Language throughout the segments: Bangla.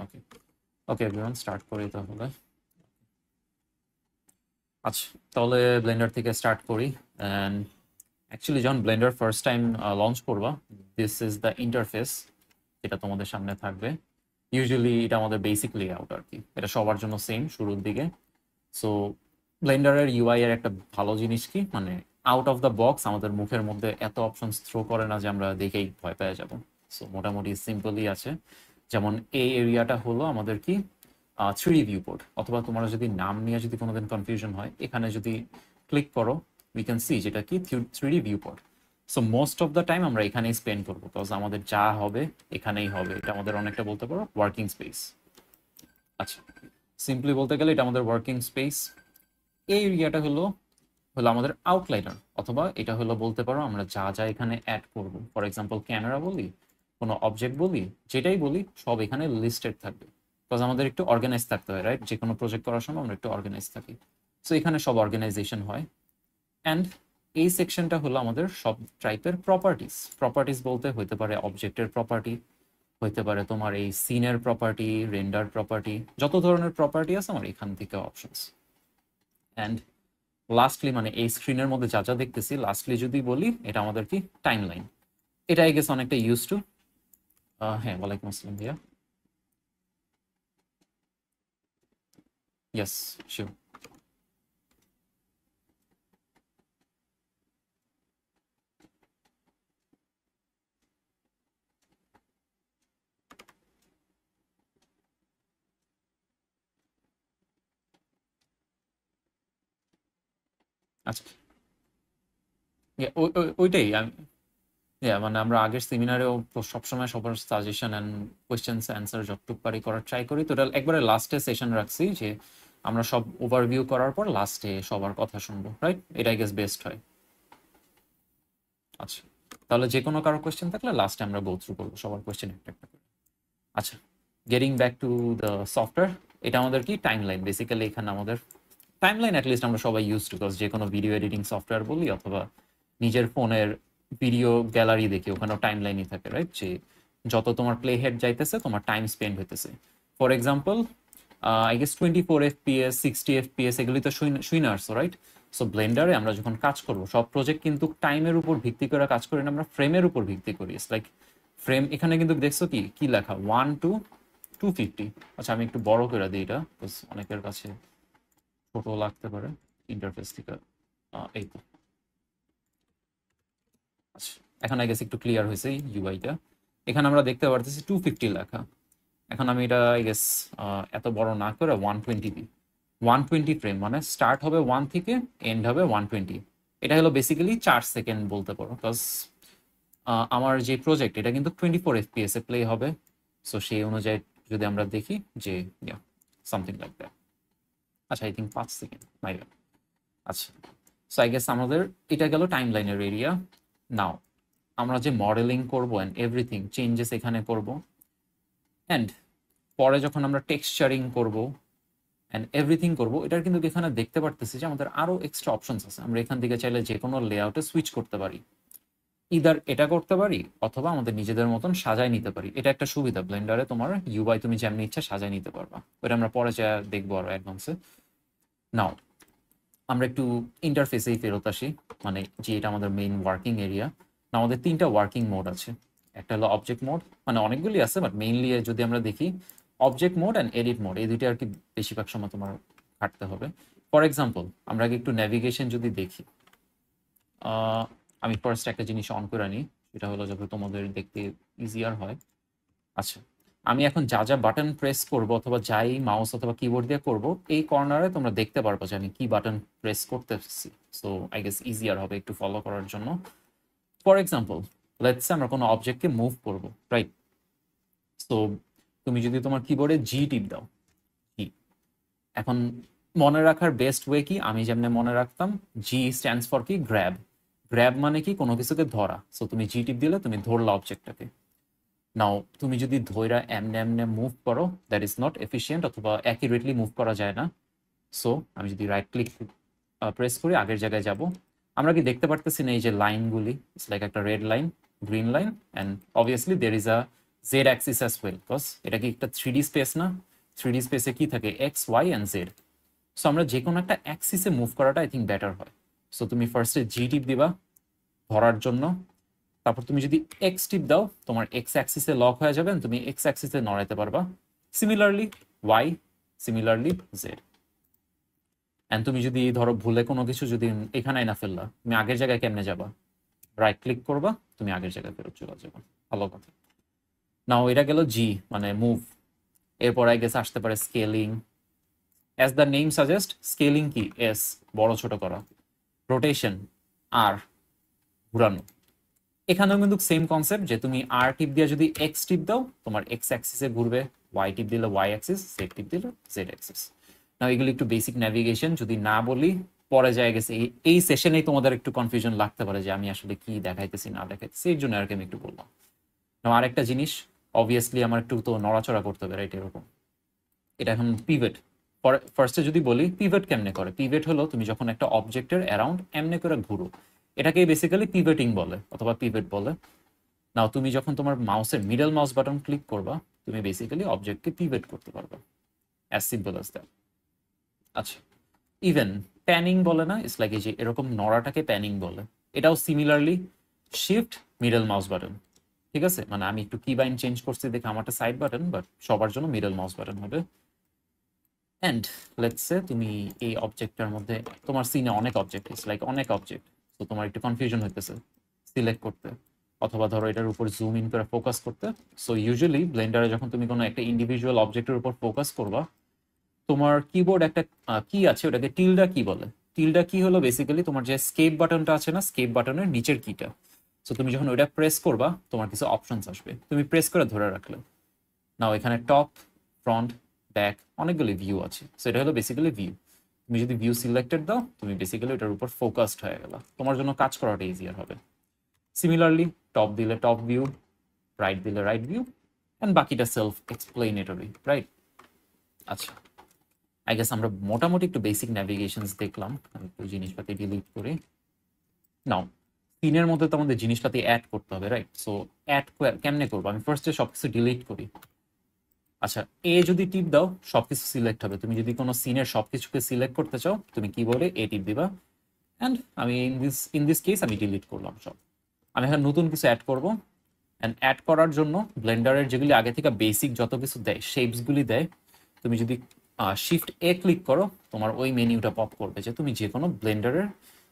ওকে ওকে এভরিওয়ান, স্টার্ট করি তাহলে। আচ্ছা, তাহলে ব্লেন্ডার থেকে স্টার্ট করি। অ্যান্ড অ্যাকচুয়ালি যখন ব্লেন্ডার ফার্স্ট টাইম লঞ্চ করবা, দিস ইজ দ্য ইন্টারফেস যেটা তোমাদের সামনে থাকবে। ইউজুয়ালি এটা আমাদের বেসিক লেআউট আর কি, এটা সবার জন্য সেম শুরুর দিকে। সো ব্লেন্ডারের ইউআই এর একটা ভালো জিনিস কি, মানে আউট অফ দ্য বক্স আমাদের মুখের মধ্যে এত অপশনস থ্রো করে না যে আমরা দেখেই ভয় পেয়ে যাব। সো মোটামুটি সিম্পলই আছে। যেমন এই এরিয়াটা হলো আমাদের কি 3D ভিউপোর্ট, অথবা তোমরা যদি নাম নিয়ে যদি কোনোদিন কনফিউশন হয়, এখানে যদি ক্লিক করো উই ক্যান সি যেটা কি 3D viewport. So most of the time আমরা এখানেই স্পেন্ড করবো, বিকজ আমাদের যা হবে এখানেই হবে। এটা আমাদের অনেকটা বলতে পারো ওয়ার্কিং স্পেস। আচ্ছা, সিম্পলি বলতে গেলে এটা আমাদের ওয়ার্কিং স্পেস। এই এরিয়াটা হলো হলো আমাদের আউটলাইনার, অথবা এটা হলো বলতে পারো আমরা যা যা এখানে অ্যাড করব। ফর এক্সাম্পল ক্যামেরা বলি, কোনো অবজেক্ট বলি, যেটাই বলি সব এখানে লিস্টেড থাকবে। বিকজ আমাদের একটু অর্গানাইজ থাকতে হয়, রাইট? যে কোনো প্রজেক্ট করার সময় আমরা একটু অর্গানাইজ থাকি। সো এখানে সব অর্গানাইজেশন হয়। অ্যান্ড এই সেকশনটা হলো আমাদের সব টাইপের প্রপার্টিস। প্রপার্টিস বলতে হইতে পারে অবজেক্টের প্রপার্টি, হইতে পারে তোমার এই সিনের প্রপার্টি, রেন্ডার প্রপার্টি, যত ধরনের প্রপার্টি আছে আমার এখান থেকে অপশনস। অ্যান্ড লাস্টলি মানে এই স্ক্রিনের মধ্যে যা যা দেখতেছি, লাস্টলি যদি বলি এটা আমাদের কি টাইম লাইন। এটা আই গেস অনেকটা ইউজ টু। হ্যাঁ, ওয়ালাইকুম আসসালাম ভাইয়া। Yes, sure. আচ্ছা, ওইটাই আমি, মানে আমরা আগের সেমিনারেও সবসময় সবার সাজেশন অ্যান্ড কোয়েশ্চেন্স অ্যান্সার যতটুকু পারি করার ট্রাই করি। তো এটা একবারে লাস্টে সেশন রাখছি যে আমরা সব ওভারভিউ করার পর লাস্টে সবার কথা শুনবো, রাইট? এটাই গেস বেস্ট হয়। আচ্ছা, তাহলে যে কোনো কারো কোয়েশ্চেন থাকলে লাস্টে আমরা গো থ্রু করবো সবার কোয়েশ্চেন একটা একটা করে। আচ্ছা, getting back to the software, এটা আমাদের কি টাইম লাইন। বেসিক্যালি এখানে আমাদের টাইম লাইন অ্যাটলিস্ট আমরা সবাই ইউজ টু, বিকজ যে কোনো ভিডিও এডিটিং সফটওয়্যার বলি অথবা নিজের ফোনের ভিডিও গ্যালারি দেখি, ওখানেও টাইম লাইনই থাকে, রাইট? যে যত তোমার প্লে হেড যাইতেছে তোমার টাইম স্পেন্ড হইতেছে। For example I guess 24 FPS 60 FPS এগুলি তো শুই না আসছো, রাইট? সো ব্লেন্ডারে আমরা যখন কাজ করব, সব প্রজেক্ট কিন্তু টাইমের উপর ভিত্তি করে কাজ করি না, আমরা ফ্রেমের উপর ভিত্তি করি। ইটস লাইক ফ্রেম, এখানে কিন্তু দেখছো কি কি লেখা 1 to 250। আচ্ছা, আমি একটু বড় করে দিই এটা, অনেকের কাছে ছোট লাগতে পারে ইন্টারফেস থেকে। এই তো। আচ্ছা, এখন আই গেস একটু ক্লিয়ার হয়েছে ইউআইটা। এখানে আমরা দেখতে পারতেছি 250 লেখা। এখন আমি এটা আই গেস এত বড় না করে 120 দিই। 120 ফ্রেম মানে স্টার্ট হবে 1 থেকে, এন্ড হবে 120। এটা হলো বেসিক্যালি 4 সেকেন্ড বলতে পারো, বিকজ আমার যে প্রজেক্ট এটা কিন্তু 24 FPS এ প্লে হবে। সো সেই অনুযায়ী যদি আমরা দেখি যে সামথিং লাইক দ্যাট। আচ্ছা, I think 5 second my bad. আচ্ছা, সো আই গেস আমাদের এটা গেল টাইম লাইনের এরিয়া। নাও আমরা যে মডেলিং করবো অ্যান্ড এভরিথিং চেঞ্জেস এখানে করব। অ্যান্ড পরে যখন আমরা টেক্সচারিং করব অ্যান্ড এভরিথিং করব, এটার কিন্তু এখানে দেখতে পারতেছি যে আমাদের আরও এক্সট্রা অপশনস আছে। আমরা এখান থেকে চাইলে যে কোনো লেআউটে সুইচ করতে পারি, ইদার এটা করতে পারি অথবা আমাদের নিজেদের মতন সাজায় নিতে পারি। এটা একটা সুবিধা ব্লেন্ডারে, তোমার ইউআই তুমি যেমনি ইচ্ছা সাজায় নিতে পারবা। ওটা আমরা পরে যা দেখবো আরো অ্যাডভান্সে। নাও আমরা একটু ইন্টারফেসেই ফেরত আসি, মানে যে এটা আমাদের মেইন ওয়ার্কিং এরিয়া। আমাদের 3টা ওয়ার্কিং মোড আছে। একটা হলো অবজেক্ট মোড, মানে অনেকগুলি আছে বাট মেইনলি যদি আমরা দেখি object mode and edit mode, এই দুইটা আর কি বেশিরভাগ সময় তোমার খাটতে হবে। ফর এক্সাম্পল আমরা আগে একটু নেভিগেশন যদি দেখি, আমি ফার্স্ট একটা জিনিস অন করে নিই, সেটা হলো যাতে তোমাদের দেখতে ইজিয়ার হয়। আচ্ছা, আমি এখন যা যা বাটন প্রেস করব অথবা যাই মাউস অথবা কিবোর্ড দিয়ে করব, এই কর্নারে তোমরা দেখতে পারবো যে আমি কি বাটন প্রেস করতেছি। সো আই গেস ইজিয়ার হবে একটু ফলো করার জন্য। ফর এক্সাম্পল লেটস সে আমরা কোনো অবজেক্টকে মুভ করব, রাইট? সো তুমি যদি তোমার কিবোর্ডে জি টিপ দাও, জি। এখন মনে রাখার বেস্ট ওয়ে কি, আমি যেমনি মনে রাখতাম, জি স্ট্যান্ডস ফর কি গ্র্যাব। গ্র্যাব মানে কি কোনো কিছুকে ধরা। সো তুমি জি টিপ দিলে তুমি ধরলা অবজেক্টটাকে। নাও তুমি যদি ধৈরা এমনে এমনে মুভ করো, দ্যাট ইজ নট এফিসিয়েন্ট, অথবা অ্যাকিউরেটলি মুভ করা যায় না। সো আমি যদি রাইট ক্লিক প্রেস করি আগের জায়গায় যাব, আমরা কি দেখতে পারতেছি না এই যে লাইনগুলি, ইটস লাইক একটা red line, green line, and obviously there is a Z Axis as well, because এটা কি একটা 3D স্পেস না? 3D স্পেসে কি থাকে? X, Y and Z. So আমরা যে কোনো একটা অ্যাক্সিসে মুভ করাটা আই থিঙ্ক বেটার হয়। সো তুমি ফার্স্টে জি টিপ দিবা ধরার জন্য, তারপর তুমি যদি এক্স টিপ দাও তোমার এক্স অ্যাক্সিসে লক হয়ে যাবে, তুমি এক্স অ্যাক্সিসে নড়াইতে পারবা। Similarly Y, similarly Z. And তুমি যদি ধরো ভুলে কোনো কিছু যদি এখানে না ফেললা, তুমি আগের জায়গায় কেমনে যাবা? রাইট ক্লিক করবা, তুমি আগের জায়গায় ফেরত চলে যাবা। ভালো কথা। নাও এটা গেল জি মানে মুভ। এরপর আই গেস আসতে পারে scaling. As the name suggest, scaling কি? এস, বড় ছোট করা। রোটেশন আর, ঘুরানো। এখানেও কিন্তু সেম কনসেপ্ট, যে তুমি আর টিপ দিয়ে যদি এক্স টিপ দাও তোমার এক্স অ্যাক্সিসে ঘুরবে, ওয়াই টিপ দিলে ওয়াই অ্যাক্সিস, জেড টিপ দিলে জেড অ্যাক্সিস। না এগুলো একটু বেসিক ন্যাভিগেশন, যদি না বলি পরে যায় গেছে এই সেশনেই তোমাদের একটু কনফিউশন লাগতে পারে যে আমি আসলে কি দেখাইতেছি না দেখাইতেছি, এর জন্য আর কি আমি একটু বললাম। না আরেকটা জিনিস, অবভিয়াসলি আমার একটু তো নড়াচড়া করতে হবে, রাইট? এরকম এটা এখন পিভট। ফার্স্টে যদি বলি পিভট কেমনে করে, পিভট হলো তুমি যখন একটা অবজেক্টের অ্যারাউন্ড এমনে করে ঘুরো, এটাকে বেসিক্যালি পিভটিং বলে অথবা পিভট বলে। নাও তুমি যখন তোমার মাউসের মিডল মাউস বাটন ক্লিক করবা তুমি বেসিক্যালি অবজেক্টকে পিভট করতে পারবা, অ্যাজ সিম্পল অ্যাজ দ্যাট। আচ্ছা, ইভেন প্যানিং বলে না, ইটস লাইক এই যে এরকম নড়াটাকে প্যানিং বলে। এটাও similarly shift middle mouse button. ঠিক আছে, মানে আমি একটু কি বাইন চেঞ্জ করছি দেখে আমারটা সাইড বাটন, বাট সবার জন্য মিডল মাউস বাটন হবে। অ্যান্ড লেটস সে তুমি এই অবজেক্টটার মধ্যে, তোমার সিনে অনেক অবজেক্ট, ইটস লাইক অনেক অবজেক্ট, তো তোমার একটু কনফিউশন হইতেছে সিলেক্ট করতে, অথবা ধরো এটার উপর জুম ইন করে ফোকাস করতে। সো ইউজুয়ালি ব্লেন্ডারে যখন তুমি কোনো একটা ইন্ডিভিজুয়াল অবজেক্টের উপর ফোকাস করবা, তোমার কিবোর্ড একটা কি আছে, ওটাকে টিল্ডা কি বলে। টিল্ডা কি হলো বেসিক্যালি তোমার যে স্কেপ বাটনটা আছে না, স্কেপ বাটনের নিচের কিটা। সো তুমি যখন ওইটা প্রেস করবা তোমার কিছু অপশনস আসবে, তুমি প্রেস করে ধরে রাখলে নাও এখানে টপ, ফ্রন্ট, ব্যাক অনেকগুলি ভিউ আছে। সো এটা হলো বেসিক্যালি ভিউ। তুমি যদি ভিউ সিলেক্টেড দাও তুমি বেসিক্যালি এটার উপর ফোকাসড হয়ে গেল, তোমার জন্য কাজ করাটা ইজিয়ার হবে। সিমিলারলি টপ দিলে টপ ভিউ, রাইট দিলে রাইট ভিউ, অ্যান্ড বাকিটা সেলফ এক্সপ্লেনেটরি, রাইট? আচ্ছা, আই গেস আমরা মোটামুটি একটু বেসিক ন্যাভিগেশনস দেখলাম। আমি একটু জিনিসপাতি ডিলিট করি। নাও সিনের মধ্যে তো আমাদের জিনিসপাতি অ্যাড করতে হবে, রাইট? সো অ্যাড কেমনে করবো? আমি ফার্স্টে সবকিছু ডিলিট করি। আচ্ছা, এ যদি টিপ দাও সবকিছু সিলেক্ট হবে। তুমি যদি কোনো সিনের সবকিছুকে সিলেক্ট করতে চাও তুমি কি বলে এ টিপ দিবা। অ্যান্ড আমি ইন দিস কেস আমি ডিলিট করলাম সব। আমি এখন নতুন কিছু অ্যাড করবো। অ্যান্ড অ্যাড করার জন্য ব্লেন্ডারের যেগুলি আগে থেকে বেসিক যত কিছু দেয়, শেপসগুলি দেয়, তুমি যদি শিফট এ ক্লিক করো তোমার ওই মেনিউটা পপ করবে, যে তুমি যে কোনো ব্লেন্ডারের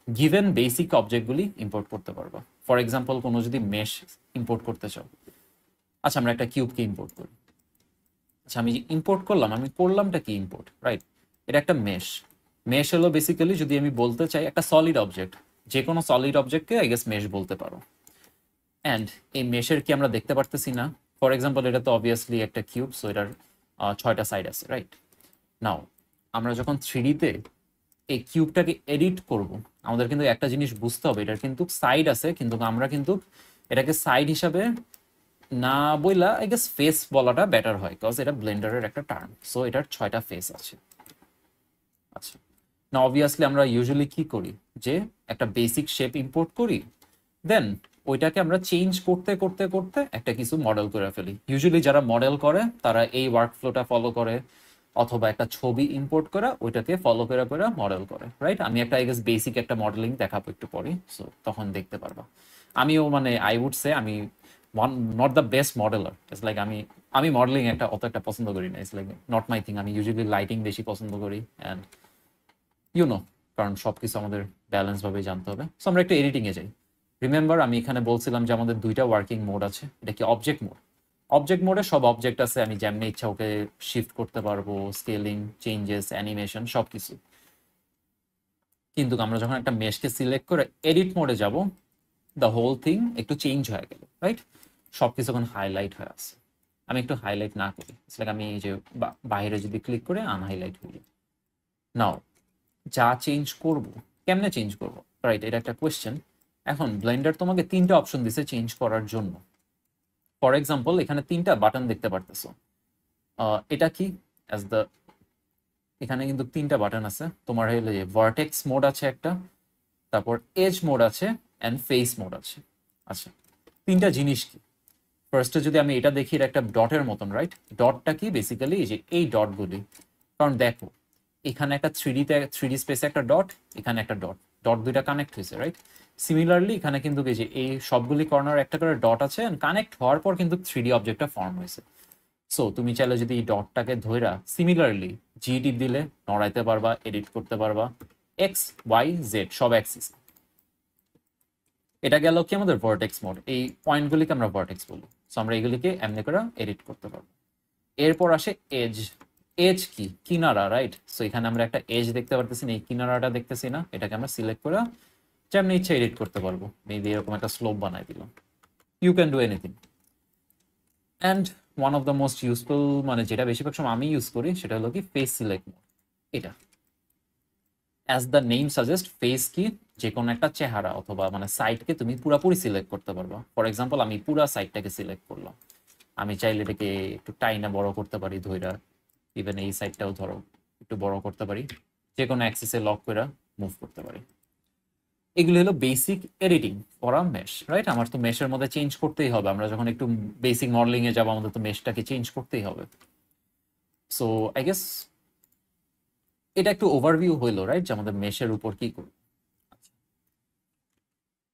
গিভেন বেসিক অবজেক্টগুলি ইম্পোর্ট করতে পারবা। ফর এক্সাম্পল কোনো যদি মেশ ইম্পোর্ট করতে চাও, আচ্ছা আমরা একটা কিউবকে ইম্পোর্ট করি। আচ্ছা আমি ইম্পোর্ট করলাম, আমি করলামটা কি ইম্পোর্ট, রাইট? এটা একটা মেশ। মেশ হলো বেসিক্যালি যদি আমি বলতে চাই একটা সলিড অবজেক্ট, যে কোনো সলিড অবজেক্টকে আই গেস মেশ বলতে পারো। অ্যান্ড এই মেশের কি আমরা দেখতে পারতেছি না? ফর এক্সাম্পল এটা তো অবভিয়াসলি একটা কিউব, সো এটার 6টা সাইড আছে, রাইট? নাও আমরা যখন 3D-তে এই কিউবটাকে এডিট করব আমাদের কিন্তু একটা জিনিস বুঝতে হবে, এটার কিন্তু সাইড আছে, কিন্তু আমরা কিন্তু এটাকে সাইড হিসাবে না বইলা আই গেস ফেস বলাটা বেটার হয়, বিকজ এটা ব্লেন্ডারের একটা টার্ম। সো এটার 6টা ফেস আছে। আচ্ছা, না অবভিয়াসলি আমরা ইউজুয়ালি কি করি, যে একটা বেসিক শেপ ইম্পোর্ট করি, দেন ওইটাকে আমরা চেঞ্জ করতে করতে করতে একটা কিছু মডেল করে ফেলি। ইউজুয়ালি যারা মডেল করে তারা এই ওয়ার্ক ফ্লোটা ফলো করে, অথবা একটা ছবি ইম্পোর্ট করে ওইটাকে ফলো করে করে মডেল করে, রাইট? আমি একটা আই গেস বেসিক একটা মডেলিং দেখাবো একটু পরে, সো তখন দেখতে পারবা। আমিও মানে আই উড সে আমি not the best মডেলার। It's like আমি আমি মডেলিং অত একটা পছন্দ করি না, it's like not my thing. আমি ইউজুয়ালি লাইটিং বেশি পছন্দ করি, অ্যান্ড ইউনো কারণ সবকিছু আমাদের ব্যালেন্স ভাবে জানতে হবে। সো আমরা একটু এডিটিং এ যাই। রিমেম্বার আমি এখানে বলছিলাম যে আমাদের দুইটা ওয়ার্কিং মোড আছে। এটা কি অবজেক্ট মোড। অবজেক্ট মোডে সব অবজেক্ট আছে, আমি যেমনি ইচ্ছা ওকে শিফট করতে পারবো, স্কেলিং, চেঞ্জেস, অ্যানিমেশন সবকিছু। কিন্তু আমরা যখন একটা মেশকে সিলেক্ট করে এডিট মোডে যাব, দ্য হোল থিং একটু চেঞ্জ হয়ে গেল, রাইট? সবকিছু এখন হাইলাইট হয়ে আছে। আমি একটু হাইলাইট না করি, ইটস লাইক আমি এই যে বাইরে যদি ক্লিক করে আনহাইলাইট হইল। নাও যা চেঞ্জ করব, কেমনে চেঞ্জ করব, রাইট? এটা একটা কোয়েশ্চেন। এখন ব্লেন্ডার তোমাকে 3টা অপশন দিছে চেঞ্জ করার জন্য। ফর এক্সাম্পল এখানে 3টা বাটন দেখতে পারতেছো। এটা কি অ্যাজ দ্য, এখানে কিন্তু 3টা বাটন আছে। তোমার হলো যে ভার্টেক্স মোড আছে একটা, তারপর এজ মোড আছে, অ্যান্ড ফেস মোড আছে। আচ্ছা, 3টা জিনিস কি? ফার্স্টে যদি আমি এটা দেখি এটা একটা ডটের মতন, রাইট? ডটটা কি বেসিক্যালি এই যে এই ডটগুলি, কারণ দেখো এখানে একটা থ্রিডি স্পেসে একটা ডট, এখানে একটা ডট, ডট দুইটা কানেক্ট হয়েছে, রাইট? সিমিলারলি এখানে কিন্তু এই যে এই সবগুলি কর্নার একটা করে ডট আছে, কানেক্ট হওয়ার পর কিন্তু থ্রিডি অবজেক্টটা ফর্ম হয়েছে। সো তুমি চাইলে যদি এই ডটটাকে ধইরা সিমিলারলি জিটি দিলে নড়াইতে পারবা, এডিট করতে পারবা, এক্স ওয়াই জেড সব অ্যাক্সিস। এটা গেল কি আমাদের ভার্টেক্স মোড, এই পয়েন্টগুলিকে আমরা ভার্টেক্স বলি। সো আমরা এগুলিকে এমনি করে এডিট করতে পারবো। এরপর আসে এজ। এজ কি? কিনারা, রাইট? সো এখানে আমরা একটা এজ দেখতে পারতেছি না, এই কিনারাটা দেখতেছি না, এটাকে আমরা সিলেক্ট করে যেমনি ইচ্ছা এডিট করতে পারবো। মেবি এরকম একটা স্লোপ বানাই দিলাম। You can do anything. And one of the most useful, মানে যেটা বেশিরভাগ সময় আমি ইউজ করি, সেটা হলো কি ফেস সিলেক্ট মোড। এটা as the name suggest, face কি? যে কোনো একটা চেহারা অথবা মানে সাইটকে তুমি পুরোপুরি সিলেক্ট করতে পারবা। ফর এক্সাম্পল আমি পুরা সাইটটাকে সিলেক্ট করলাম, আমি চাইলে এটাকে একটু টাইনা বড় করতে পারি, ধইরা ইভেন এই সাইডটাও ধরো একটু বড় করতে পারি, যে কোনো অ্যাক্সেসে লক করে মুভ করতে পারি। এগুলো হলো basic editing for a mesh, right? আমার তো মেশের মধ্যে চেঞ্জ করতেই হবে, আমরা যখন একটু বেসিক মডেলিং এ যাবো আমাদের তো মেশটাকে চেঞ্জ করতেই হবে। সো আই গেস এটা একটু ওভারভিউ হইলো, রাইট, যে আমাদের মেশের উপর কি করব।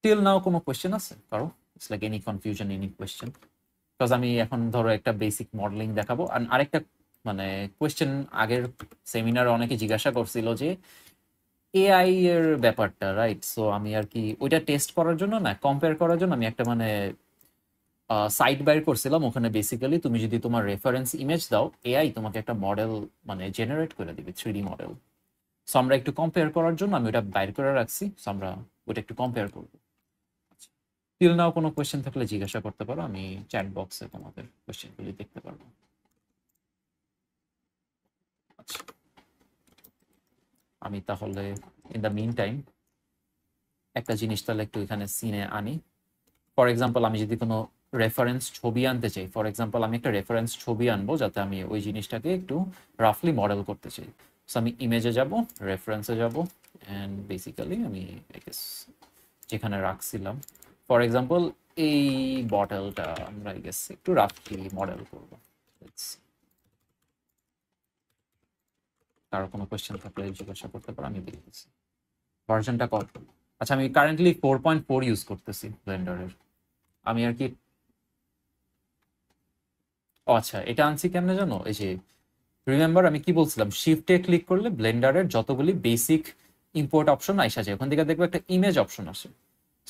টিল নাও কোনো কোয়েশ্চেন আছে কারো? It's like any confusion, any question? Because আমি এখন ধরো একটা বেসিক মডেলিং দেখাবো। আর আরেকটা মানে কোয়েশ্চেন আগের সেমিনারে অনেকে জিজ্ঞাসা করছিল যে এআই এর ব্যাপারটা, রাইট? সো আমি আর কি ওইটা টেস্ট করার জন্য না, কম্পেয়ার করার জন্য আমি একটা মানে সাইট বাইর করছিলাম। ওখানে বেসিক্যালি তুমি যদি তোমার রেফারেন্স ইমেজ দাও, এআই তোমাকে একটা মডেল মানে জেনারেট করে দিবে, 3D মডেল। সো আমরা একটু কম্পেয়ার করার জন্য আমি ওটা বাইর করে রাখছি। সো আমরা ওটা একটু কম্পেয়ার করবো। টিল নাও কোনো কোয়েশ্চেন থাকলে জিজ্ঞাসা করতে পারো, আমি চ্যাট বক্সে তোমাদের কোয়েশ্চেনগুলি দেখতে পারবো। আচ্ছা, আমি তাহলে ইন দ্য মিন টাইম একটা জিনিস তাহলে একটু এখানে সিনে আনি। ফর এক্সাম্পল আমি যদি কোনো রেফারেন্স ছবি আনতে চাই, ফর এক্সাম্পল আমি একটা রেফারেন্স ছবি আনবো যাতে আমি ওই জিনিসটাকে একটু রাফলি মডেল করতে চাই। সো আমি ইমেজে যাব, রেফারেন্সে যাব, অ্যান্ড বেসিক্যালি আমি যেখানে রাখছিলাম, ফর এক্সাম্পল এই বটলটা আমরা আই গেস একটু রাফলি মডেল করবো। কারো কোনো কোয়েশ্চেন থাকলে জিজ্ঞাসা করতে পারো, আমি দেখতেছি ভার্সনটা কত। আচ্ছা, আমি কারেন্টলি 4.4 ইউজ করতেছি ব্লেন্ডারের। আমি আর কি আচ্ছা, এটা আনছি কেমনে জানো? এই যে রিমেম্বার আমি কি বলছিলাম, শিফটে ক্লিক করলে ব্লেন্ডারের যতগুলি বেসিক ইম্পোর্ট অপশন আইসা যায়, ওখান থেকে দেখবো একটা ইমেজ অপশন আসে।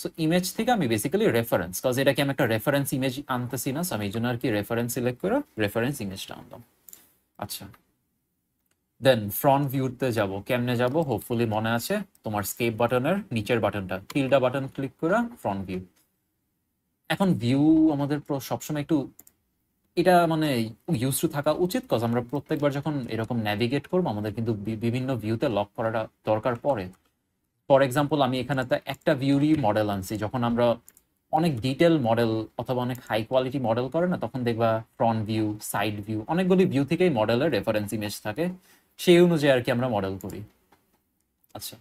সো ইমেজ থেকে আমি বেসিক্যালি রেফারেন্স, কজ এটাকে আমি একটা রেফারেন্স ইমেজ আনতেছি না, সো আমি এই জন্য আর কি রেফারেন্স সিলেক্ট করে রেফারেন্স ইমেজটা আনলাম। আচ্ছা, দেন ফ্রন্ট ভিউতে যাব। কেমনে যাব? হোপফুলি মনে আছে তোমার স্কেপ বাটনের নিচের বাটনটা, টিল্ডা বাটন ক্লিক করে ফ্রন্ট ভিউ। এখন ভিউ আমাদের সবসময় একটু এটা মানে ইউজ টু থাকা উচিত, কজ আমরা প্রত্যেকবার যখন এরকম ন্যাভিগেট করবো আমাদের কিন্তু বিভিন্ন ভিউতে লক করাটা দরকার পড়ে। ফর এক্সাম্পল আমি এখানে তো একটা ভিউরই মডেল আনছি, যখন আমরা অনেক ডিটেল মডেল অথবা অনেক হাই কোয়ালিটি মডেল করে না, তখন দেখবা ফ্রন্ট ভিউ, সাইড ভিউ, অনেকগুলি ভিউ থেকেই মডেলের রেফারেন্স ইমেজ থাকে, সেই অনুযায়ী আর কি আমরা মডেল করি। আচ্ছা,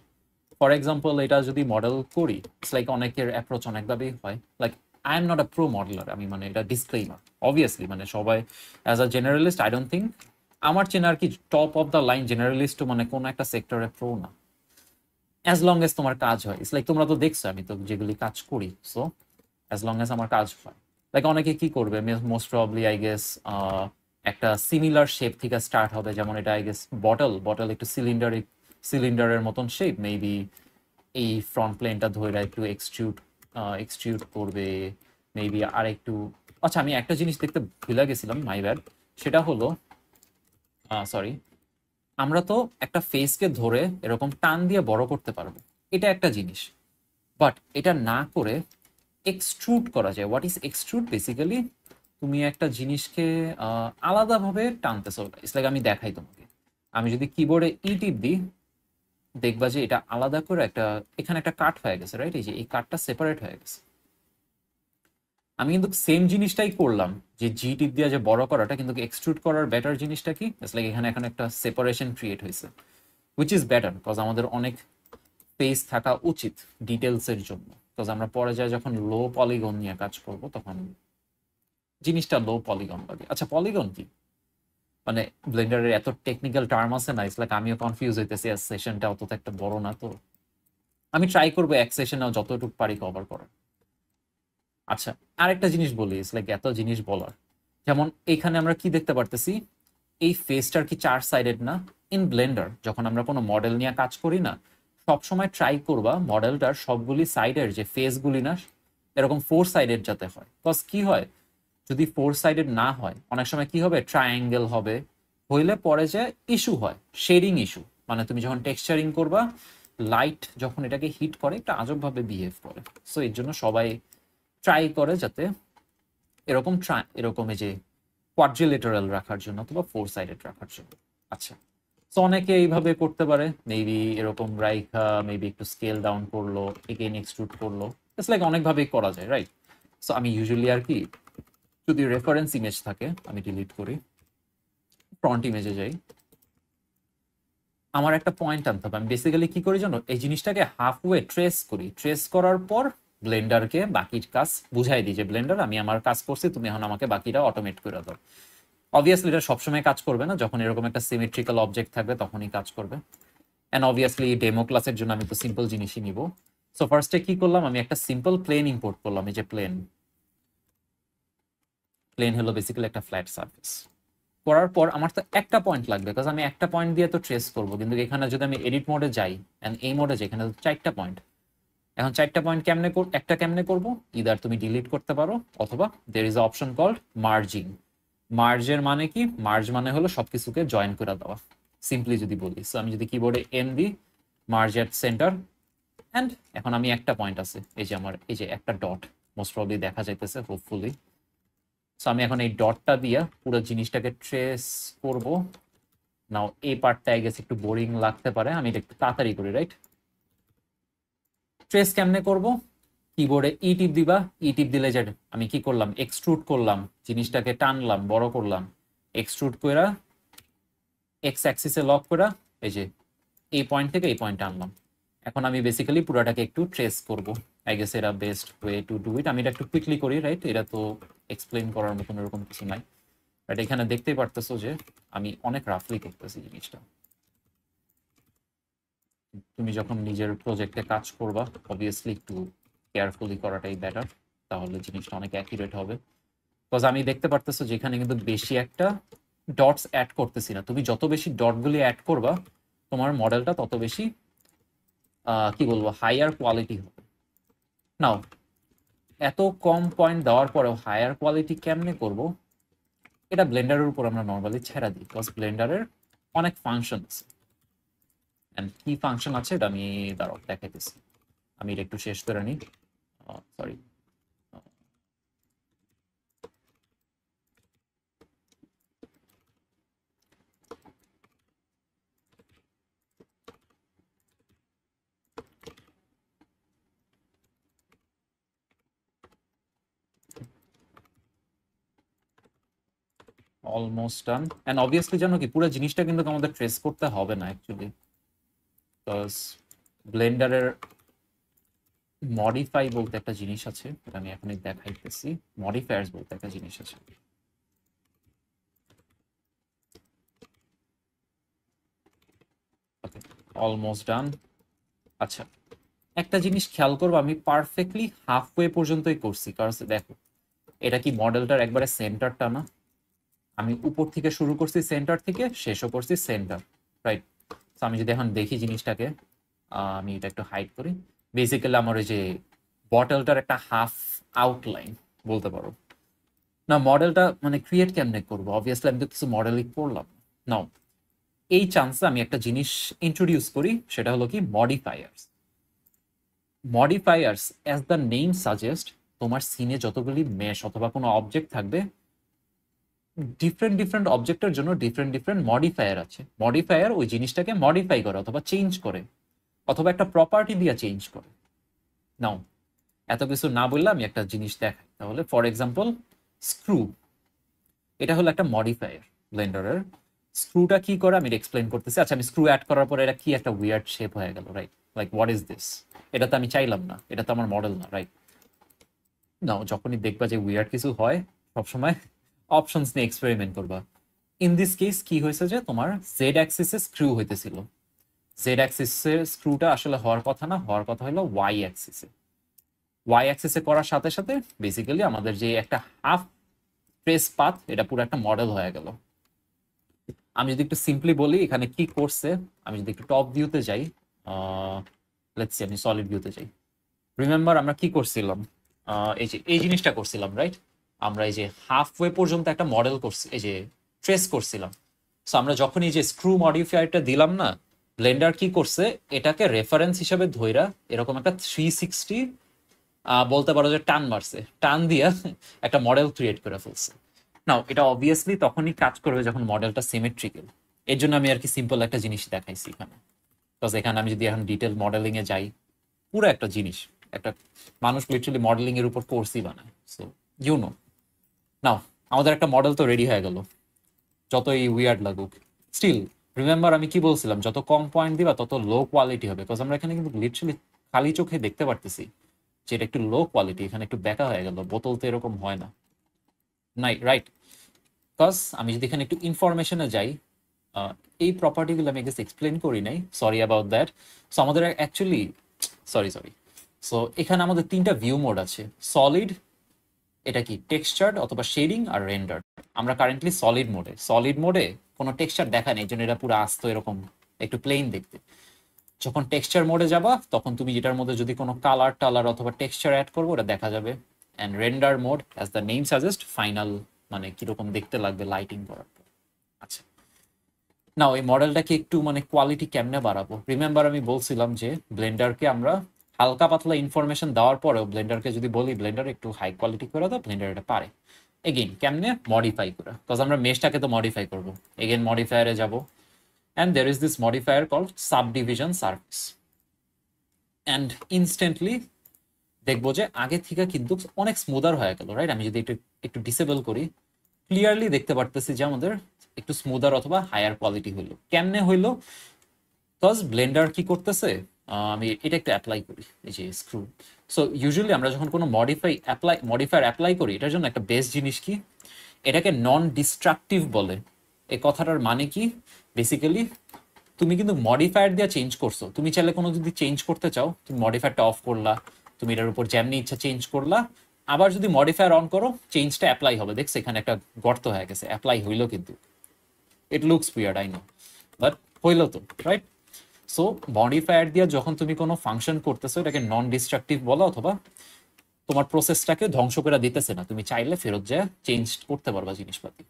ফর এক্সাম্পল এটা যদি মডেল করি, ইটস লাইক অনেকের অ্যাপ্রোচ অনেকভাবেই হয়, like I am not a pro modeler. আমি মানে এটা ডিসক্লেইমার, অবভিয়াসলি মানে সবাই as a generalist I don't think আমার চেনা আর কি top of the line generalist মানে কোনো একটা সেক্টরে প্রো না। অ্যাজ লং এজ তোমার কাজ হয়, ইটস লাইক তোমরা তো দেখছো আমি তো যেগুলি কাজ করি, সো অ্যাজ লং এজ আমার কাজ হয়। লাইক অনেকে কি করবে, মোস্ট প্রবাবলি আই গেস একটা সিমিলার শেপ থেকে স্টার্ট হবে, যেমন এটা আই গেস বটল, বটল একটু সিলিন্ডারের মতন শেপ, মেবি এই ফ্রন্ট প্লেনটা ধরে একটু এক্সট্রুড করবে, মেবি আর একটু। আচ্ছা, আমি একটা জিনিস দেখতে ভুলে গেছিলাম, মাই ব্যাড। সেটা হলো সরি, আমরা তো একটা ফেসকে ধরে এরকম টান দিয়ে বড় করতে পারবো, এটা একটা জিনিস। বাট এটা না করে এক্সট্রুড করা যায়। What is extrude? বেসিক্যালি তুমি একটা জিনিসকে আলাদাভাবে টানতেছো। ইটস লাইক আমি দেখাই তোমাকে, আমি যদি কিবোর্ডে টিপ দিই, দেখবা যে এটা আলাদা করে একটা এখানে একটা কাট হয়ে গেছে, রাইট? এই যে এই কাটটা সেপারেট হয়ে গেছে। আমি কিন্তু সেম জিনিসটাই করলাম, যে টিপ দিয়ে যে বড় করাটা, কিন্তু এক্সট্রুড করার বেটার জিনিসটা কি? ইটস লাইক এখানে এখন একটা সেপারেশন ক্রিয়েট হয়েছে, হুইচ ইজ বেটার, বিকজ আমাদের অনেক স্পেস থাকা উচিত ডিটেলসের জন্য, বিকজ আমরা পরে যায় যখন লো পলিগন নিয়ে কাজ করব তখন জিনিসটা লো পলিগন লাগে। আচ্ছা পলিগন কি? মানে ব্লেন্ডারের এত টেকনিক্যাল টার্ম আছে না, ইটস লাইক আমিও কনফিউজ হইতেছি, আর সেশনটা অত একটা বড় না, তো আমি ট্রাই করবো এক সেশনে যতটুকু পারি কভার করার। আচ্ছা আরেকটা জিনিস বলি, ইটস লাইক এত জিনিস বলার, যেমন এখানে আমরা কি দেখতে পারতেছি, এই ফেসটার কি 4 সাইডেড না? ইন ব্লেন্ডার যখন আমরা কোনো মডেল নিয়ে কাজ করি না, সবসময় ট্রাই করবা মডেলটার সবগুলি সাইডের যে ফেসগুলি না এরকম 4 সাইডেড যাতে হয়। বিকজ কি হয়, যদি 4 সাইডেড না হয় অনেক সময় কি হবে, ট্রায়াঙ্গেল হবে, হইলে পরে যে ইস্যু হয় শেডিং ইস্যু, মানে তুমি যখন টেক্সচারিং করবা লাইট যখন এটাকে হিট করে একটা আজবভাবে বিহেভ করে। সো এর জন্য সবাই ট্রাই করে যাতে এরকম এরকম এই যে কোয়াড্রিলেটারাল রাখার জন্য অথবা 4 সাইডেড রাখার জন্য। আচ্ছা সো অনেকে এইভাবে করতে পারে, মেবি এরকম রাইখা মেবি একটু স্কেল ডাউন করলো, এগেইন এক্সট্রুড করলো, ইটস লাইক অনেকভাবেই করা যায়, রাইট? সো আমি ইউজুয়ালি আর কি, যদি রেফারেন্স ইমেজ থাকে আমি ডিলিট করি, ফ্রন্ট ইমেজে যাই, আমার একটা পয়েন্ট আনতে হবে। আমি বেসিক্যালি কি করি জানো, এই জিনিসটাকে হাফওয়ে ট্রেস করি, ট্রেস করার পর ব্লেন্ডারকে বাকির কাজ বুঝাই দিই যে ব্লেন্ডার আমি আমার কাজ করছি, তুমি এখন আমাকে বাকিটা অটোমেট করে দাও। অবভিয়াসলি এটা সবসময় কাজ করবে না, যখন এরকম একটা সিমেট্রিক্যাল অবজেক্ট থাকবে তখনই কাজ করবে। অ্যান্ড অবভিয়াসলি ডেমো ক্লাসের জন্য আমি তো সিম্পল জিনিসই নিব। সো ফার্স্টে কি করলাম, আমি একটা সিম্পল প্লেন ইম্পোর্ট করলাম। এই যে প্লেন, প্লেন হলো বেসিক্যালি একটা ফ্ল্যাট সারফেস। করার পর আমার তো একটা পয়েন্ট লাগবে, বিকজ আমি একটা পয়েন্ট দিয়ে তো ট্রেস করবো, কিন্তু এখানে যদি আমি এডিট মোডে যাই অ্যান্ড এই মোডে যাই, এখানে 4টা পয়েন্ট। এখন 4টা পয়েন্ট কেমনে একটা কেমনে করবো, ইদার তুমি ডিলিট করতে পারো অথবা there is option called merging. মার্জের মানে কি, মার্জ মানে হলো সবকিছুকে জয়েন করে দেওয়া, সিম্পলি যদি বলি। সো আমি যদি কিবোর্ডে এম দিই, মার্জ এট সেন্টার, অ্যান্ড এখন আমি একটা পয়েন্ট আছে, এই যে আমার এই যে একটা ডট মোস্ট প্রবলি দেখা যাইতেছে হোপফুলি। সো আমি এখন এই ডটটা দিয়ে পুরো জিনিসটাকে ট্রেস করব। নাও এই পার্টটা আই গেস একটু বোরিং লাগতে পারে, আমি এটা একটু তাড়াতাড়ি করি, রাইট? ট্রেস কেমনে করব, কিবোর্ডে ই টিপ দিবা, ই টিপ দিলে যে আমি কি করলাম, এক্সট্রুড করলাম, জিনিসটাকে টানলাম, বড় করলাম, এক্সট্রুড কইরা এক্স অ্যাক্সিসে লক করা, এই যে এই পয়েন্ট থেকে এই পয়েন্ট আনলাম। এখন আমি বেসিক্যালি পুরোটাকে একটু ট্রেস করব। আই গেস এটা best way to do it. আমি এটা একটু কুইকলি করি, রাইট? এটা তো এক্সপ্লেন করার মতন এরকম কিছু নাই, বাট এখানে দেখতেই পারতেছো যে আমি অনেক রাফলি করতেছি জিনিসটা। তুমি যখন নিজের প্রজেক্টে কাজ করবা অবভিয়াসলি একটু কেয়ারফুলি করাটাই বেটার, তাহলে জিনিসটা অনেক অ্যাকুরেট হবে। বিকজ আমি দেখতে পারতেছো যে এখানে কিন্তু বেশি একটা ডটস অ্যাড করতেছি না। তুমি যত বেশি ডটগুলি অ্যাড করবা তোমার মডেলটা তত বেশি কি বলবো, হায়ার কোয়ালিটি হবে। নাও এত কম পয়েন্ট দেওয়ার পরেও হায়ার কোয়ালিটি কেমনে করব, এটা ব্লেন্ডারের উপর আমরা নর্মালি ছেড়া দিই, বিকজ ব্লেন্ডারের অনেক ফাংশন আছে। অ্যান্ড কি ফাংশন আছে এটা আমি দাঁড়াও দেখাইতেছি। আমি এটা একটু শেষ করে নিই, sorry. Almost done. And obviously জানো কি, পুরো জিনিসটা কিন্তু আমাদের ট্রেস করতে হবে না অ্যাকচুয়ালি, বিকজ ব্লেন্ডারের মডিফাই বলতে একটা জিনিস আছে, এটা আমি এখনই দেখাইতেছি। মডিফায়ার্স বলতে একটা জিনিস আছে। Almost done. আচ্ছা একটা জিনিস খেয়াল করবো, আমি পারফেক্টলি হাফওয়ে পর্যন্তই করছি, কারণ দেখো এটা কি মডেলটার একবারে সেন্টারটা না, আমি উপর থেকে শুরু করছি সেন্টার থেকে, শেষও করছি সেন্টার, রাইট? তো আমি যদি এখন দেখি জিনিসটাকে, আমি এটা একটু হাইড করি, বেসিক্যালি আমার ওই যে বটলটার একটা হাফ আউটলাইন বলতে পারো না। মডেলটা মানে ক্রিয়েট কেমনে করবো, অবভিয়াসলি আমি তো কিছু মডেলিং করলাম নাও। এই চান্সে আমি একটা জিনিস ইন্ট্রোডিউস করি, সেটা হলো কি modifiers. Modifiers as the name suggest, তোমার সিনে যতগুলি মেশ অথবা কোনো অবজেক্ট থাকবে, ডিফারেন্ট ডিফারেন্ট অবজেক্টের জন্য ডিফারেন্ট ডিফারেন্ট মডিফায়ার আছে। মডিফায়ার ওই জিনিসটাকে মডিফাই করে অথবা চেঞ্জ করে অথবা একটা প্রপার্টি দিয়ে চেঞ্জ করে। নাও এত কিছু না বললে আমি একটা জিনিস দেখাই তাহলে। ফর এক্সাম্পল স্ক্রু, এটা হলো একটা মডিফায়ার ব্লেন্ডারের। স্ক্রুটা কি করে আমি এক্সপ্লেন করতেছি। আচ্ছা আমি স্ক্রু অ্যাড করার পরে এটা কি একটা উইয়ার্ড শেপ হয়ে গেল, right? Like what is this, এটা তো আমি চাইলাম না, এটা তো আমার মডেল না, রাইট? নাও যখনই দেখবা যে উইয়ার্ড কিছু হয়, সবসময় অপশনস নিয়ে এক্সপেরিমেন্ট করবা। ইন দিস কেস কি হয়েছে যে তোমার জেড অ্যাক্সিসে স্ক্রু হইতেছিল, জেড অ্যাক্সিসের স্ক্রুটা আসলে হওয়ার কথা না, হওয়ার কথা হলো ওয়াই অ্যাক্সিসে। ওয়াই অ্যাক্সিসে করার সাথে সাথে বেসিক্যালি আমাদের যে একটা হাফ ট্রেস পাথ, এটা পুরো একটা মডেল হয়ে গেল। আমি যদি একটু সিম্পলি বলি এখানে কি করছে, আমি যদি একটু টপ ভিউতে যাই, লেটস সি আমি সলিড ভিউতে যাই। রিমেম্বার আমরা কি করছিলাম, এই যে এই জিনিসটা করছিলাম, রাইট? আমরা এই যে হাফওয়ে পর্যন্ত একটা মডেল করছি, এই যে ট্রেস করছিলাম। সো আমরা যখন এই যে স্ক্রু মডিফায়ারটা দিলাম না, ব্লেন্ডার কি করছে, এটাকে রেফারেন্স হিসেবে ধইরা এরকম একটা 360 বলতে পারো যে টান মারছে, টান দিয়া একটা মডেল ক্রিয়েট করে ফেলছে। নাও এটা অবভিয়াসলি তখনই কাজ করবে যখন মডেলটা সিমেট্রিক্যাল। এর জন্য আমি আর কি সিম্পল একটা জিনিস দেখাইছি এখানে। বিকজ এখানে আমি যদি এখন ডিটেল মডেলিং এ যাই, পুরো একটা জিনিস, একটা মানুষ লিটারালি মডেলিং এর উপর কোর্সই বানায়। সো ইউ নো, নাও আমাদের একটা মডেল তো রেডি হয়ে গেল, যতই উইয়ার্ড লাগুক। স্টিল রিমেম্বার আমি কি বলছিলাম, যত কম পয়েন্ট দিবা তত লো কোয়ালিটি হবে, বিকজ আমরা এখানে কিন্তু লিটারালি খালি চোখে দেখতে পারতেছি যে এটা একটু লো কোয়ালিটি, এখানে একটু বেঁকা হয়ে গেল, বোতল তো এরকম হয় না, নাই রাইট? বিকজ আমি যদি এখানে একটু ইনফরমেশনে যাই, এই প্রপার্টিগুলো আমি জাস্ট এক্সপ্লেন করি নাই, সরি অ্যাবাউট দ্যাট। সো আমাদের অ্যাকচুয়ালি সরি। সো এখানে আমাদের তিনটা ভিউ মোড আছে, সলিড, এটা কি টেক্সচার্ড অথবা শেডিং, আর রেন্ডার। আমরা কারেন্টলি সলিড মোডে, সলিড মোডে কোনো টেক্সচার দেখা নেই, এই জন্য এটা পুরো আস্ত এরকম একটু প্লেন দেখতে। যখন টেক্সচার মোডে যাবা তখন তুমি যেটার মধ্যে যদি কোনো কালার টালার অথবা টেক্সচার অ্যাড করবো ওটা দেখা যাবে। And render mode as the name suggest, final মানে কিরকম দেখতে লাগবে লাইটিং করার পর। আচ্ছা, নাও এই মডেলটাকে একটু মানে কোয়ালিটি কেমনে বাড়াবো। রিমেম্বার আমি বলছিলাম যে ব্লেন্ডারকে আমরা হালকা পাতলা ইনফরমেশন দেওয়ার পরেও ব্লেন্ডারকে যদি বলি ব্লেন্ডার একটু হাই কোয়ালিটি করে দাও, ব্লেন্ডার এটা পারে। এগেইন কেমনে মডিফাই করে, বিকজ আমরা মেশটাকে তো মডিফাই করবো। এগেইন মডিফায়ারে যাব, and there is this modifier called subdivision surface. And instantly দেখবো যে আগে থেকে কিন্তু অনেক স্মুদার হয়ে গেল, রাইট? আমি যদি একটু একটু ডিসেবল করি, ক্লিয়ারলি দেখতে পারতেছি যে আমাদের একটু স্মুদার অথবা হায়ার কোয়ালিটি হইলো। কেমনে হইলো? বিকজ ব্লেন্ডার কি করতেছে, আমি এটা একটু অ্যাপ্লাই করি, এই যে স্ক্রু। সো ইউজুয়ালি আমরা যখন কোনো মডিফায়ার অ্যাপ্লাই করি, এটার জন্য একটা বেস্ট জিনিস কি, এটাকে নন ডিস্ট্রাকটিভ বলে। এই কথাটার মানে কি, বেসিক্যালি তুমি কিন্তু মডিফায়ার দিয়ে চেঞ্জ করছো, তুমি চাইলে কোনো যদি চেঞ্জ করতে চাও, তুমি মডিফায়ারটা অফ করলা, তুমি এটার উপর যেমনি ইচ্ছা চেঞ্জ করলা, আবার যদি মডিফায়ার অন করো চেঞ্জটা অ্যাপ্লাই হবে। দেখছো এখানে একটা গর্ত হয়ে গেছে, অ্যাপ্লাই হইলো কিন্তু it looks weird, I know, but হইলো তো, রাইট? সো মডিফায়ার দিয়ে যখন তুমি কোনো ফাংশন করতেছো, এটাকে নন ডিস্ট্রাকটিভ বলো, অথবা তোমার প্রসেসটাকে ধ্বংস করে দিতেছে না, তুমি চাইলে ফেরত যায় চেঞ্জ করতে পারবা জিনিসপাতি।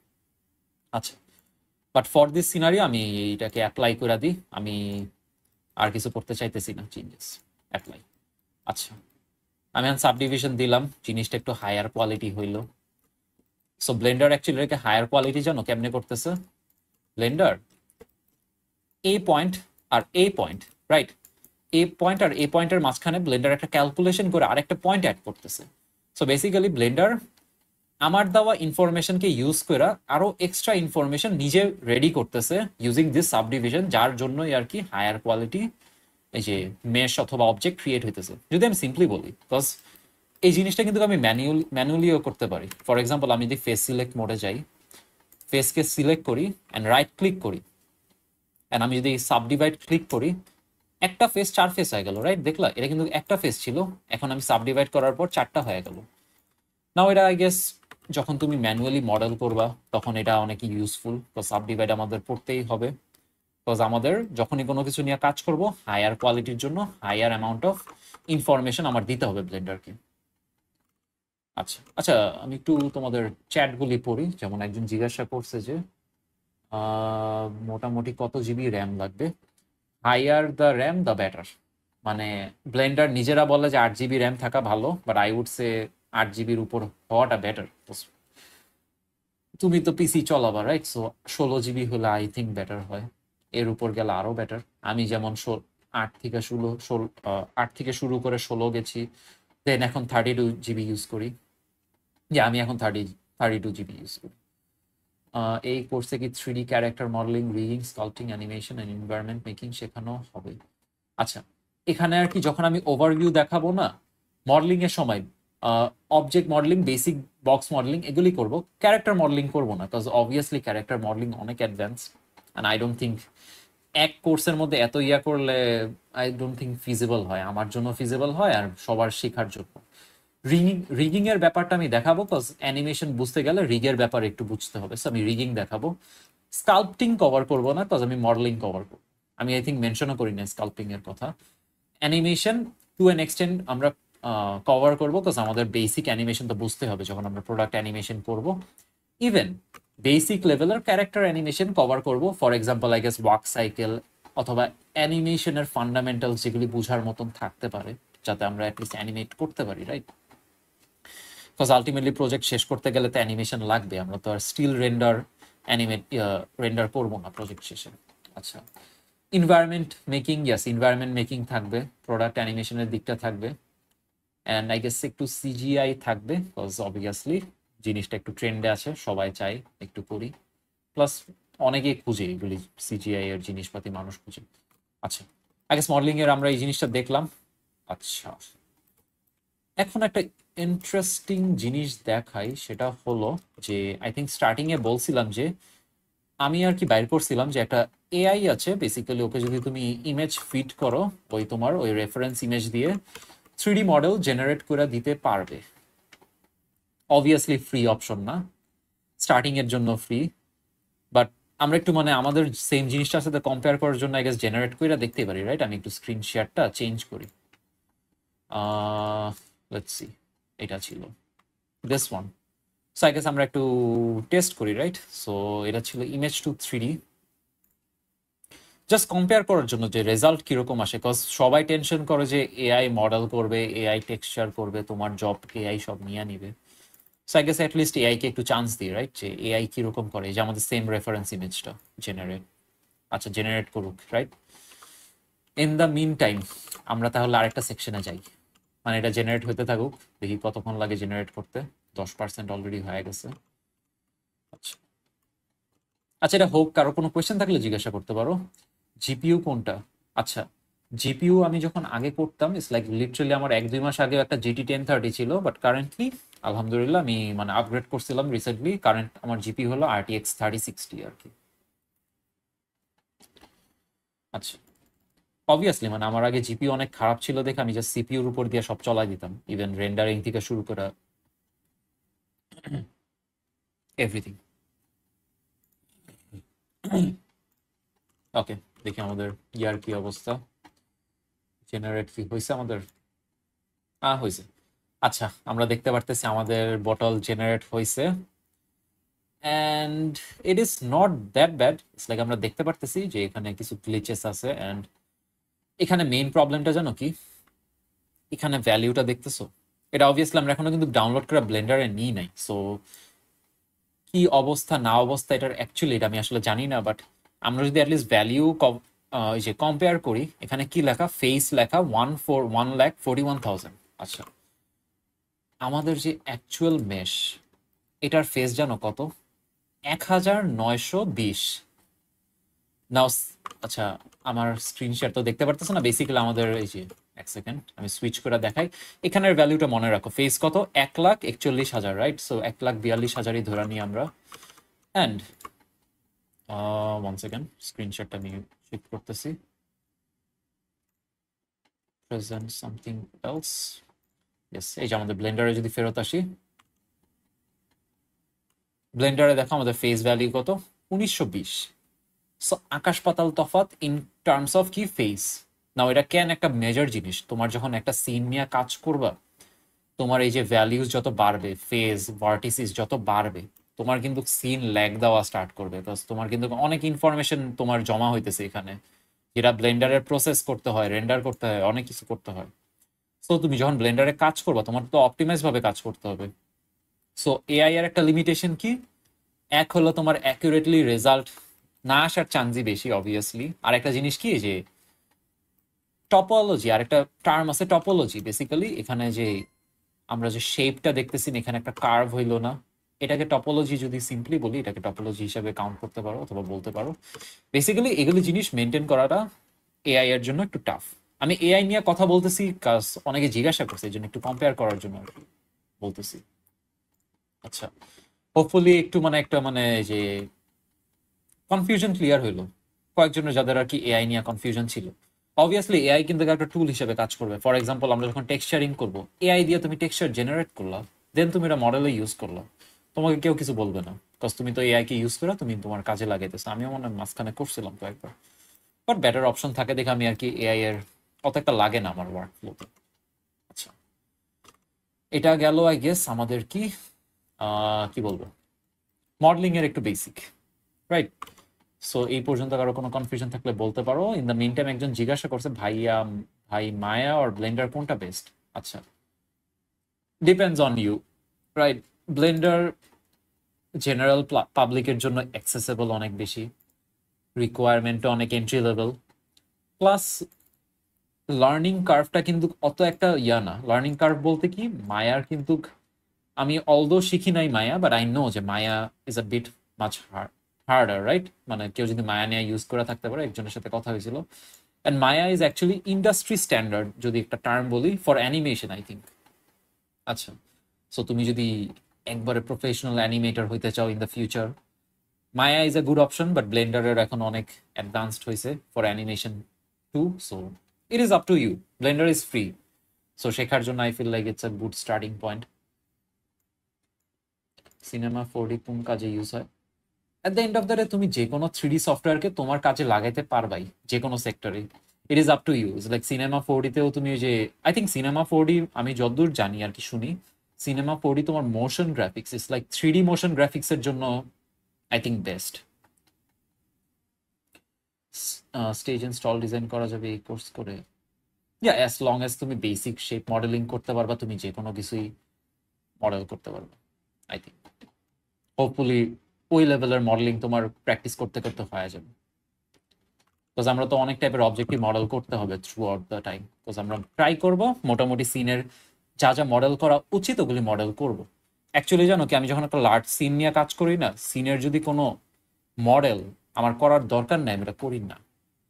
আচ্ছা, বাট ফর দিস সিনারি আমি এইটাকে অ্যাপ্লাই করে দিই, আমি আর কিছু করতে চাইতেছি না, চেঞ্জেস অ্যাপ্লাই। আচ্ছা, আমি এখন সাবডিভিশন দিলাম, জিনিসটা একটু হায়ার কোয়ালিটি হইলো। সো ব্লেন্ডার অ্যাকচুয়ালি এটাকে হায়ার কোয়ালিটি জানো কেমনে করতেছে? ব্লেন্ডার এই পয়েন্ট আর এই পয়েন্ট, রাইট? এই পয়েন্ট আর এই পয়েন্টের মাঝখানে ব্লেন্ডার একটা ক্যালকুলেশন করে আরেকটা পয়েন্ট অ্যাড করতেছে। সো বেসিক্যালি ব্লেন্ডার আমার দেওয়া ইনফরমেশনকে ইউজ করে আরো এক্সট্রা ইনফরমেশন নিজে রেডি করতেছে ইউজিং দিস সাবডিভিশন, যার জন্যই আর কি হায়ার কোয়ালিটি এই যে মেশ অথবা অবজেক্ট ক্রিয়েট হইতেছে। যদি আমি সিম্পলি বলি, বিকজ এই জিনিসটা কিন্তু আমি ম্যানুয়ালিও করতে পারি। ফর এক্সাম্পল আমি যদি ফেস সিলেক্ট মোডে যাই, ফেসকে সিলেক্ট করি অ্যান্ড রাইট ক্লিক করি, অ্যান্ড আমি যদি সাবডিভাইড ক্লিক করি, একটা ফেস 4 ফেস হয়ে গেল, রাইট? দেখলা, এটা কিন্তু একটা ফেস ছিল, এখন আমি সাবডিভাইড করার পর 4টা হয়ে গেল। নাও এটা আই গেস যখন তুমি ম্যানুয়ালি মডেল করবা তখন এটা অনেক ইউজফুল, তো সাবডিভাইড আমাদের পড়তেই হবে, বিকজ আমাদের যখনই কোনো কিছু নিয়ে কাজ করব হায়ার কোয়ালিটির জন্য হায়ার অ্যামাউন্ট অফ ইনফরমেশন আমার দিতে হবে ব্লেন্ডারকে। আচ্ছা আচ্ছা, আমি একটু তোমাদের চ্যাটগুলি পড়ি। যেমন একজন জিজ্ঞাসা করছে যে মোটামুটি কত জিবি র্যাম লাগবে? Higher the RAM the better. মানে ব্লেন্ডার নিজেরা বলে যে 8 জিবি র্যাম থাকা ভালো, বাট আই উড সে 8 জিবির উপর হওয়াটা বেটার। তুমি তো পিসি চলাবা, রাইট? সো 16 জিবি হলে আই থিঙ্ক বেটার হয়, এর উপর গেলে আরো বেটার। আমি যেমন 8 থেকে শুরু করে 16 গেছি, দেন এখন 32 জিবি ইউজ করি। যে আমি এখন 32 জিবি ইউজ করি। এই কোর্সে কি 3D character modeling, rigging, sculpting, animation and environment making শেখানো হবে? আচ্ছা, এখানে আর কি যখন আমি ওভারভিউ দেখাবো না, মডেলিং এর সময় object modelling, basic box modelling এগুলি করব, ক্যারেক্টার মডেলিং করব না, বিকজ অবভিয়াসলি ক্যারেক্টার মডেলিং অনেক advance and I don't think এক কোর্সের মধ্যে এত ইয়া করলে আই ডোন্ট থিঙ্ক ফিজিবল হয়, আমার জন্য ফিজিবল হয় আর সবার শেখার জন্য। রিগিং এর ব্যাপারটা আমি দেখাবো, কজ অ্যানিমেশন বুঝতে গেলে রিগের ব্যাপারে একটু বুঝতে হবে, সো আমি রিগিং দেখাবো। স্কাল্পটিং কভার করবো না, কজ আমি মডেলিং কভার করবো। আমি আই থিঙ্ক মেনশনও করি না স্কাল্পিং এর কথা। অ্যানিমেশন টু অ্যান এক্সটেন্ট আমরা কভার করবো, কজ আমাদের বেসিক অ্যানিমেশন তো বুঝতে হবে যখন আমরা প্রোডাক্ট অ্যানিমেশন করব। ইভেন বেসিক লেভেলের ক্যারেক্টার অ্যানিমেশন কভার করব, for example I guess walk cycle অথবা অ্যানিমেশনের ফান্ডামেন্টালস যেগুলি বোঝার মতন থাকতে পারে, যাতে আমরা অ্যাটলিস্ট অ্যানিমেট করতে পারি, রাইট? বিকজ আলটিমেটলি প্রজেক্ট শেষ করতে গেলে তো অ্যানিমেশন লাগবে, আমরা তো আর স্টিল রেন্ডার করবো না প্রজেক্ট শেষে। আচ্ছা, ইনভায়রনমেন্ট মেকিং, ইয়াস ইনভায়রনমেন্ট মেকিং থাকবে, প্রোডাক্ট অ্যানিমেশনের দিকটা থাকবে, অ্যান্ড আই গেস একটু সিজিআই থাকবে, বিকজ অবভিয়াসলি জিনিসটা একটু ট্রেন্ডে আছে, সবাই চাই একটু করি, প্লাস অনেকেই খুঁজে এগুলি সিজিআই এর জিনিসপাতি, মানুষ খুঁজে। আচ্ছা, আই গেস মডেলিং এর আমরা এই জিনিসটা দেখলাম। আচ্ছা, এখন একটা ইন্টারেস্টিং জিনিস দেখাই, সেটা হলো যে আই থিঙ্ক স্টার্টিং এ বলছিলাম যে আমি আর কি বাইর করছিলাম যে একটা এআই আছে, বেসিক্যালি ওকে যদি তুমি ইমেজ ফিট করো, ওই তোমার ওই রেফারেন্স ইমেজ দিয়ে 3D মডেল জেনারেট করে দিতে পারবে। অবভিয়াসলি ফ্রি অপশন না, স্টার্টিং এর জন্য ফ্রি, বাট আমরা একটু মানে আমাদের সেম জিনিসটার সাথে কম্পেয়ার করার জন্য আই গেস জেনারেট করে দেখতে পারি, রাইট? আমি একটু স্ক্রিন শেয়ারটা চেঞ্জ করি। লেটস সি, এটা ছিল this one. So I guess আমরা একটু টেস্ট করি, রাইট? সো এটা ছিল image to 3D, just compare করার জন্য যে রেজাল্ট কিরকম আসে, কজ সবাই টেনশন করে যে এআই মডেল করবে, এআই টেক্সচার করবে, তোমার জব এআই সব নিয়ে নিবে। So I guess at least AI কে একটু চান্স দিই, রাইট? যে এআই কিরকম করে, যে আমাদের সেম রেফারেন্স ইমেজটা জেনারেট, আচ্ছা জেনারেট করুক, right? In the mean time আমরা তাহলে আরেকটা সেকশনে যাই, মানে এটা জেনারেট হতে থাকুক, দেখি কতক্ষণ লাগে জেনারেট করতে। 10% অলরেডি হয়ে গেছে। আচ্ছা আচ্ছা, এটা হোক, কারো কোনো কোয়েশ্চেন থাকলে জিজ্ঞাসা করতে পারো। জিপিইউ কোনটা? আচ্ছা, জিপিইউ আমি যখন আগে করতাম, ইটস লাইক লিটারালি আমার 1-2 মাস আগে একটা জিটি 1030 ছিল, বাট কারেন্টলি আলহামদুলিল্লাহ আমি মানে আপগ্রেড করছিলাম রিসেন্টলি, কারেন্ট আমার জিপি হলো RTX 3060 আর কি। আচ্ছা, অবভিয়াসলি মানে আমার আগে জিপি অনেক খারাপ ছিল দেখে আমি জাস্ট সিপিইউর উপর দিয়ে সব চলাই দিতাম, ইভেন রেন্ডারিং থেকে শুরু করে এভরিথিং। ওকে, দেখি আমাদের ইয়ার কি অবস্থা, জেনারেট কি হয়েছে আমাদের? হয়েছে। আচ্ছা, আমরা দেখতে পারতেছি আমাদের বটল জেনারেট হয়েছে, and it is not that bad. It's like আমরা দেখতে পারতেছি যে এখানে কিছু গ্লিচেস আছে, অ্যান্ড এখানে মেইন প্রবলেমটা জানো কি? এখানে ভ্যালিউটা দেখতেছো, এটা অবভিয়াসলি আমরা এখনো কিন্তু ডাউনলোড করা ব্লেন্ডারে নিই নাই, সো কি অবস্থা না অবস্থা এটার অ্যাকচুয়ালি এটা আমি আসলে জানি না, বাট আমরা যদি অ্যাটলিস্ট ভ্যালিউ যে কম্পেয়ার করি, এখানে কি লেখা? ফেস লেখা 1,41,000। আচ্ছা, আমাদের যে অ্যাকচুয়াল মেশ, এটার ফেস জানো কত? 1920। নাও আচ্ছা, আমার স্ক্রিন শেয়ার তো দেখতে পারতেছো না, বেসিক্যালি আমাদের এই যে, এক সেকেন্ড আমি সুইচ করে দেখাই। এখানের ভ্যালুটা মনে রাখো, ফেস কত? 1,41,000, রাইট? সো 1,42,000ই ধরে নিই আমরা। অ্যান্ড ওয়ান সেকেন্ড, স্ক্রিনশটটা আমি চেক করতেছি। প্রেজেন্ট সামথিং এলস, ইয়েস, এই যে আমাদের ব্লেন্ডারে যদি ফেরত আসি, ব্লেন্ডারে দেখো আমাদের ফেস ভ্যালু কত? 1920। সো আকাশ পাতাল তফাৎ ইন টার্মস অফ কি? ফেস। নাও এটা কেন একটা মেজর জিনিস, তোমার যখন একটা সিন নিয়ে কাজ করবা, তোমার এই যে ভ্যালিউজ যত বাড়বে, ফেজ ভার্টিসিস যত বাড়বে, তোমার কিন্তু সিন ল্যাগ দেওয়া স্টার্ট করবে, বিকজ তোমার কিন্তু অনেক ইনফরমেশন তোমার জমা হইতেছে এখানে, যেটা ব্লেন্ডারের প্রসেস করতে হয়, রেন্ডার করতে হয়, অনেক কিছু করতে হয়। সো তুমি যখন ব্লেন্ডারে কাজ করবা, তোমার তো অপটিমাইজ ভাবে কাজ করতে হবে। সো এআই এর একটা লিমিটেশন কি? এক হলো তোমার অ্যাকুরেটলি রেজাল্ট না আসার চান্সই বেশি অবভিয়াসলি, আর একটা জিনিস কি যে টপোলজি, আর একটা টার্ম আছে টপোলজি, বেসিক্যালি এখানে যে আমরা যে শেপটা দেখতেছি এখানে একটা কার্ভ হইলো না, এটাকে টপোলজি, যদি সিম্পলি বলি এটাকে টপোলজি হিসাবে কাউন্ট করতে পারো অথবা বলতে পারো। বেসিক্যালি এগুলি জিনিস মেনটেন করাটা এআই এর জন্য একটু টাফ। আমি এআই নিয়ে কথা বলতেছি কাজ অনেকে জিজ্ঞাসা করছে, এই জন্য একটু কম্পেয়ার করার জন্য আর কি। বলতেছি। আচ্ছা, হোপফুলি একটু মানে একটা মানে যে কনফিউশন ক্লিয়ার হইলো কয়েকজনের, যাদের আর কি এআই নিয়ে কনফিউশন ছিল। অবভিয়াসলি এআই কিন্তু একটা টুল হিসেবে কাজ করবে। ফর এক্সাম্পল, আমরা যখন টেক্সচারিং করবো, এআই দিয়ে তুমি টেক্সচার জেনারেট করলা, দেন তুমি এটা মডেলে ইউজ করলা, তোমাকে কেউ কিছু বলবে না, বিকজ তুমি তো এআই কে ইউজ করে তুমি তোমার কাজে লাগাইতেছো। আমিও মনে হয় মাঝখানে করছিলাম কয়েকবার, বাট বেটার অপশন থাকে দেখে আমি আর কি এআই এর অত একটা লাগে না আমার ওয়ার্ক ফ্লোতে। আচ্ছা, এটা গেল আই গেস আমাদের কি কি বলবো, মডেলিং এর একটু বেসিক, রাইট? সো এই পর্যন্ত কারো কোনো কনফিউশন থাকলে বলতে পারো। ইন দ্য মিন টাইম একজন জিজ্ঞাসা করছে, ভাই মায়া আর ব্লেন্ডার কোনটা বেস্ট? আচ্ছা, depends on you, right? Blender general পাবলিকের জন্য অ্যাক্সেসেবল অনেক বেশি, রিকোয়ারমেন্টও অনেক এন্ট্রি লেভেল, প্লাস লার্নিং কার্ভটা কিন্তু অত একটা না। লার্নিং কার্ভ বলতে কি, মায়ার কিন্তু আমি অলদো শিখি নাই মায়া, বাট আই নো যে Maya is a bit much harder, right? মানে কেউ যদি মায়া নিয়ে ইউজ করে থাকতে পারে, একজনের সাথে কথা হয়েছিল, and Maya is actually industry standard, যদি একটা টার্ম বলি, ফর অ্যানিমেশন আই থিঙ্ক। আচ্ছা, সো তুমি যদি একবারে প্রফেশনাল অ্যানিমেটর হইতে চাও in the future, Maya is a good option, but ব্লেন্ডারের এখন অনেক অ্যাডভান্সড হয়েছে for animation too. So it is up to you. Blender is free, so শেখার জন্য I feel like it's a good starting point. Cinema 4D কোন কাজে ইউজ হয়? At the end of the day তুমি যে কোনো 3D সফটওয়্যারকে তোমার কাজে লাগাইতে পারবাই, যে কোনো সেক্টরে। It is up to you. Like cinema 4Dতেও তুমি যে, আই থিঙ্ক সিনেমা 4D, আমি যতদূর জানি আর কি শুনি, সিনেমা 4D তোমার motion graphics is like 3D motion গ্রাফিক্সের জন্য I think best. Stage and stall design করা যাবে এই কোর্স করে? ইয়া, অ্যাজ লং অ্যাজ তুমি বেসিক শেপ মডেলিং করতে পারবা, তুমি যে কোনো কিছুই মডেল করতে পারবা আই থিঙ্ক। হোপফুলি ওই লেভেলের মডেলিং তোমার প্র্যাকটিস করতে করতে হয়ে যাবে, বিকজ আমরা তো অনেক টাইপের অবজেক্টিভ মডেল করতে হবে through out the time. Because আমরা ট্রাই করব মোটামুটি সিনের যা যা মডেল করা উচিত ওগুলি মডেল করব। অ্যাকচুয়ালি জানো কি, আমি যখন একটা লার্জ সিন নিয়ে কাজ করি না, সিনের যদি কোনো মডেল আমার করার দরকার নেই, আমি এটা করি না।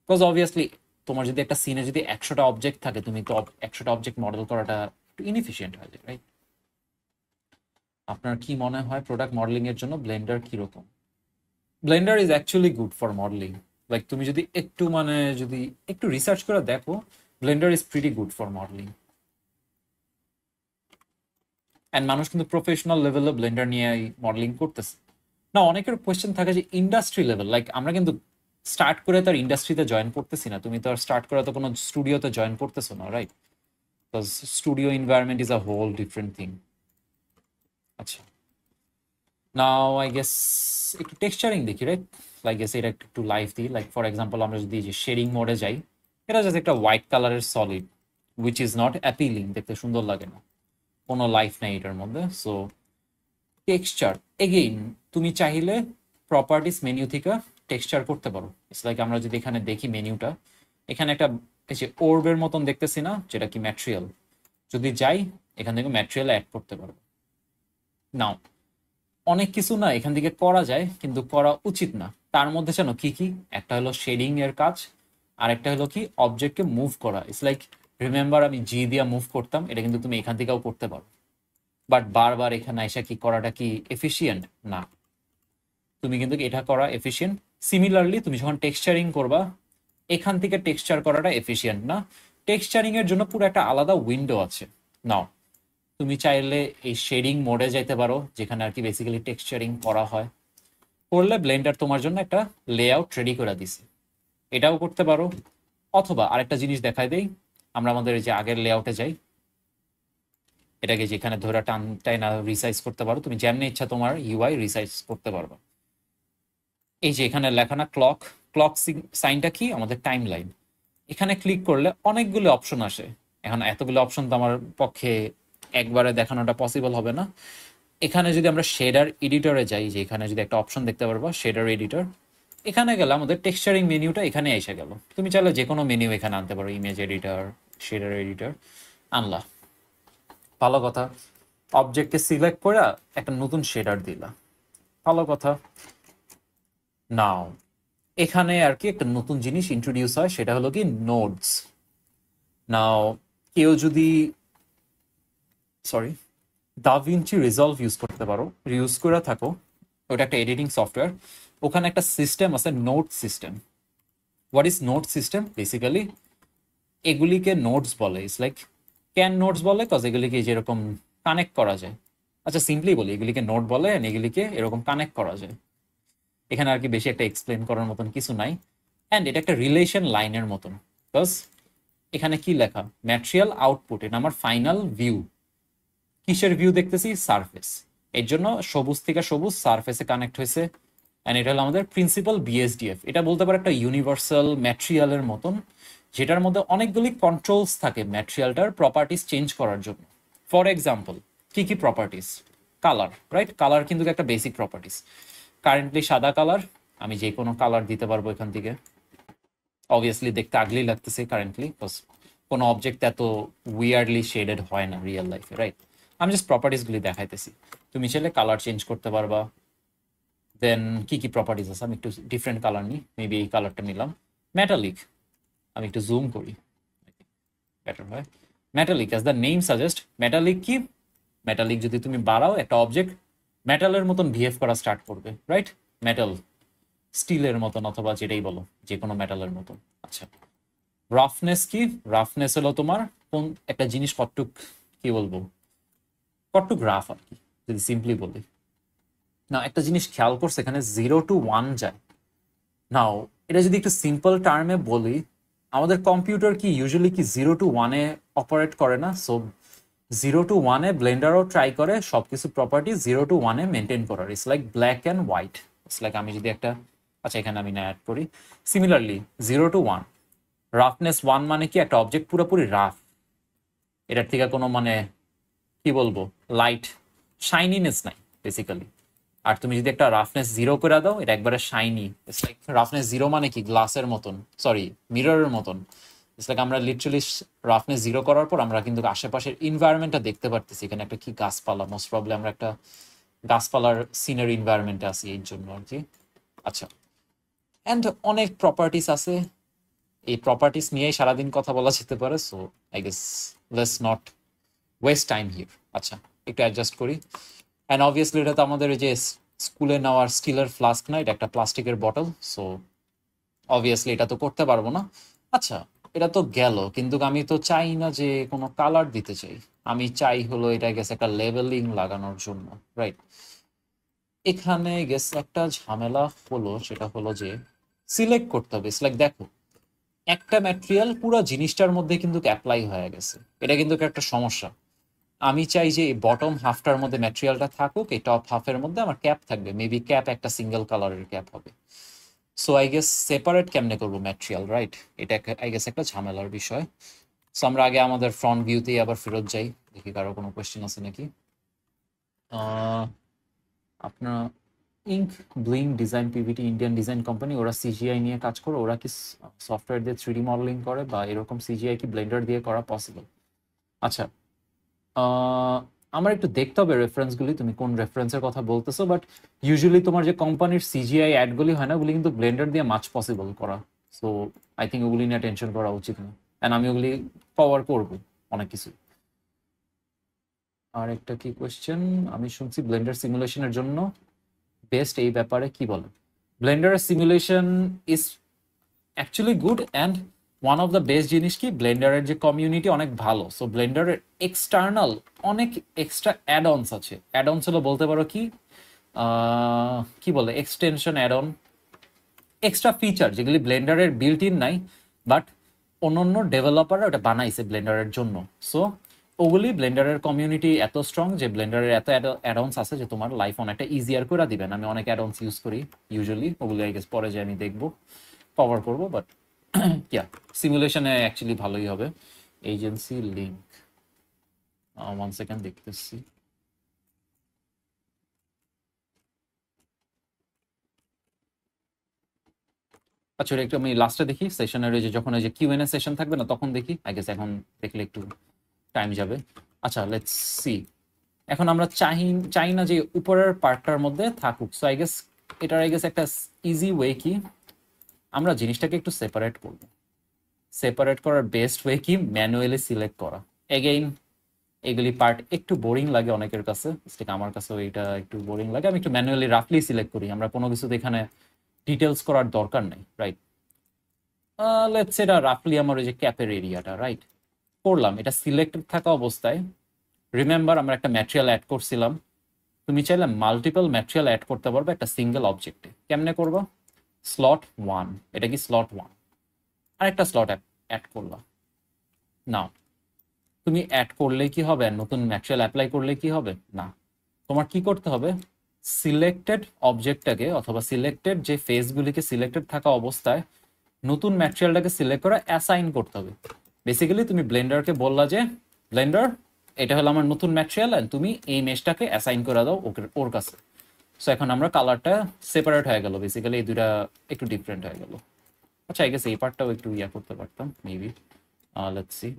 বিকজ অবভিয়াসলি তোমার যদি একটা সিনে যদি 100টা অবজেক্ট থাকে, তুমি তো 100টা অবজেক্ট মডেল করাটা একটু ইনএফিশিয়েন্ট হয়ে যায়, রাইট? আপনার কি মনে হয় প্রোডাক্ট মডেলিং এর জন্য ব্লেন্ডার কিরকম? Blender is actually good for modelling. Like তুমি যদি একটু মানে যদি একটু রিসার্চ করে দেখো, Blender is pretty good for modelling. And মানুষ কিন্তু প্রফেশনাল লেভেলে ব্লেন্ডার নিয়ে মডেলিং করতেছে না। অনেকের কোয়েশ্চেন থাকে যে ইন্ডাস্ট্রি লেভেল, লাইক আমরা কিন্তু স্টার্ট করে তার ইন্ডাস্ট্রিতে জয়েন করতেছি না। তুমি তো আর স্টার্ট করে তো কোনো স্টুডিওতে জয়েন করতেছো না, right? Because studio environment is a whole different thing. আচ্ছা, নাও আই গেস একটু টেক্সচারিং দেখি, রাইট? লাইক গেস এটা একটু লাইভ দিই। লাইক ফর এক্সাম্পল, আমরা যদি যে শেডিং মোডে যাই, এটা জাস্ট একটা হোয়াইট কালারের solid, which is not appealing, দেখতে সুন্দর লাগে না, কোনো লাইফ নাই এটার মধ্যে। সো টেক্সচার এগেইন তুমি চাইলে প্রপার্টিস মেনু থেকে টেক্সচার করতে পারো। ইটস লাইক আমরা যদি এখানে দেখি মেনুটা, এখানে একটা এই যে ওর্বের মতন দেখতেছি না, যেটা কি ম্যাটেরিয়াল, যদি যাই এখান থেকে ম্যাটেরিয়াল অ্যাড করতে পারবো। নাও অনেক কিছু না এখান থেকে করা যায়, কিন্তু করা উচিত না। তার মধ্যে জানো কি কি? একটা হলো শেডিং এর কাজ, আর একটা হলো কি অবজেক্টকে মুভ করা। ইটস লাইক রিমেম্বার আমি জি দিয়া মুভ করতাম, এটা কিন্তু তুমি এখান থেকেও করতে পারো, বাট বারবার এখানে এসে কি করাটা কি এফিসিয়েন্ট না। তুমি কিন্তু এটা করা এফিসিয়েন্ট। সিমিলারলি তুমি যখন টেক্সচারিং করবা, এখান থেকে টেক্সচার করাটা এফিসিয়েন্ট না। টেক্সচারিং এর জন্য পুরো একটা আলাদা উইন্ডো আছে। নাও তুমি চাইলে এই শেডিং মোডে যাইতে পারো, যেখানে আর কি বেসিক্যালি টেক্সচারিং করা হয়। করলে ব্লেন্ডার তোমার জন্য একটা লেআউট রেডি করে দিছে, এটাও করতে পারো। অথবা আরেকটা জিনিস দেখাই দেই, আমরা আমাদের এই যে আগের লেআউটে যাই, এটাকে যেখানে ধরে টানটাই না রিসাইজ করতে পারো, তুমি যেমনি ইচ্ছা তোমার ইউআই রিসাইজ করতে পারবে। এই যে এখানে লেখা না ক্লক, ক্লক সাইনটা কি? আমাদের টাইম লাইন। এখানে ক্লিক করলে অনেকগুলো অপশন আসে। এখন এতগুলো অপশন তো আমার পক্ষে একবারে দেখানোটা পসিবল হবে না। এখানে যদি আমরা শেডার এডিটরে যাই, যে এখানে যদি একটা অপশন দেখতে পারবো শেডার এডিটর, এখানে গেলে আমাদের টেক্সচারিং মেনুটা এখানে এসে গেল। তুমি চাইলে যে কোনো মেনু এখানে আনতে পারো, ইমেজ এডিটর, শেডার এডিটর আনলা, ভালো কথা। অবজেক্টকে সিলেক্ট করে একটা নতুন শেডার দিলা, ভালো কথা। নাও এখানে আর কি একটা নতুন জিনিস ইন্ট্রোডিউস হয়, সেটা হলো কি নোডস। নাও কেউ যদি সরি দাভিঞ্চি রিজলভ ইউজ করতে পারো, ইউজ করে থাকো, ওটা একটা এডিটিং সফটওয়্যার। ওখানে একটা সিস্টেম আছে note system. What is note system? Basically এগুলিকে নোটস বলে। ইটস লাইক ক্যান নোটস বলে কজ এগুলিকে যেরকম কানেক্ট করা যায়। আচ্ছা সিম্পলি বলি, এগুলিকে নোট বলে and এগুলিকে এরকম কানেক্ট করা যায়। এখানে আর কি বেশি একটা এক্সপ্লেন করার মতন কিছু নাই। অ্যান্ড এটা একটা রিলেশন লাইনের মতন, বিকজ এখানে কি লেখা, ম্যাটেরিয়াল আউটপুট, এটা আমার ফাইনাল ভিউ। কিসের ভিউ দেখতেছি? সারফেস। এর জন্য সবুজ থেকে সবুজ সারফেসে কানেক্ট হয়েছে। অ্যান্ড এটা হলো আমাদের প্রিন্সিপাল বিএসডিএফ। এটা বলতে পারে একটা ইউনিভার্সাল ম্যাটেরিয়ালের মতন, যেটার মধ্যে অনেকগুলি কন্ট্রোলস থাকে ম্যাটেরিয়ালটার প্রপার্টিস চেঞ্জ করার জন্য। ফর এক্সাম্পল, কি কি প্রপার্টিস? Colour, right? কালার কিন্তু একটা বেসিক প্রপার্টিস। কারেন্টলি সাদা কালার, আমি যে কোনো কালার দিতে পারবো এখান থেকে। অবভিয়াসলি দেখতে আগলি লাগতেছে কারেন্টলি, বিকজ কোনো অবজেক্ট এত উইয়ার্ডলি শেডেড হয় না রিয়েল লাইফে, রাইট? আমি জাস্ট প্রপার্টিসগুলি দেখাইতেছি। তুমি চাইলে কালার চেঞ্জ করতে পারবা। দেন কি কি প্রপার্টিস আছে, আমি একটু ডিফারেন্ট কালার নিই, মেবি এই কালারটা নিলাম। মেটালিক, আমি একটু জুম করি, বেটার হয়। Metallic, as the name suggest, metallic কি? মেটালিক যদি তুমি বাড়াও, একটা অবজেক্ট মেটালের মতন বিহেভ করা স্টার্ট করবে, রাইট? মেটাল, স্টিলের মতন অথবা যেটাই বলো, যে কোনো মেটালের মতন। আচ্ছা, রাফনেস কি? রাফনেস হলো তোমার কোন একটা জিনিস কতটুক, কি বলবো, কতটুক রাফ আর কি, যদি সিম্পলি বলি। না একটা জিনিস খেয়াল করছে, এখানে 0 to 1 যায়। নাও এটা যদি একটু সিম্পল টার্মে বলি, আমাদের কম্পিউটার কি ইউজুয়ালি কি 0 to 1-এ অপারেট করে না? সো 0 to 1-এ ব্লেন্ডারও ট্রাই করে সবকিছু প্রপার্টি 0 to 1-এ মেনটেন করার। It's like black and white. It's like আমি যদি একটা, আচ্ছা এখানে আমি না অ্যাড করি, সিমিলারলি 0 to 1, রাফনেস 1 মানে কি? একটা অবজেক্ট পুরোপুরি রাফ, এটার থেকে কোনো মানে কি বলবো লাইট শাইনিনেস নাই বেসিক্যালি। আর তুমি যদি একটা রাফনেস 0 করে দাও, এটা একবারে শাইনি। ইটস লাইক রাফনেস 0 মানে কি? গ্লাসের মতন, সরি মিররের মতন। ইটস লাইক আমরা লিটারালি রাফনেস 0 করার পর আমরা কিন্তু আশেপাশের ইনভায়রনমেন্টটা দেখতে পারতেছি। এখানে একটা কি গাছপালা, মোস্ট প্রবলি আমরা একটা গাছপালার সিনারি ইনভায়রনমেন্টে আছি এই জন্য আর কি। আচ্ছা, অ্যান্ড অনেক প্রপার্টিস আছে, এই প্রপার্টিস নিয়েই সারাদিন কথা বলা যেতে পারে। So I guess let's not waste time here. আচ্ছা, একটু অ্যাডজাস্ট করি। অ্যান্ড অবভিয়াসলি এটা তো আমাদের ওই যে স্কুলে নেওয়ার স্টিলের ফ্লাস্ক না, এটা একটা প্লাস্টিকের বটল। সো অবভিয়াসলি এটা তো করতে পারবো না। আচ্ছা, এটা তো গেল, কিন্তু আমি তো চাই না যে কোনো কালার দিতে চাই। আমি চাই হলো এটা গেছে একটা লেবেলিং লাগানোর জন্য, রাইট? এখানে গেছে একটা ঝামেলা হলো, সেটা হলো যে সিলেক্ট করতে হবে। লাইক দেখো, একটা ম্যাটেরিয়াল পুরো জিনিসটার মধ্যে কিন্তু অ্যাপ্লাই হয়ে গেছে, এটা কিন্তু একটা সমস্যা। আমি চাই যে এই বটম হাফটার মধ্যে ম্যাটেরিয়ালটা থাকুক, এই টপ হাফের মধ্যে আমার ক্যাপ থাকবে। মেবি ক্যাপ একটা সিঙ্গেল কালারের ক্যাপ হবে। সো আই গেস সেপারেট কেমনে করবো ম্যাটেরিয়াল, রাইট? এটা আই গেস একটা ঝামেলার বিষয়। সো আমরা আগে আমাদের ফ্রন্ট ভিউতেই আবার ফেরত যাই, দেখি কারো কোনো কোয়েশ্চেন আছে নাকি। আপনার ink bling design PVT, Indian design company, ওরা সিজিআই নিয়ে কাজ করে। ওরা কি সফটওয়্যার দিয়ে 3D মডেলিং করে, বা এরকম সিজিআই কি ব্লেন্ডার দিয়ে করা পসিবল? আচ্ছা, আমার একটু দেখতে হবে রেফারেন্সগুলি, তুমি কোন রেফারেন্সের কথা বলতেছো। বাট ইউজুয়ালি তোমার যে কোম্পানির সিজিআই অ্যাডগুলি হয় না, ওগুলি কিন্তু ব্লেন্ডার দিয়ে মাছ পসিবল করা। সো আই থিঙ্ক ওগুলি নিয়ে টেনশন করা উচিত না। অ্যান্ড আমি ওগুলি কভার করবো অনেক কিছু। আর একটা কি কোয়েশ্চেন, আমি শুনছি ব্লেন্ডার সিমুলেশনের জন্য বেস্ট, এই ব্যাপারে কি বলে? Blender simulation is actually good, and one of the best জিনিস কি, ব্লেন্ডারের যে কমিউনিটি অনেক ভালো। সো ব্লেন্ডারের এক্সটার্নাল অনেক এক্সট্রা অ্যাড অনস আছে। অ্যাড অনস হলো বলতে পারো কি, কি বলে, extension add on, extra feature যেগুলি ব্লেন্ডারের বিল্ট ইন নাই, বাট অন্য ডেভেলপাররা ওটা বানাইছে ব্লেন্ডারের জন্য। সো ওগুলি ব্লেন্ডারের কমিউনিটি এত স্ট্রং যে ব্লেন্ডারের এত অ্যাডঅনস আছে যে তোমার লাইফ অনেকটা ইজিয়ার করে দিবেন। আমি অনেক অ্যাডঅনস ইউজ করি ইউজুয়ালি, ওগুলি আই গেস পরে যে আমি দেখবো কভার করবো। বাট ইয়া, সিমুলেশনে অ্যাকচুয়ালি ভালোই হবে। এজেন্সি লিঙ্ক, 1 সেকেন্ড দেখতেছি। আচ্ছা, একটু আমি লাস্টে দেখি সেশনের, যে যখন ওই যে কিউএনএ সেশন থাকবে না তখন দেখি। আই গেস এখন দেখলে একটু টাইম যাবে। আচ্ছা, লেটস সি। এখন আমরা চাই না যে উপরের পার্টটার মধ্যে থাকুক। সো আই গেস এটার আই গেস একটা ইজি ওয়ে কি, আমরা জিনিসটাকে একটু সেপারেট করব। সেপারেট করার বেস্ট ওয়ে কি, ম্যানুয়ালি সিলেক্ট করা। এগেইন এগুলি পার্ট একটু বোরিং লাগে অনেকের কাছে, ঠিক আমার কাছেও এটা একটু বোরিং লাগে। আমি একটু ম্যানুয়ালি রাফলি সিলেক্ট করি, আমরা কোনো কিছুতে এখানে ডিটেলস করার দরকার নেই, রাইট? লেটস এটা রাফলি আমার ওই যে ক্যাপের এরিয়াটা, রাইট? করলাম, এটা সিলেক্টেড থাকা অবস্থায় রিমেম্বার আমরা একটা ম্যাটেরিয়াল অ্যাড করছিলাম। তুমি চাইলে মাল্টিপল ম্যাটেরিয়াল অ্যাড করতে পারবে একটা সিঙ্গেল অবজেক্টে। কেমনে করবো? স্লট 1, এটা কি স্লট 1, আরেকটা স্লট অ্যাড করলাম। নাও তুমি অ্যাড করলে কি হবে, নতুন ম্যাটেরিয়াল অ্যাপ্লাই করলে কি হবে? না, তোমার কি করতে হবে, সিলেক্টেড অবজেক্টটাকে অথবা সিলেক্টেড যে ফেসগুলিকে সিলেক্টেড থাকা অবস্থায় নতুন ম্যাটেরিয়ালটাকে সিলেক্ট করে অ্যাসাইন করতে হবে। বেসিক্যালি তুমি ব্লেন্ডারকে বললা যে ব্লেন্ডার এটা হলো আমার নতুন ম্যাটেরিয়াল, অ্যান্ড তুমি এই মেশটাকে অ্যাসাইন করে দাও ওর কাছে। সো এখন আমরা কালারটা সেপারেট হয়ে গেল, বেসিক্যালি এই দুটা একটু ডিফারেন্ট হয়ে গেল। আচ্ছা, আই গেস এই পার্টটাও একটু ইয়া করতে পারতাম মেবি। লেটস সি,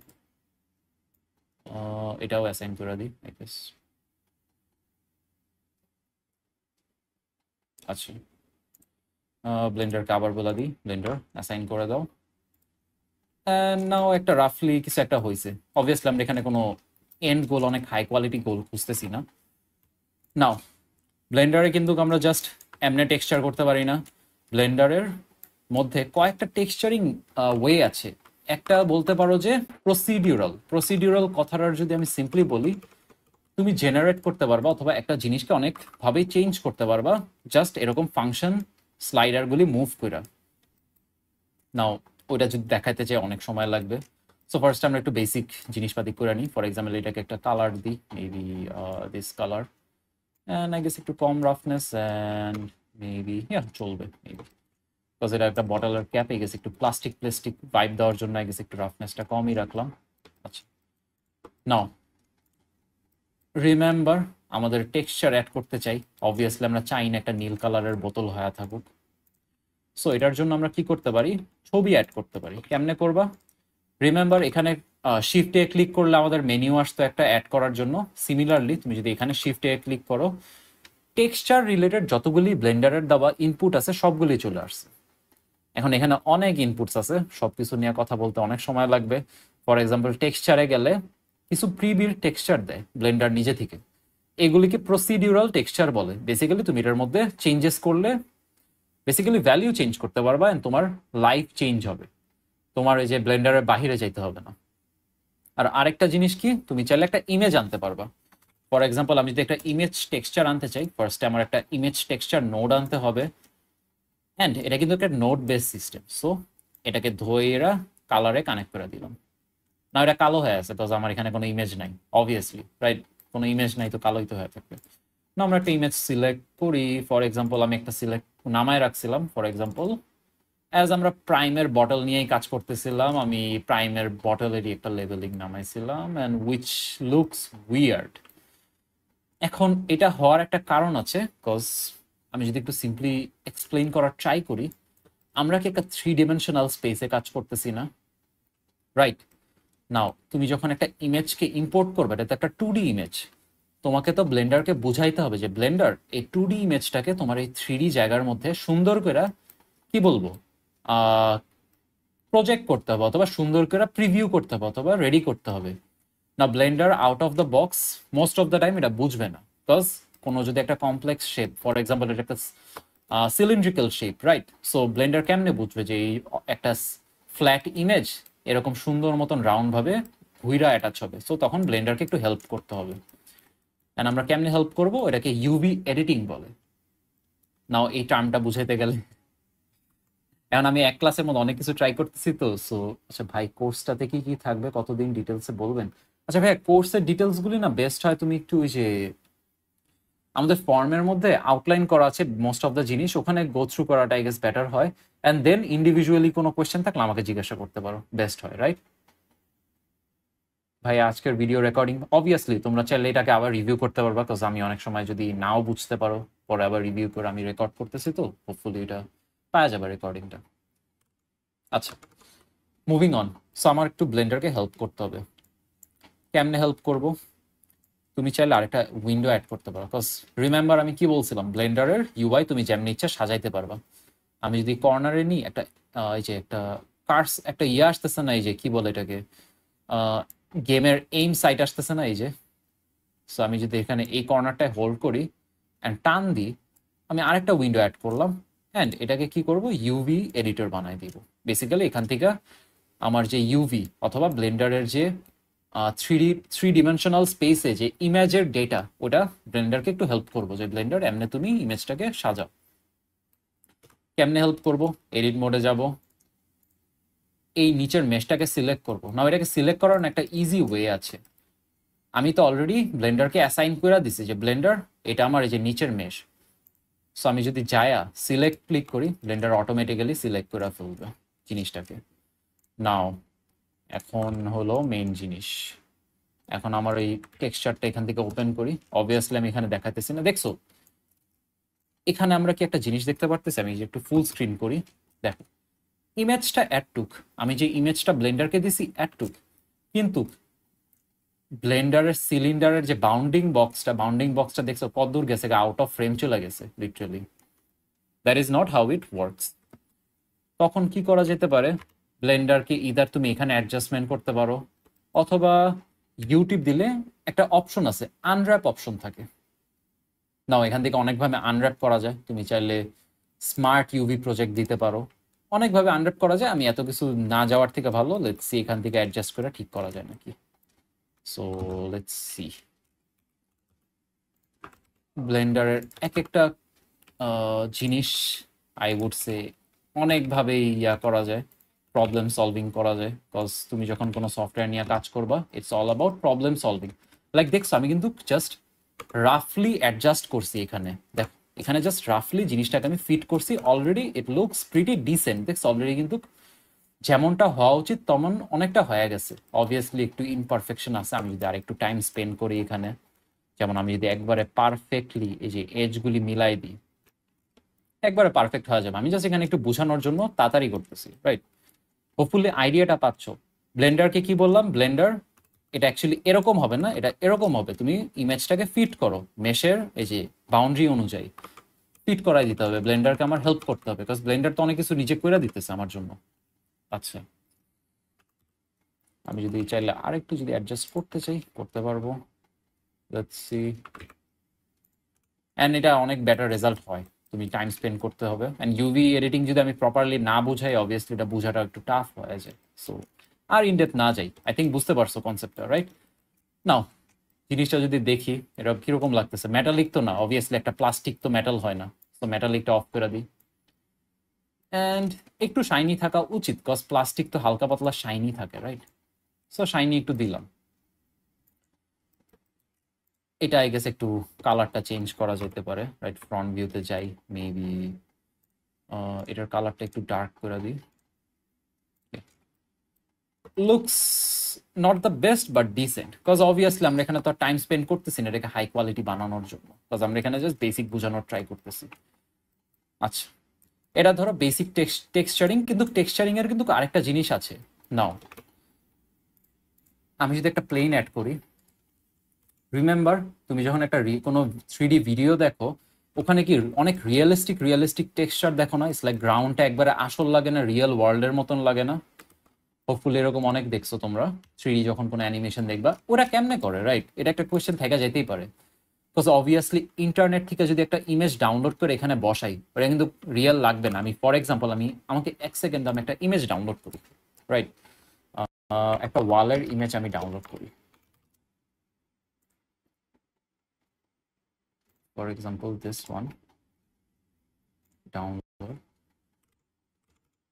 এটাও অ্যাসাইন করে দিই আই গেস। আচ্ছা, ব্লেন্ডারকে আবার বলে দিই ব্লেন্ডার অ্যাসাইন করে দাও। নাও একটা রাফলি কিছু একটা হয়েছে। অবভিয়াসলি আমরা এখানে কোনো এন্ড গোল, অনেক হাই কোয়ালিটি গোল খুঁজতেছি না। নাও ব্লেন্ডারে কিন্তু আমরা জাস্ট এমনে টেক্সচার করতে পারি না, ব্লেন্ডারের মধ্যে কয়েকটা টেক্সচারিং ওয়ে আছে। একটা বলতে পারো যে প্রসিডিউরাল কথাটার যদি আমি সিম্পলি বলি, তুমি জেনারেট করতে পারবা অথবা একটা জিনিসকে অনেকভাবেই চেঞ্জ করতে পারবা জাস্ট এরকম ফাংশন স্লাইডারগুলি মুভ করে। নাও ওইটা যদি দেখাইতে চাই অনেক সময় লাগবে। সো ফার্স্ট আমরা একটু বেসিক জিনিসপাতি করে নিই। ফর এক্সাম্পল এটাকে একটা কালার দিই, maybe this colour, and I guess একটু কম রাফনেস, অ্যান্ড মেবি চলবে মেবি, বিকজ এটা একটা বটলের ক্যাপ, এই গেছে একটু প্লাস্টিক ভাইব দেওয়ার জন্য আই গেস একটু রাফনেসটা কমই রাখলাম। আচ্ছা, নাও রিমেম্বার আমাদের টেক্সচার অ্যাড করতে চাই। অবভিয়াসলি আমরা চাই না একটা নীল কালারের বোতল হয়ে থাকুক। সো এটার জন্য আমরা কি করতে পারি, ছবি অ্যাড করতে পারি। কেমনে করবা? রিমেম্বার এখানে শিফটে ক্লিক করলে আমাদের মেনিউ আসতো একটা অ্যাড করার জন্য। সিমিলারলি তুমি যদি এখানে শিফটে ক্লিক করো, টেক্সচার রিলেটেড যতগুলি ব্লেন্ডারের দেওয়া ইনপুট আছে সবগুলি চলে আসছে। এখন এখানে অনেক ইনপুটস আছে, সবকিছু নিয়ে কথা বলতে অনেক সময় লাগবে। ফর এক্সাম্পল টেক্সচারে গেলে কিছু প্রিবিল্ড টেক্সচার দেয় ব্লেন্ডার নিজে থেকে, এগুলিকে প্রসিডিউরাল টেক্সচার বলে। বেসিক্যালি তুমি এটার মধ্যে চেঞ্জেস করলে বেসিক্যালি ভ্যালিউ চেঞ্জ করতে পারবা, এন্ড তোমার লাইফ চেঞ্জ হবে, তোমার এই যে ব্লেন্ডারের বাহিরে যাইতে হবে না। আর আরেকটা জিনিস কি, তুমি চাইলে একটা ইমেজ আনতে পারবা। ফর এক্সাম্পল আমি যদি একটা ইমেজ টেক্সচার আনতে চাই, ফার্স্টে আমার একটা ইমেজ টেক্সচার নোড আনতে হবে, অ্যান্ড এটা কিন্তু একটা নোড বেস সিস্টেম। সো এটাকে ধইরা কালারে কানেক্ট করে দিলাম। না, এটা কালো হয়ে আছে বিকজ আমার এখানে কোনো ইমেজ নাই, অবভিয়াসলি রাইট, কোনো ইমেজ নাই তো কালোই তো হয়ে থাকবে। না, আমরা একটা ইমেজ সিলেক্ট করি। ফর এক্সাম্পল আমি একটা সিলেক্ট নামায় রাখছিলাম, ফর এক্সাম্পল অ্যাজ আমরা প্রাইমের বটল নিয়েই কাজ করতেছিলাম, আমি প্রাইমের বটলেরই একটা লেবেলিং নামাইছিলাম, অ্যান্ড উইচ লুকস উইয়ার্ড। এখন এটা হওয়ার একটা কারণ আছে, বিকজ আমি যদি একটু সিম্পলি এক্সপ্লেইন করার ট্রাই করি, আমরা কি একটা 3 ডাইমেনশনাল স্পেসে কাজ করতেছি না, রাইট? নাও তুমি যখন একটা ইমেজকে ইম্পোর্ট করবে, এটা তো একটা 2D ইমেজ, তোমাকে তো ব্লেন্ডারকে বুঝাইতে হবে যে ব্লেন্ডার এই 2D ইমেজটাকে তোমার এই 3D জায়গার মধ্যে সুন্দর করে কি বলবো প্রজেক্ট করতে হবে, অথবা সুন্দর করে প্রিভিউ করতে হবে, অথবা রেডি করতে হবে। না, Blender out of the box most of the time এটা বুঝবে না, বিকজ কোনো যদি একটা কমপ্লেক্স শেপ, ফর এক্সাম্পল এটা একটা cylindrical shape, right? So Blender কেমনে বুঝবে যে এই একটা ফ্ল্যাট ইমেজ এরকম সুন্দর মতন রাউন্ড ভাবে ঘুইরা অ্যাটাচ হবে? সো তখন ব্লেন্ডারকে একটু হেল্প করতে হবে। অ্যান্ড আমরা কেমনে হেল্প করবো, এটাকে ইউভি এডিটিং বলে। নাও এই টার্মটা বুঝাইতে গেলে এখন আমি এক ক্লাসের মধ্যে অনেক কিছু ট্রাই করতেছি তো। সো আচ্ছা ভাই, কোর্সটাতে কি কি থাকবে, কতদিন ডিটেলসে বলবেন? আচ্ছা ভাই, কোর্সের ডিটেলস গুলি না বেস্ট হয় তুমি একটু ওই যে আমাদের ফর্মের মধ্যে আউটলাইন করা আছে মোস্ট অফ দ্য জিনিস, ওখানে গো থ্রু করাটা আই গেস বেটার হয়। অ্যান্ড দেন ইন্ডিভিজুয়ালি কোনো কোয়েশ্চেন থাকলে আমাকে জিজ্ঞাসা করতে পারো, বেস্ট হয়, রাইট? ভাই আজকের ভিডিও রেকর্ডিং অবভিয়াসলি তোমরা চাইলে এটাকে আবার রিভিউ করতে পারবা, বিকজ আমি অনেক সময় যদি নাও বুঝতে পারো পরে আবার রিভিউ করে আমি রেকর্ড করতেছি, তো হোপফুলি এটা পাওয়া যাবে রেকর্ডিংটা। আচ্ছা, মুভিং অন। সো আমার একটু ব্লেন্ডারকে হেল্প করতে হবে। কেমনে হেল্প করব? তুমি চাইলে আরেকটা উইন্ডো অ্যাড করতে পারো, বিকজ রিমেম্বার আমি কি বলছিলাম, ব্লেন্ডারের ইউআই তুমি যেমনি ইচ্ছা সাজাইতে পারবা। আমি যদি কর্নারে নিই একটা এই যে একটা কার্স একটা ইয়ে আসতেছে না, এই যে কি বলে এটাকে গেমের এইম সাইট আসতেছে না, এই যে। সো আমি যদি এখানে এই কর্নারটায় হোল্ড করি অ্যান্ড টান দিই, আমি আরেকটা উইন্ডো অ্যাড করলাম অ্যান্ড এটাকে কি করব, ইউভি এডিটর বানাই দিব। বেসিক্যালি এখান থেকে আমার যে ইউভি অথবা ব্লেন্ডারের যে থ্রি ডিমেনশনাল স্পেসে যে ইমেজের ডেটা, ওটা ব্লেন্ডারকে একটু হেল্প করবো যে ব্লেন্ডার এমনি তুমি ইমেজটাকে সাজাও। কেমনে হেল্প করব, এডিট মোডে যাব, এই নিচের মেশটাকে সিলেক্ট করব না। এটাকে সিলেক্ট করার একটা ইজি ওয়ে আছে। আমি তো অলরেডি ব্লেন্ডারকে অ্যাসাইন করে দিছি যে ব্লেন্ডার এটা আমার এই যে নিচের মেশ। সো আমি যদি যায়া সিলেক্ট ক্লিক করি, ব্লেন্ডার অটোমেটিক্যালি সিলেক্ট করে ফেলবে জিনিসটাকে। নাও এখন হলো মেইন জিনিস। এখন আমার এই টেক্সচারটা এখান থেকে ওপেন করি। অবভিয়াসলি আমি এখানে দেখাতেছি না, দেখছো এখানে আমরা কি একটা জিনিস দেখতে পারতেছি। আমি যে একটু ফুল স্ক্রিন করি, দেখো ইমেজটা অ্যাড টুক, আমি যে ইমেজটা ব্লেন্ডারকে দিছি অ্যাড টুক, কিন্তু ব্লেন্ডারের সিলিন্ডারের যে বাউন্ডিং বক্সটা দেখছো কত দূর গেছে, আউট অফ ফ্রেম চলে গেছে literally. That is not how it works. তখন কি করা যেতে পারে, ব্লেন্ডারকে ইদার তুমি এখানে অ্যাডজাস্টমেন্ট করতে পারো, অথবা ইউটিউব দিলে একটা অপশন আছে, আনর্যাপ অপশন থাকে। নাও এখান থেকে অনেকভাবে আনর্যাপ করা যায়। তুমি চাইলে স্মার্ট ইউভি প্রজেক্ট দিতে পারো, অনেকভাবে আনর্যাপ করা যায়। আমি এত কিছু না যাওয়ার থেকে ভালো লেটস সি এখান থেকে অ্যাডজাস্ট করে ঠিক করা যায় নাকি। সো লেটস সি ব্লেন্ডারের এক একটা জিনিস আই উড সে অনেকভাবেই করা যায়, প্রবলেম সলভিং করা যায়। বিকজ তুমি যখন কোনো সফটওয়্যার নিয়ে কাজ করবা, it's all about problem solving. Like দেখছো আমি কিন্তু জাস্ট রাফলি অ্যাডজাস্ট করছি এখানে, দেখো এখানে জাস্ট রাফলি জিনিসটাকে আমি ফিট করছি। Already it looks pretty decent, দেখছো অলরেডি কিন্তু যেমনটা হওয়া উচিত তেমন অনেকটা হয়ে গেছে। অবভিয়াসলি একটু ইমপারফেকশন আছে, আমি যদি আর একটু টাইম স্পেন্ড করি এখানে, যেমন আমি যদি একবারে পারফেক্টলি এই যে এজগুলি মিলাই দিই, একবারে পারফেক্ট হয়ে যাবে। আমি জাস্ট এখানে একটু বোঝানোর জন্য তাড়াতাড়ি করতেছি, রাইট? হোপফুলি আইডিয়াটা পাচ্ছ। ব্লেন্ডারকে কি বললাম, ব্লেন্ডার এটা অ্যাকচুয়ালি এরকম হবে না, এটা এরকম হবে। তুমি ইমেজটাকে ফিট করো মেশের এই যে বাউন্ডারি অনুযায়ী, ফিট করাই দিতে হবে। ব্লেন্ডারকে আমার হেল্প করতে হবে, বিকজ ব্লেন্ডার তো অনেক কিছু নিজে করে দিতেছে আমার জন্য। আচ্ছা, আমি যদি চাইলে আরেকটু যদি অ্যাডজাস্ট করতে চাই করতে পারবো। Let's see. অ্যান্ড এটা অনেক বেটার রেজাল্ট হয়, তুমি টাইম স্পেন্ড করতে হবে। অ্যান্ড ইউভি এডিটিং যদি আমি প্রপারলি না বুঝাই, অবভিয়াসলি এটা বোঝাটা একটু টাফ হয়ে যায়। সো আর ইনডেপথ না যাই, আই থিঙ্ক বুঝতে পারছো কনসেপ্টটা, রাইট? নাও জিনিসটা যদি দেখি, এটা কিরকম লাগতেছে। মেটালিক তো না, অবভিয়াসলি একটা প্লাস্টিক তো মেটাল হয় না। তো মেটালিকটা অফ করে দিই। অ্যান্ড একটু শাইনি থাকা উচিত, কজ প্লাস্টিক তো হালকা পাতলা শাইনি থাকে, রাইট? সো শাইনি একটু দিলাম। এটা আই গেস একটু কালারটা চেঞ্জ করা যেতে পারে, রাইট? ফ্রন্ট ভিউতে যাই, মেবি এটার কালারটা একটু ডার্ক করে দিই। Looks not the best but decent, because obviously আমরা এখানে তো টাইম স্পেন্ড করতেছি না এটাকে হাই কোয়ালিটি বানানোর জন্য, বিকজ আমরা এখানে জাস্ট বেসিক বোঝানোর ট্রাই করতেছি। আচ্ছা, এটা ধরো বেসিক টেক্সচারিং, কিন্তু টেক্সচারিং এর কিন্তু আরেকটা জিনিস আছে। নাও আমি যদি একটা প্লেন অ্যাড করি, রিমেম্বার তুমি যখন একটা কোনো 3D ভিডিও দেখো, ওখানে কি অনেক রিয়েলিস্টিক টেক্সচার দেখো না? ইটস লাইক গ্রাউন্ডটা একবারে আসল লাগে না, রিয়েল ওয়ার্ল্ডের মতন লাগে না? হোপফুলি এরকম অনেক দেখছো তোমরা 3D যখন কোনো অ্যানিমেশন দেখবা। ওরা কেমনে করে, রাইট? এটা একটা কোয়েশ্চেন থেকে যেতেই পারে। বিকজ অবভিয়াসলি ইন্টারনেট থেকে যদি একটা ইমেজ ডাউনলোড করে এখানে বসাই, ওটা কিন্তু রিয়েল লাগবে না। আমি ফর এক্সাম্পল আমাকে 1 সেকেন্ড আমি একটা ইমেজ ডাউনলোড করি, রাইট? একটা ওয়ালের ইমেজ আমি ডাউনলোড করি, for example this one download.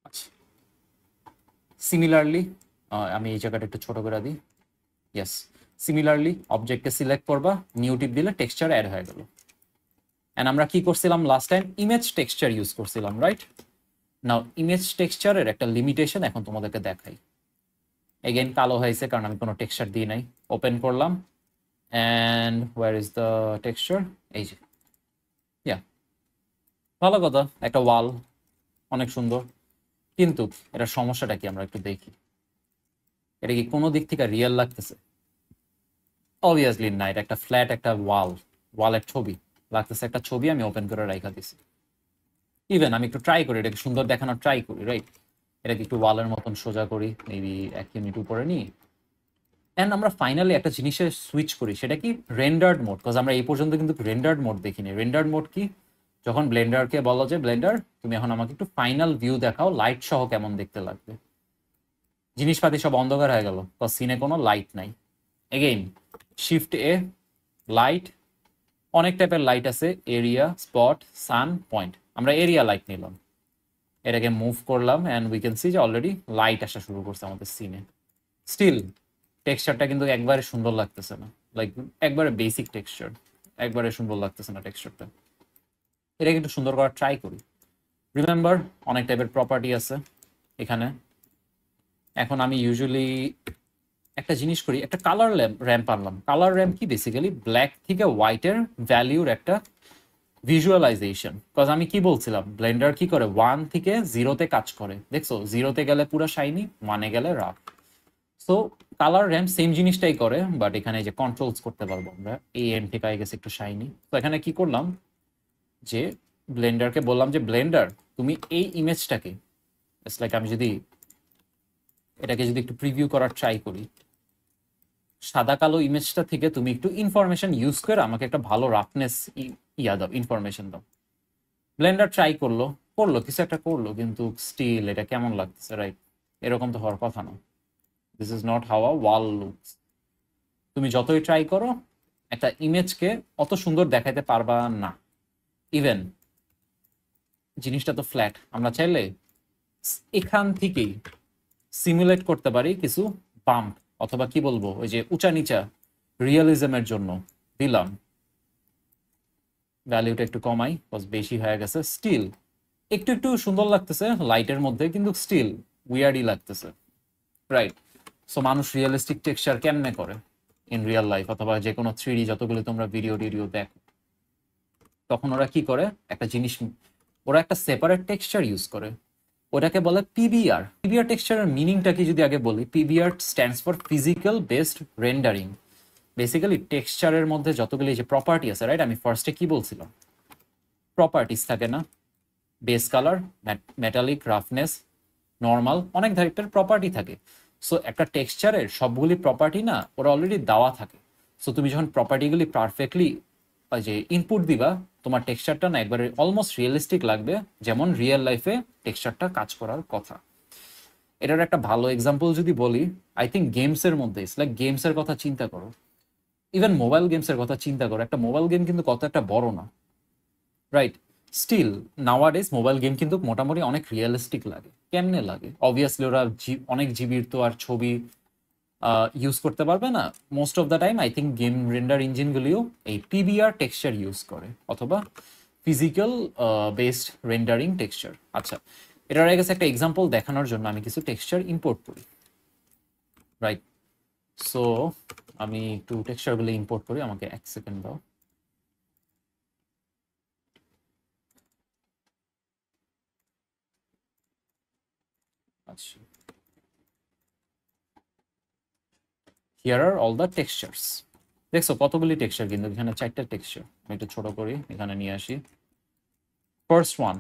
আচ্ছা, সিমিলারলি আমি এই জায়গাটা একটু ছোট করে দিই। ইয়েস, সিমিলারলি অবজেক্টকে সিলেক্ট করবা, নিউ টিপ দিলে টেক্সচার অ্যাড হয়ে গেল। অ্যান্ড আমরা কি করছিলাম last time, image texture use করছিলাম, রাইট? নাও ইমেজ টেক্সচারের একটা লিমিটেশন এখন তোমাদেরকে দেখাই। এগেইন কালো হয়েছে কারণ আমি কোনো টেক্সচার দিই নাই। ওপেন করলাম and where is the texture, এই যে। ইয়া, ভালো কথা, একটা ওয়াল অনেক সুন্দর, কিন্তু এটার সমস্যাটা কি আমরা একটু দেখি। এটা কি কোনো দিক থেকে রিয়েল লাগতেছে? অবভিয়াসলি না, এটা একটা ফ্ল্যাট একটা ওয়ালের ছবি লাগতেছে, একটা ছবি আমি ওপেন করে রাখা দিছি। ইভেন আমি একটু ট্রাই করি এটাকে সুন্দর দেখানোর ট্রাই করি, রাইট? এটাকে একটু ওয়ালের মতন সোজা করি, মেবি 1 ইউনিট উপরে নিই, অ্যান্ড আমরা ফাইনালি একটা জিনিসে সুইচ করি, সেটা কি রেন্ডার্ড মোড, বিকজ আমরা এই পর্যন্ত কিন্তু রেন্ডার্ড মোড দেখিনি। রেন্ডার্ড মোড কি? যখন ব্লেন্ডারকে বলো যে ব্লেন্ডার তুমি এখন আমাকে একটু ফাইনাল ভিউ দেখাও, লাইট সহ কেমন দেখতে লাগবে। জিনিসপাতি সব অন্ধকার হয়ে গেল, বিকজ সিনে কোনো লাইট নাই। এগেইন শিফট এ, লাইট, অনেক টাইপের লাইট আছে, এরিয়া, স্পট, সান, পয়েন্ট। আমরা এরিয়া লাইট নিলাম, এটাকে মুভ করলাম অ্যান্ড উই ক্যান সি যে অলরেডি লাইট আসা শুরু করছে আমাদের সিনে। স্টিল টেক্সচারটা কিন্তু একবারে সুন্দর লাগতেছে না, লাইক একবারে বেসিক টেক্সচার, একবারে সুন্দর লাগতেছে না টেক্সচারটা। এটাকে একটু সুন্দর করার ট্রাই করি। রিমেম্বার অনেক টাইপের প্রপার্টি আছে এখানে। এখন আমি ইউজুয়ালি একটা জিনিস করি, একটা কালার র্যাম্প আনলাম। কালার র্যাম্প কি? বেসিক্যালি ব্ল্যাক থেকে হোয়াইটের ভ্যালিউর একটা ভিজুয়ালাইজেশন। বিকজ আমি কি বলছিলাম, ব্লেন্ডার কি করে 1 থেকে 0-তে কাজ করে, দেখছো 0-তে গেলে পুরো শাইনি, 1-এ গেলে rough. So colour ramp same জিনিসটাই করে, বাট এখানে যে কন্ট্রোলস করতে পারবো আমরা, এই এন্ড থেকে আই গেছে একটু শাইনি। তো এখানে কি করলাম যে ব্লেন্ডারকে বললাম যে ব্লেন্ডার তুমি এই ইমেজটাকে, ইটস লাইক আমি যদি এটাকে যদি একটু প্রিভিউ করার ট্রাই করি, সাদা কালো ইমেজটা থেকে তুমি একটু ইনফরমেশন ইউজ করে আমাকে একটা ভালো রাফনেস ইয়া দাও, ইনফরমেশন দাও। ব্লেন্ডার ট্রাই করলো, করলো কিছু একটা করলো, কিন্তু স্টিল এটা কেমন লাগতেছে, রাইট? এরকম তো হওয়ার কথা না। This is not how a wall looks. তুমি যতই ট্রাই করো একটা ইমেজকে অত সুন্দর দেখাইতে পারবা না। ইভেন জিনিসটা তো ফ্ল্যাট, আমরা চাইলে এখান থেকেই সিমুলেট করতে পারি কিছু বাম্প, অথবা কি বলবো ওই যে উঁচা নিচা রিয়েলিজমের জন্য দিলাম। ভ্যালিউটা একটু কমাই, বেশি হয়ে গেছে। স্টিল একটু একটু সুন্দর লাগতেছে লাইটের মধ্যে, কিন্তু স্টিল উইয়ার্ডই লাগতেছে, রাইট? সো মানুষ রিয়েলিস্টিক টেক্সচার কেমনে করে ইন রিয়েল লাইফ, অথবা যে কোনো 3D যতগুলো তোমরা ভিডিও টিডিও দেখো, তখন ওরা কি করে একটা জিনিস, ওরা একটা সেপারেট টেক্সচার ইউজ করে, ওটাকে বলে পিবিআর। পিবিআর টেক্সচারের মিনিংটা কি যদি আগে বলি, PBR stands for physical based rendering. Basically টেক্সচারের মধ্যে যতগুলি যে প্রপার্টি আছে, রাইট? আমি ফার্স্টে কি বলছিলাম, প্রপার্টিস থাকে না, base colour, metallic, roughness, normal, অনেক টাইপের প্রপার্টি থাকে। সো একটা টেক্সচারের সবগুলি প্রপার্টি না ওরা অলরেডি দেওয়া থাকে। সো তুমি যখন প্রপার্টিগুলি পারফেক্টলি যে ইনপুট দিবা, তোমার টেক্সচারটা না একবারে অলমোস্ট রিয়েলিস্টিক লাগবে, যেমন রিয়েল লাইফে টেক্সচারটা কাজ করার কথা। এটার একটা ভালো এক্সাম্পল যদি বলি, আই থিঙ্ক গেমসের মধ্যে, লাইক গেমসের কথা চিন্তা করো, ইভেন মোবাইল গেমসের কথা চিন্তা করো। একটা মোবাইল গেম কিন্তু কত একটা বড় না, right? Still nowadays mobile game কিন্তু মোটামুটি অনেক রিয়েলিস্টিক লাগে। কেমনে লাগে? অবভিয়াসলি ওরা অনেক জিবির তো আর ছবি ইউজ করতে পারবে না। Most of the time I think game render ইঞ্জিনগুলিও এই পিবিআর টেক্সচার ইউজ করে, অথবা ফিজিক্যাল বেসড রেন্ডারিং টেক্সচার। আচ্ছা, এটার আগে একটা এক্সাম্পল দেখানোর জন্য আমি কিছু টেক্সচার ইম্পোর্ট করি, রাইট? সো আমি একটু টেক্সচারগুলো ইম্পোর্ট করি, আমাকে 1 সেকেন্ড দাও। আচ্ছা, here are all the textures. দেখছো কতগুলি টেক্সচার, কিন্তু এখানে 4টা টেক্সচার। আমি একটু ছোট করি, এখানে নিয়ে আসি। ফার্স্ট ওয়ান,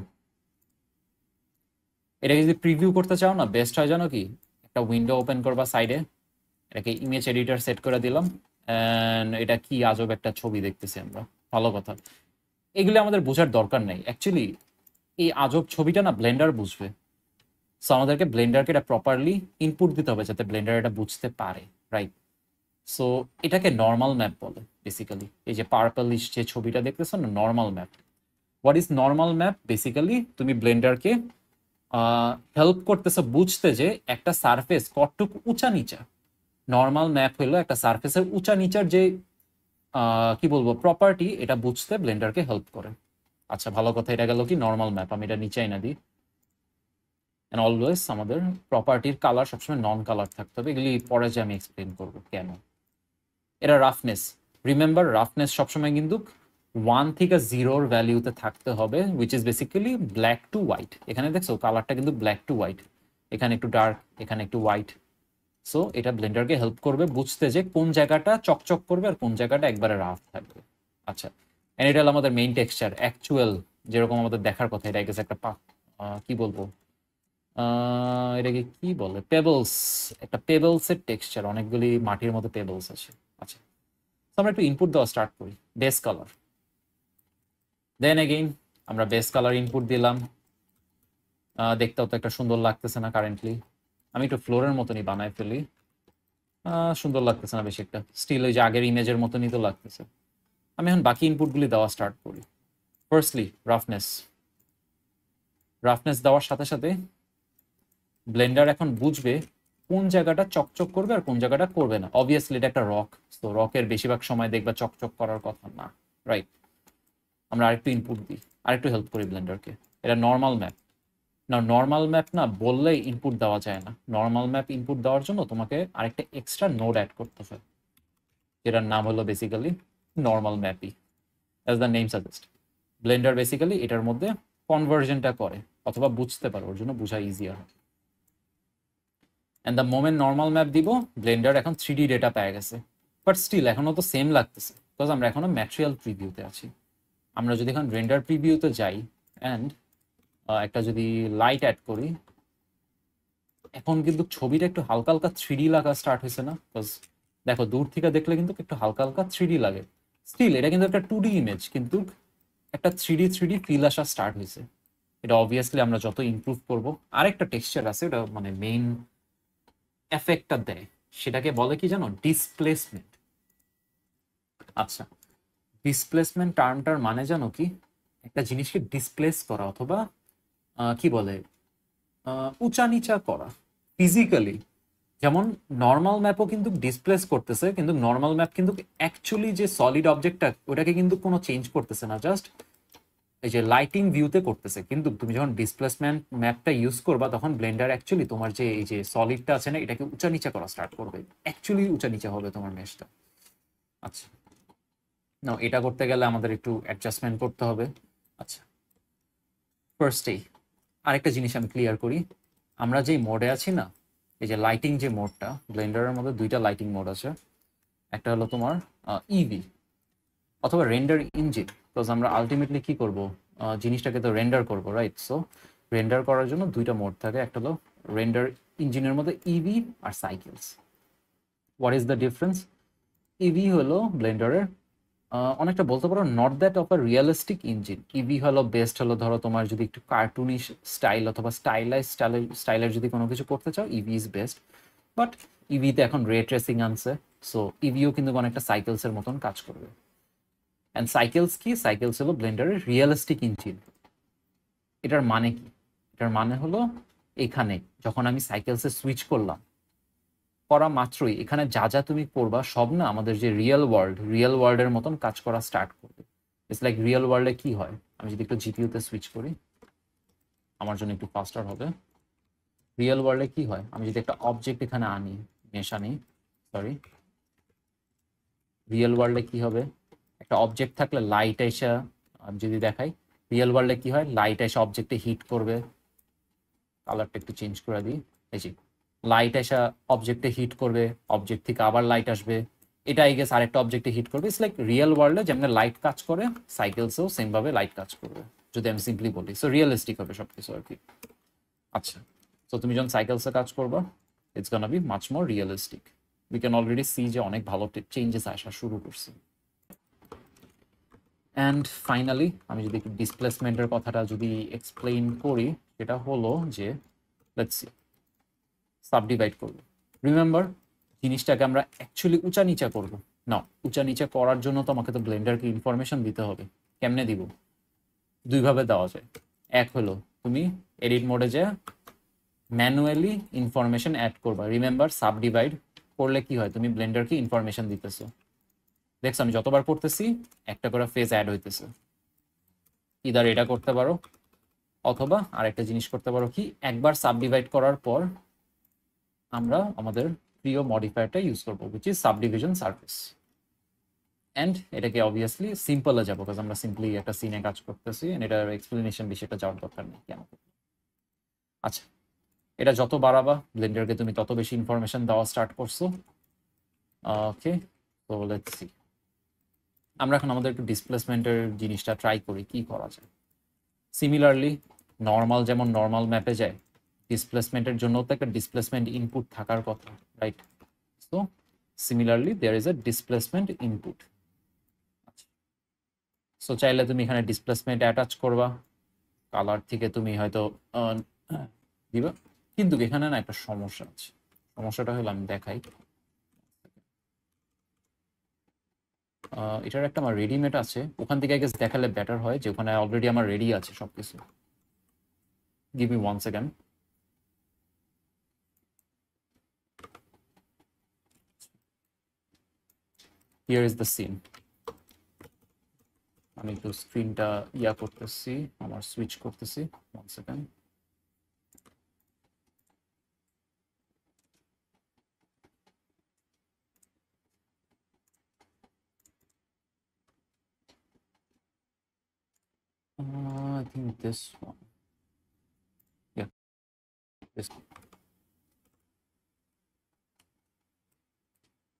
এটাকে যদি প্রিভিউ করতে চাও না, বেস্ট হয় জানো কি? একটা উইন্ডো ওপেন করবা সাইডে, এটাকে ইমেজ এডিটর সেট করে দিলাম, এন্ড এটা কি আজব একটা ছবি দেখতেছি আমরা। ভালো কথা, এগুলি আমাদের বোঝার দরকার নেই অ্যাকচুয়ালি। এই আজব ছবিটা না ব্লেন্ডার বুঝবে। সো আমাদেরকে ব্লেন্ডারকে এটা প্রপারলি ইনপুট দিতে হবে যাতে ব্লেন্ডার এটা বুঝতে পারে, রাইট? সো এটাকে নর্মাল ম্যাপ বলে বেসিক্যালি। এই যে পার্পলিশ যে ছবিটা দেখতেছো না, normal map. What is normal map? Basically তুমি ব্লেন্ডারকে হেল্প করতেছো বুঝতে যে একটা সারফেস কতটুকু উঁচা নিচা। নর্মাল ম্যাপ হলো একটা সারফেসের উঁচা নিচার যে কি বলবো প্রপার্টি, এটা বুঝতে ব্লেন্ডারকে হেল্প করে। আচ্ছা, ভালো কথা, এটা গেল কি নর্মাল ম্যাপ। আমি এটা নিচে না দিই। অ্যান্ড অলওয়েজ আমাদের প্রপার্টির কালার সবসময় নন কালার থাকতে হবে। এগুলি পরে যে আমি এক্সপ্লেন করবো কেন। এটা রাফনেস। রিমেম্বার, রাফনেস সবসময় কিন্তু 1 থেকে 0-র ভ্যালিউতে থাকতে হবে, which is basically black to white. এখানে দেখছো কালারটা কিন্তু ব্ল্যাক টু হোয়াইট, এখানে একটু ডার্ক, এখানে একটু হোয়াইট। সো এটা ব্লেন্ডারকে হেল্প করবে বুঝতে যে কোন জায়গাটা চকচক করবে আর কোন জায়গাটা একবারে রাফ থাকবে। আচ্ছা, এন্ড এটা হলো আমাদের মেইন টেক্সচার, অ্যাকচুয়াল যেরকম আমাদের দেখার কথা। এটা গেছে একটা কি বলবো এটাকে কি বলে, পেবলস, একটা পেবলসের টেক্সচার, অনেকগুলি মাটির মতো পেবলস আছে। আচ্ছা, তো আমরা একটু ইনপুট দেওয়া স্টার্ট করি, বেস কালার। দেন এগেইন আমরা বেস কালার ইনপুট দিলাম। দেখতেও তো একটা সুন্দর লাগতেছে না কারেন্টলি, আমি একটু ফ্লোরের মতনই বানায় ফেলি। সুন্দর লাগতেছে না বেশি একটা, স্টিল ওই যে আগের ইমেজের মতনই তো লাগতেছে। আমি এখন বাকি ইনপুটগুলি দেওয়া স্টার্ট করি। Firstly roughness. রাফনেস দেওয়ার সাথে সাথে ব্লেন্ডার এখন বুঝবে কোন জায়গাটা চকচক করবে আর কোন জায়গাটা করবে না। অবভিয়াসলি এটা একটা রক, তো রকের বেশিরভাগ সময় দেখবা চকচক করার কথা না, রাইট? আমরা আরেকটু ইনপুট দিই, আরেকটু হেল্প করি ব্লেন্ডারকে। এটা নর্মাল ম্যাপ না, নর্মাল ম্যাপ না বললেই ইনপুট দেওয়া যায় না। নর্মাল ম্যাপ ইনপুট দেওয়ার জন্য তোমাকে আরেকটা এক্সট্রা নোড অ্যাড করতে হয়, যেটার নাম হলো বেসিক্যালি নর্মাল ম্যাপই, as the name suggest. Blender basically এটার মধ্যে কনভার্জনটা করে, অথবা বুঝতে পারো, ওর জন্য বোঝা ইজিয়ার হয়। And the moment normal map দিব, ব্লেন্ডার এখন 3D ডেটা পেয়ে গেছে। বাট স্টিল এখনও তো সেম লাগতেছে, বিকজ আমরা এখনও ম্যাটেরিয়াল প্রিভিউতে আছি। আমরা যদি এখন রেন্ডার প্রিভিউতে যাই অ্যান্ড একটা যদি লাইট অ্যাড করি, এখন কিন্তু ছবিটা একটু হালকা হালকা 3D লাগা স্টার্ট হয়েছে না? বিকজ দেখো দূর থেকে দেখলে কিন্তু একটু হালকা হালকা 3D লাগে। স্টিল এটা কিন্তু একটা 2D ইমেজ, কিন্তু একটা 3D ফিল আসা স্টার্ট হয়েছে। এটা অবভিয়াসলি আমরা যত ইমপ্রুভ করব, আরেকটা টেক্সচার আছে, ওটা মানে মেইন এফেক্টটা দেয়, সেটাকে বলে কি জানো? ডিসপ্লেসমেন্ট। আচ্ছা, ডিসপ্লেসমেন্ট টার্মটার মানে জানো কি? একটা জিনিসকে ডিসপ্লেস করা, অথবা কি বলে, উঁচা নিচা করা ফিজিক্যালি। যেমন নর্মাল ম্যাপও কিন্তু ডিসপ্লেস করতেছে, কিন্তু নর্মাল ম্যাপ কিন্তু অ্যাকচুয়ালি যে সলিড অবজেক্টটা ওটাকে কিন্তু কোনো চেঞ্জ করতেছে না, জাস্ট এই যে লাইটিং ভিউতে করতেছে। কিন্তু তুমি যখন ডিসপ্লেসমেন্ট ম্যাপটা ইউজ করবা, তখন ব্লেন্ডার অ্যাকচুয়ালি তোমার যে এই যে সলিডটা আছে না, এটাকে উঁচা নিচা করা স্টার্ট করবে, অ্যাকচুয়ালি উঁচা নিচা হবে তোমার মেশটা। আচ্ছা, না এটা করতে গেলে আমাদের একটু অ্যাডজাস্টমেন্ট করতে হবে। আচ্ছা, ফার্স্টেই আরেকটা জিনিস আমি ক্লিয়ার করি, আমরা যেই মোডে আছি না, এই যে লাইটিং যে মোডটা, ব্লেন্ডারের মধ্যে দুইটা লাইটিং মোড আছে। একটা হলো তোমার ইভি অথবা রেন্ডার ইঞ্জিন, বিকজ আমরা আলটিমেটলি কি করব, জিনিসটাকে তো রেন্ডার করব, রাইট? সো রেন্ডার করার জন্য দুইটা মোড থাকে, একটা হলো রেন্ডার ইঞ্জিনের মধ্যে ইভি আর Cycles. What is the difference? Eevee হলো ব্লেন্ডারের অনেকটা বলতে পারো not that of a realistic engine. Eevee হলো বেস্ট, হলো ধরো তোমার যদি একটু কার্টুনিশ স্টাইল অথবা স্টাইলের যদি কোনো কিছু করতে চাও, ইভি ইজ বেস্ট। বাট ইভিতে এখন রে ট্রেসিং আনছে, সো ইভিও কিন্তু অনেকটা সাইকেলসের মতন কাজ করবে। অ্যান্ড সাইকেলস কি? সাইকেলস হলো ব্লেন্ডারের রিয়েলিস্টিক ইঞ্জিন। এটার মানে কি? এটার মানে হলো এখানে যখন আমি সাইকেলসে সুইচ করলাম, করা মাত্রই এখানে যা যা তুমি করবা সব না আমাদের যে রিয়েল ওয়ার্ল্ডের মতন কাজ করা স্টার্ট করবে। ইটস লাইক রিয়েল ওয়ার্ল্ডে কি হয়, আমি যদি একটু জিপিইউতে সুইচ করি আমার জন্য একটু ফাস্টার হবে। রিয়েল ওয়ার্ল্ডে কি হয়, আমি যদি একটা অবজেক্ট এখানে আনি, সরি, রিয়েল ওয়ার্ল্ডে কি হবে, একটা অবজেক্ট থাকলে লাইট এসে, আমি যদি দেখাই রিয়েল ওয়ার্ল্ডে কি হয়, লাইট এসে অবজেক্টে হিট করবে। কালারটা একটু চেঞ্জ করে দিই, এই যে লাইট এসে অবজেক্টে হিট করবে, অবজেক্ট থেকে আবার লাইট আসবে, এটা আই গেস আরেকটা অবজেক্টে হিট করবে। ইটস লাইক রিয়েল ওয়ার্ল্ডে যেমন লাইট কাজ করে, সাইকেলসেও সেম ভাবে লাইট কাজ করবে, যদি আমি সিম্পলি বলি। সো রিয়েলিস্টিক হবে সবকিছু আর কি। আচ্ছা, তো তুমি যখন সাইকেলসে কাজ করবা, it's gonna be much more realistic. We can already see যে অনেক ভালো চেঞ্জেস আসা শুরু করছে। অ্যান্ড ফাইনালি আমি যদি একটু ডিসপ্লেসমেন্টের কথাটা যদি এক্সপ্লেইন করি, সেটা হলো যে লেটস সি, সাবডিভাইড করব। রিমেম্বার, জিনিসটাকে আমরা অ্যাকচুয়ালি উঁচা নিচা করব না। উঁচা নিচা করার জন্য তো আমাকে তো ব্লেন্ডারকে ইনফরমেশন দিতে হবে। কেমনে দিব? দুইভাবে দেওয়া যায়। এক হলো তুমি এডিট মোডে যে ম্যানুয়ালি ইনফরমেশন অ্যাড করবা। রিমেম্বার, সাবডিভাইড করলে কি হয়, তুমি ব্লেন্ডারকে ইনফরমেশন দিতেছো। দেখছো আমি যতবার করতেছি একটা করে ফেজ অ্যাড হইতেছে। ইদার এটা করতে পারো, অথবা আরেকটা জিনিস করতে পারো কি, একবার সাবডিভাইড করার পর আমরা আমাদের প্রিয় মডিফায়ারটা ইউজ করবো, which is subdivision surface. And এটাকে অবভিয়াসলি সিম্পলে যাবো, কারণ আমরা সিম্পলি একটা সিনে কাজ করতেছি, এটার এক্সপ্লেনেশন বেশি একটা যাওয়ার দরকার নেই কেন। আচ্ছা, এটা যত বাড়াবা ব্লেন্ডারকে তুমি তত বেশি ইনফরমেশন দেওয়া স্টার্ট করছো। ওকে, তো লেটস সি, আমরা এখন আমাদের একটু ডিসপ্লেসমেন্টের জিনিসটা ট্রাই করি কি করা যায়। সিমিলারলি নর্মাল যেমন নর্মাল ম্যাপে যায়, ডিসপ্লেসমেন্টের জন্য তো একটা ডিসপ্লেসমেন্ট ইনপুট থাকার কথা, right? So similarly there is a displacement input. So চাইলে তুমি এখানে ডিসপ্লেসমেন্ট অ্যাটাচ করবা, কালার থেকে তুমি হয়তো দিবা, কিন্তু এখানে না একটা সমস্যা আছে। সমস্যাটা হলো, আমি দেখাই। এটার একটা আমার রেডিমেড আছে, ওখান থেকে আই গেস দেখালে বেটার হয়, যে ওখানে অলরেডি আমার রেডি আছে সবকিছু। Give me 1 second. Here is the scene. আমি একটু স্ক্রিনটা ইয়া করতেছি, আমার সুইচ করতেছি, 1 second. I think this one. Yeah, this one.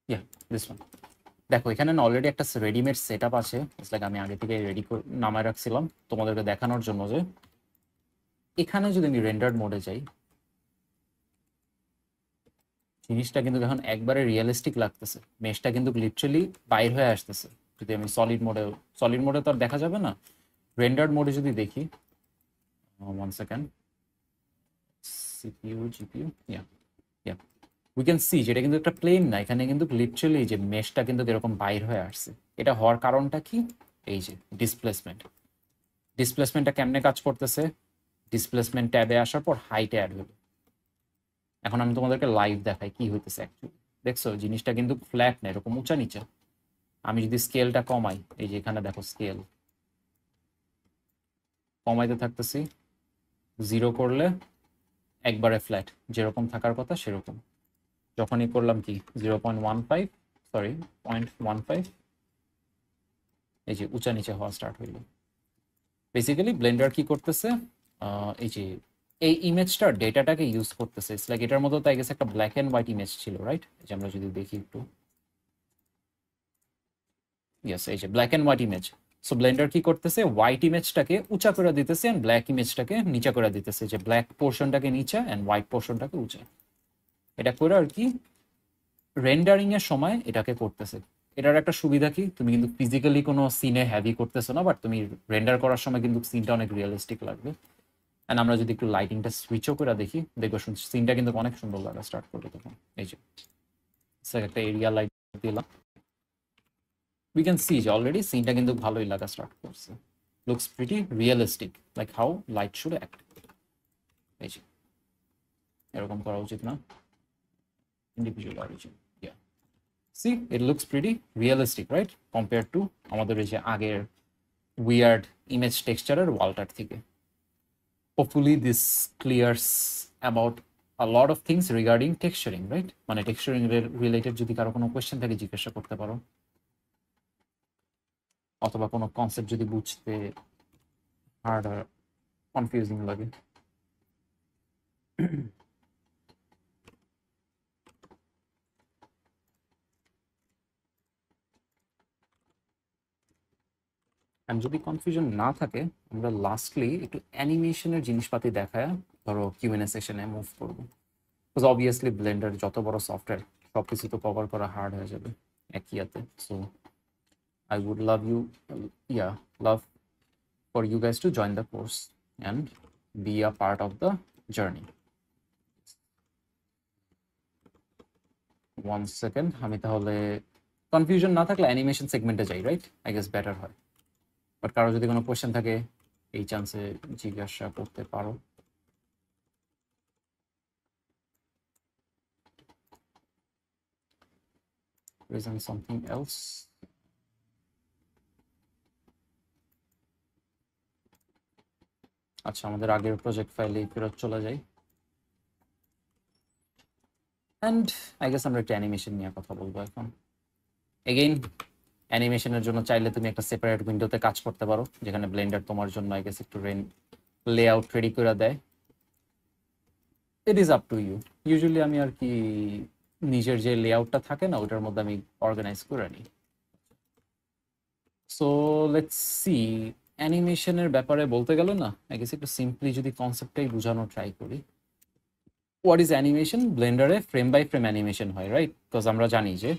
Yeah, this one. দেখো এখানে না অলরেডি একটা রেডিমেড সেটআপ আছে, ইটস লাইক আমি আগে থেকে রেডি করে নামায় রাখছিলাম তোমাদেরকে দেখানোর জন্য, যে এখানে যদি আমি রেন্ডার্ড মোডে যাই, জিনিসটা কিন্তু এখন একবারে রিয়েলিস্টিক লাগতেছে, মেশটা কিন্তু লিটারালি বাইর হয়ে আসতেছে। যদি আমি সলিড মোডে তো আর দেখা যাবে না, রেন্ডার্ড মোডে যদি দেখি, 1 second, CPU GPU, yeah yeah, we can see যেটা কিন্তু একটা প্লেন না, এখানে কিন্তু লিটারালি যে মেশটা কিন্তু এরকম বাইর হয়ে আসছে। এটা হওয়ার কারণটা কি? এই যে ডিসপ্লেসমেন্টটা কেমনে কাজ করতেছে, ডিসপ্লেসমেন্ট ট্যাবে আসার পর হাইটে অ্যাড হলো। এখন আমি তোমাদেরকে লাইভ দেখাই কি হইতেছে অ্যাকচুয়ালি। দেখছো জিনিসটা কিন্তু ফ্ল্যাট না, এরকম উঁচা নিচা। আমি যদি স্কেলটা কমাই, এই যে এখানে দেখো স্কেল কমাইতে থাকতেছি, 0 করলে একবারে ফ্ল্যাট, যেরকম থাকার কথা সেরকম। যখনই করলাম কি 0.15, সরি 0.15, এই যে উঁচা নিচে হওয়া স্টার্ট হইল। বেসিক্যালি ব্লেন্ডার কি করতেছে, এই যে এই ইমেজটার ডেটাটাকে ইউজ করতেছে। ইটস লাইক এটার মধ্যে তো আই গেস একটা ব্ল্যাক অ্যান্ড হোয়াইট ইমেজ ছিল, রাইট? এই যে আমরা যদি দেখি একটু, ইয়েস, এই যে black and white image. So Blender কি করতেছে, হোয়াইট ইমেজটাকে উঁচা করে দিতেছে অ্যান্ড ব্ল্যাক ইমেজটাকে নিচা করে দিতেছে, যে ব্ল্যাক পোর্শনটাকে নিচা অ্যান্ড হোয়াইট পোর্শনটাকে উঁচা। এটা করে আর কি রেন্ডারিং এর সময় এটাকে করতেছে। এটার একটা সুবিধা কি, তুমি কিন্তু ফিজিক্যালি কোনো সিনে হ্যাভি করতেছো না, বাট তুমি রেন্ডার করার সময় কিন্তু সিনটা অনেক রিয়েলিস্টিক লাগবে। অ্যান্ড আমরা যদি একটু লাইটিংটা সুইচও করে দেখি, দেখবো সিনটা কিন্তু অনেক সুন্দর লাগা স্টার্ট করবে তখন। এই যে একটা এরিয়া লাইট দিলাম, we can see যে অলরেডি সিনটা কিন্তু ভালোই লাগা স্টার্ট করছে। Looks pretty realistic, like how light should act. এই যে এরকম করা উচিত না, individual origin, yeah, see it looks pretty realistic, right? Compare to আমাদের এই যে আগের উইয়ার্ড ইমেজ টেক্সচারের ওয়ালটার থেকে। Hopefully this clears about a lot of things regarding texturing, right? মানে টেক্সচারিং রিলেটেড যদি কারো কোনো কোয়েশ্চেন থাকে জিজ্ঞাসা করতে পারো, অথবা কোনো কনসেপ্ট যদি বুঝতে হার্ড আর কনফিউজিং লাগে। যদি কনফিউশন না থাকে, আমরা লাস্টলি একটু অ্যানিমেশনের জিনিসপাতি দেখায় ধরো কিউএনএ সেশনে মুভ করবো। বিকজ অবভিয়াসলি ব্লেন্ডার যত বড় সফটওয়্যার, সব কিছু তো কভার করা হার্ড হয়ে যাবে একই ইয়াতে। So I would love for you guys to join the course and be a part of the journey. 1 second, আমি তাহলে কনফিউশন না থাকলে অ্যানিমেশন সেগমেন্টে যাই, রাইট? আই গেস বেটার হয়। বাট কারো যদি কোনো কোয়েশ্চেন থাকে এই চান্সে জিজ্ঞাসা করতে পারো। Present something else. আচ্ছা, আমাদের আগের প্রজেক্ট ফাইলে ফেরত চলে যাই। অ্যান্ড আই গেস আমরা একটা অ্যানিমেশন নিয়ে কথা বলবো এখন। এগেইন অ্যানিমেশনের জন্য চাইলে তুমি একটা সেপারেট উইন্ডোতে কাজ করতে পারো, যেখানে ব্লেন্ডার তোমার জন্য আই গেস একটু লেআউট রেডি করে দেয়। It is up to you. Usually আমি আর কি নিজের যে লেআউটটা থাকে না, ওটার মধ্যে আমি অর্গানাইজ করে নিই। সো লেটস সি, অ্যানিমেশনের ব্যাপারে বলতে গেল না, আই গেস একটু সিম্পলি যদি কনসেপ্টটাই বোঝানোর ট্রাই করি। What is animation? ব্লেন্ডারে ফ্রেম বাই ফ্রেম অ্যানিমেশন হয়, রাইট? বিকজ আমরা জানি যে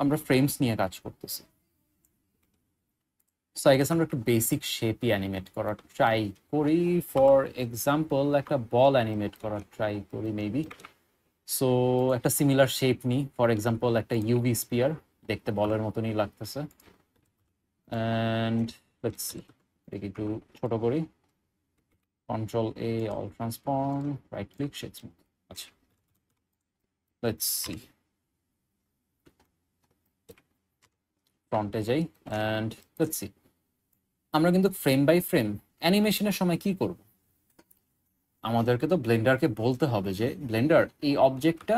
আমরা ফ্রেমস নিয়ে কাজ করতেছি। সো আই গেস আমরা একটু বেসিক শেপই অ্যানিমেট করার ট্রাই করি। ফর এক্সাম্পল একটা বল অ্যানিমেট করার ট্রাই করি মেবি। সো একটা সিমিলার শেপ নিই, ফর এক্সাম্পল একটা ইউভি স্পিয়ার, দেখতে বলের মতনই লাগতেছে। অ্যান্ড লেটস সি, দেখি একটু ছোট করি, control A, all transform, right click, shade smooth. আচ্ছা, লেটস সি, ফ্রন্টে যাই অ্যান্ড লেটস সি। আমরা কিন্তু ফ্রেম বাই ফ্রেম অ্যানিমেশনের সময় কি করব? আমাদেরকে তো ব্লেন্ডারকে বলতে হবে যে ব্লেন্ডার এই অবজেক্টটা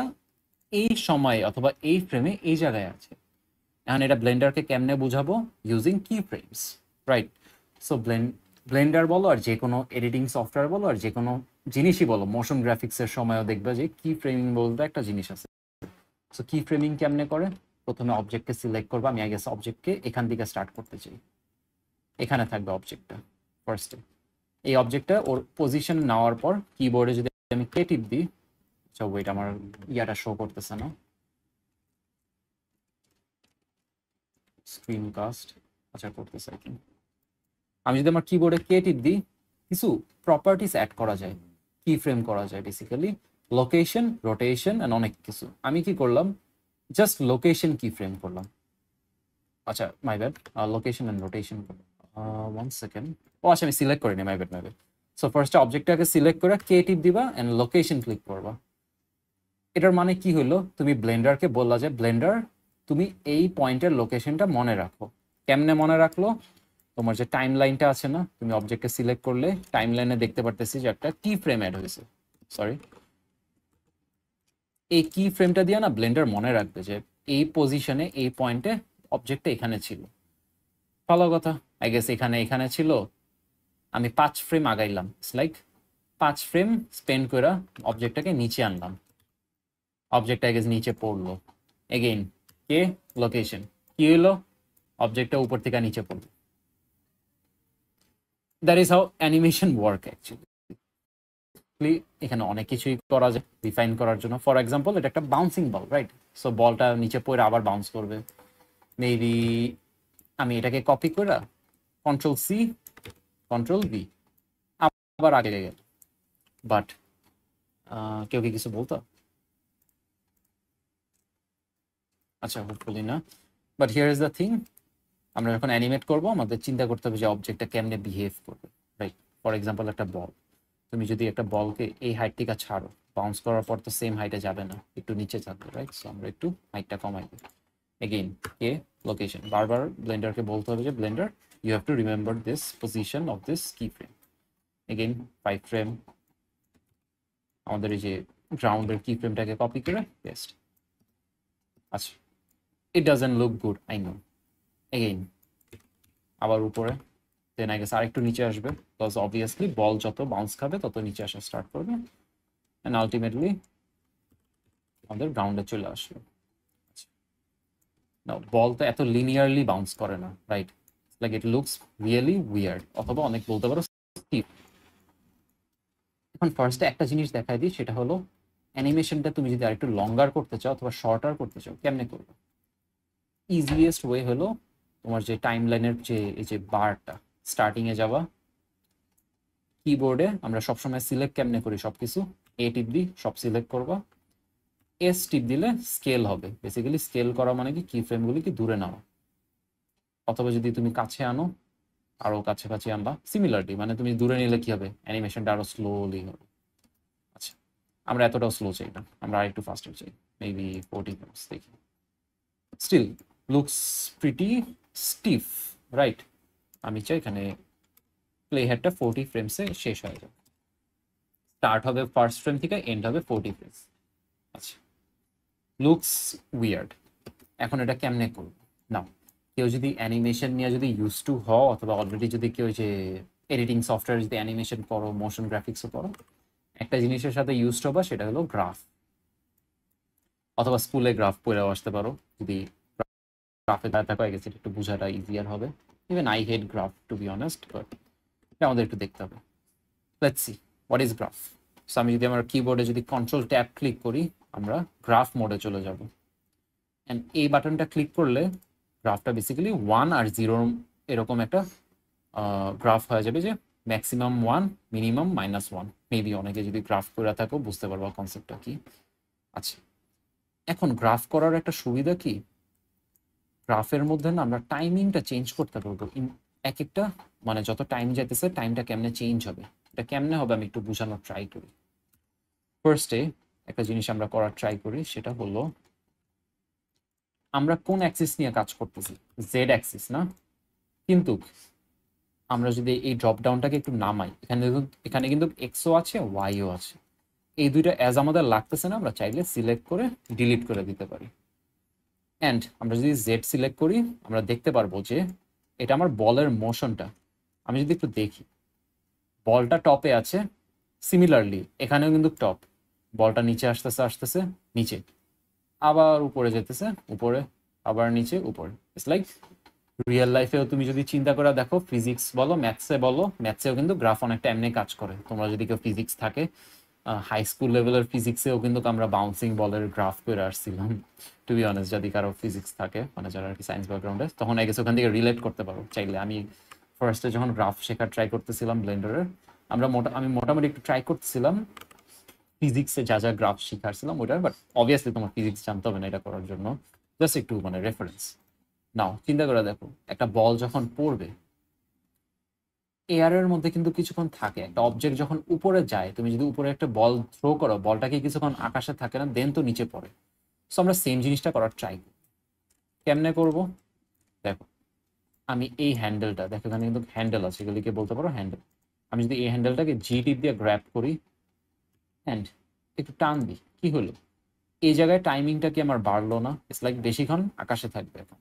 এই সময়ে অথবা এই ফ্রেমে এই জায়গায় আছে। এখন এটা ব্লেন্ডারকে কেমনে বুঝাবো? ইউজিং কি ফ্রেমস, রাইট? সো ব্লেন্ডার বলো আর যে কোনো এডিটিং সফটওয়্যার বলো আর যে কোনো জিনিসই বলো, মোশন গ্রাফিক্সের সময়ও দেখবে যে কি ফ্রেমিং বলতে একটা জিনিস আছে। সো কি ফ্রেমিং কেমনে করে? প্রথমে অবজেক্টকে সিলেক্ট করবো। আমি আগে অবজেক্টকে এখান থেকে স্টার্ট করতে চাই, এখানে থাকবে অবজেক্টটা ফার্স্টে। এই অবজেক্টটা ওর পজিশন নেওয়ার পর কিবোর্ডে যদি আমি কে টিপ দিই, আচ্ছা ওয়েট, আমার ইয়াটা শো করতেছে না, স্ক্রিন কাস্ট, আচ্ছা করতেছে আর কি। আমি যদি আমার কিবোর্ডে কে টিপ দিই, কিছু প্রপার্টিস অ্যাড করা যায়, কি ফ্রেম করা যায় বেসিক্যালি, লোকেশন, রোটেশন এন্ড অনেক কিছু। আমি কি করলাম, জাস্ট লোকেশন কি ফ্রেম করলাম। আচ্ছা my bad, location and rotation, one second, ও আচ্ছা আমি সিলেক্ট করিনি, my bad my bad. So ফার্স্টে অবজেক্টটাকে সিলেক্ট করে কে টিপ দিবা এন্ড লোকেশন ক্লিক করবা। এটার মানে কি হলো, তুমি ব্লেন্ডারকে বললা যে ব্লেন্ডার তুমি এই পয়েন্টের লোকেশনটা মনে রাখো। কেমনে মনে রাখলো? তোমার যে টাইম লাইনটা আছে না, তুমি অবজেক্টকে সিলেক্ট করলে টাইম লাইনে দেখতে পারতেছি যে একটা কি ফ্রেম অ্যাড হয়েছে। সরি, এই কি ফ্রেমটা দিয়ে না ব্লেন্ডার মনে রাখবে যে এই পজিশনে এই পয়েন্টে অবজেক্টটা এখানে ছিল। ভালো কথা, আই গেস এখানে এখানে ছিল, আমি 5 ফ্রেম আগাইলাম, লাইক 5 ফ্রেম স্পেন্ড করে অবজেক্টটাকে নিচে আনলাম, অবজেক্টটা আই গেস নিচে পড়লো। এগেইন কে, লোকেশন, কি হলো, অবজেক্টটা উপর থেকে নিচে পড়লো। That is how animation work actually. এখানে অনেক কিছুই করা যায় ডিফাইন করার জন্য। ফর এক্সাম্পল এটা একটা বাউন্সিং বল, রাইট? সো বলটা নিচে পড়ে আবার বাউন্স করবে। মেবি আমি এটাকে কপি করে কন্ট্রোল সি, কন্ট্রোল ভি, আবার আগে গেল। বাট কেউ কি কিছু বলতো? আচ্ছা হোপফুলি না। But here is the thing, আমরা যখন অ্যানিমেট করবো আমাদের চিন্তা করতে হবে যে অবজেক্টটা কেমনে বিহেভ করবে, রাইট? ফর এক্সাম্পল একটা বল, তুমি যদি একটা বলকে এই হাইট থেকে ছাড়ো, বাউন্স করার পর তো সেম হাইটে যাবে না, একটু নিচে যাবে, রাইট? সো আমরা একটু হাইটটা কমাই দিই। এগেইন কে, লোকেশন, বারবার ব্লেন্ডারকে বলতে হবে যে Blender you have to remember this position of this key frame. Again 5 frame, আমাদের এই যে গ্রাউন্ডের কি ফ্রেমটাকে কপি করে পেস্ট। আচ্ছা, it doesn't look good, I know. Again আবার উপরে, দেন আই গেস আরেকটু নিচে আসবে, বিকজ অবভিয়াসলি বল যত বাউন্স খাবে তত নিচে আসা স্টার্ট করবে, অ্যান্ড আলটিমেটলি আমাদের গ্রাউন্ডে চলে আসলো। না, বল তো এত লিনিয়ারলি বাউন্স করে না, right? Like it looks really weird, অথবা অনেক বলতে পারো স্টিফ। এখন ফার্স্টে একটা জিনিস দেখাই দিই, সেটা হলো অ্যানিমেশনটা তুমি যদি আরেকটু লঙ্গার করতে চাও অথবা শর্টার করতে চাও, কেমনে করবে? ইজিয়েস্ট ওয়ে হলো তোমার যে টাইম লাইনের যে এই যে বারটা, স্টার্টিং এ যাওয়া, কিবোর্ডে আমরা সবসময় সিলেক্ট কেমনে করি সবকিছু, এ টিপ দিই, সব সিলেক্ট করবা, এস টিপ দিলে স্কেল হবে। বেসিক্যালি স্কেল করা মানে কি ফ্রেমগুলি কি দূরে নেওয়া, অথবা যদি তুমি কাছে আনো আরো কাছাকাছি আনবা, সিমিলারলি মানে তুমি দূরে নিলে কি হবে, অ্যানিমেশনটা আরো স্লোলি হবে। আচ্ছা, আমরা এতটাও স্লো চাই না, আমরা আরেকটু ফাস্টার চাই, মেবি 40 ফ্রেমস দেখি। স্টিল লুকস প্রিটি স্টিফ, রাইট? আমি চাই এখানে প্লে হেডটা 40 ফ্রেমসে শেষ হয়ে যাবে, স্টার্ট হবে ফার্স্ট ফ্রেম থেকে, এন্ড হবে 40 ফ্রেমস। আচ্ছা, লুকস উইয়ার্ড। এখন এটা কেমনে করব? নাও, কেউ যদি অ্যানিমেশন নিয়ে যদি ইউজ টু হও, অথবা অলরেডি যদি কেউ যে এডিটিং সফটওয়্যার যদি অ্যানিমেশন করো, মোশন গ্রাফিক্সও করো, একটা জিনিসের সাথে ইউজ হবা, সেটা হলো গ্রাফ। অথবা স্কুলে গ্রাফ পড়েও আসতে পারো, যদি গ্রাফে দেখা হয়ে গেছে একটু বোঝাটা ইজিয়ার হবে। Even I hate graph to be honest, but এটা আমাদের একটু দেখতে হবে। Let's see what is graph. So আমি যদি আমার কিবোর্ডে যদি কন্ট্রোল ট্যাব ক্লিক করি, আমরা গ্রাফ মোডে চলে যাব। অ্যান্ড এই বাটনটা ক্লিক করলে গ্রাফটা বেসিক্যালি 1 আর 0 এরকম একটা গ্রাফ হয়ে যাবে, যে ম্যাক্সিমাম 1 মিনিমাম -1। মেবি অনেকে যদি গ্রাফ করে থাকো বুঝতে পারবো কনসেপ্টটা কি। আচ্ছা, এখন গ্রাফ করার একটা সুবিধা কি, গ্রাফের মধ্যে না আমরা টাইমিংটা চেঞ্জ করতে পারবো। এক একটা মানে যত টাইম যাইতেছে টাইমটা কেমনে চেঞ্জ হবে, এটা কেমনে হবে আমি একটু বোঝানোর ট্রাই করি। ফার্স্টে একটা জিনিস আমরা করার ট্রাই করি, সেটা হলো আমরা কোন অ্যাক্সিস নিয়ে কাজ করতেছি, জেড অ্যাক্সিস না? কিন্তু আমরা যদি এই ড্রপ ডাউনটাকে একটু নামাই, এখানে কিন্তু এক্সও আছে ওয়াইও আছে। এই দুইটা অ্যাজ আমাদের লাগতেছে না, আমরা চাইলে সিলেক্ট করে ডিলিট করে দিতে পারি। অ্যান্ড আমরা যদি জেড সিলেক্ট করি, আমরা দেখতে পারবো যে এটা আমার বলের মোশনটা। আমি যদি একটু দেখি, বলটা টপে আছে, সিমিলারলি এখানেও কিন্তু টপ, বলটা নিচে আসতেছে আসতেছে নিচে, আবার উপরে যেতেছে উপরে, আবার নিচে উপরে। ইটস লাইক রিয়েল লাইফেও তুমি যদি চিন্তা করে দেখো, ফিজিক্স বলো ম্যাথসে বলো, ম্যাথসেও কিন্তু গ্রাফ অনেকটা এমনি কাজ করে। তোমরা যদি কেউ ফিজিক্স থাকে, হাই স্কুল লেভেলের ফিজিক্সেও কিন্তু আমরা বাউন্সিং বলের গ্রাফ করে আসছিলাম। টু বি অনেস্ট, যদি কারো ফিজিক্স থাকে মানে যারা আর কি সায়েন্স ব্যাকগ্রাউন্ডে, তখন আই গেস ওখান থেকে রিলেট করতে পারো চাইলে। আমি ফার্স্টে যখন গ্রাফ শেখার ট্রাই করতেছিলাম ব্লেন্ডারের, আমি মোটামুটি একটু ট্রাই করতেছিলাম ফিজিক্সে যা যা গ্রাফ শিখাচ্ছিলাম ওইটার, বাট অবভিয়াসলি তোমার ফিজিক্স জানতে হবে না এটা করার জন্য, জাস্ট একটু মানে রেফারেন্স নাও। চিন্তা করে দেখো, একটা বল যখন পড়বে এয়ারের মধ্যে কিন্তু কিছুক্ষণ থাকে, একটা অবজেক্ট যখন উপরে যায়, তুমি যদি উপরে একটা বল থ্রো করো, বলটাকে কিছুক্ষণ আকাশে থাকে না, দেন তো নিচে পড়ে। সো আমরা সেম জিনিসটা করার ট্রাই করি। কেমনে করব দেখো, আমি এই হ্যান্ডেলটা দেখো, এখানে কিন্তু হ্যান্ডেল আছে, এগুলিকে বলতে পারো হ্যান্ডেল। আমি যদি এই হ্যান্ডেলটাকে জি টিপ দিয়ে গ্র্যাব করি অ্যান্ড একটু টান দিই, কি হলো, এই জায়গায় টাইমিংটা কি আমার বাড়লো না? ইটস লাইক বেশিক্ষণ আকাশে থাকবে এখন।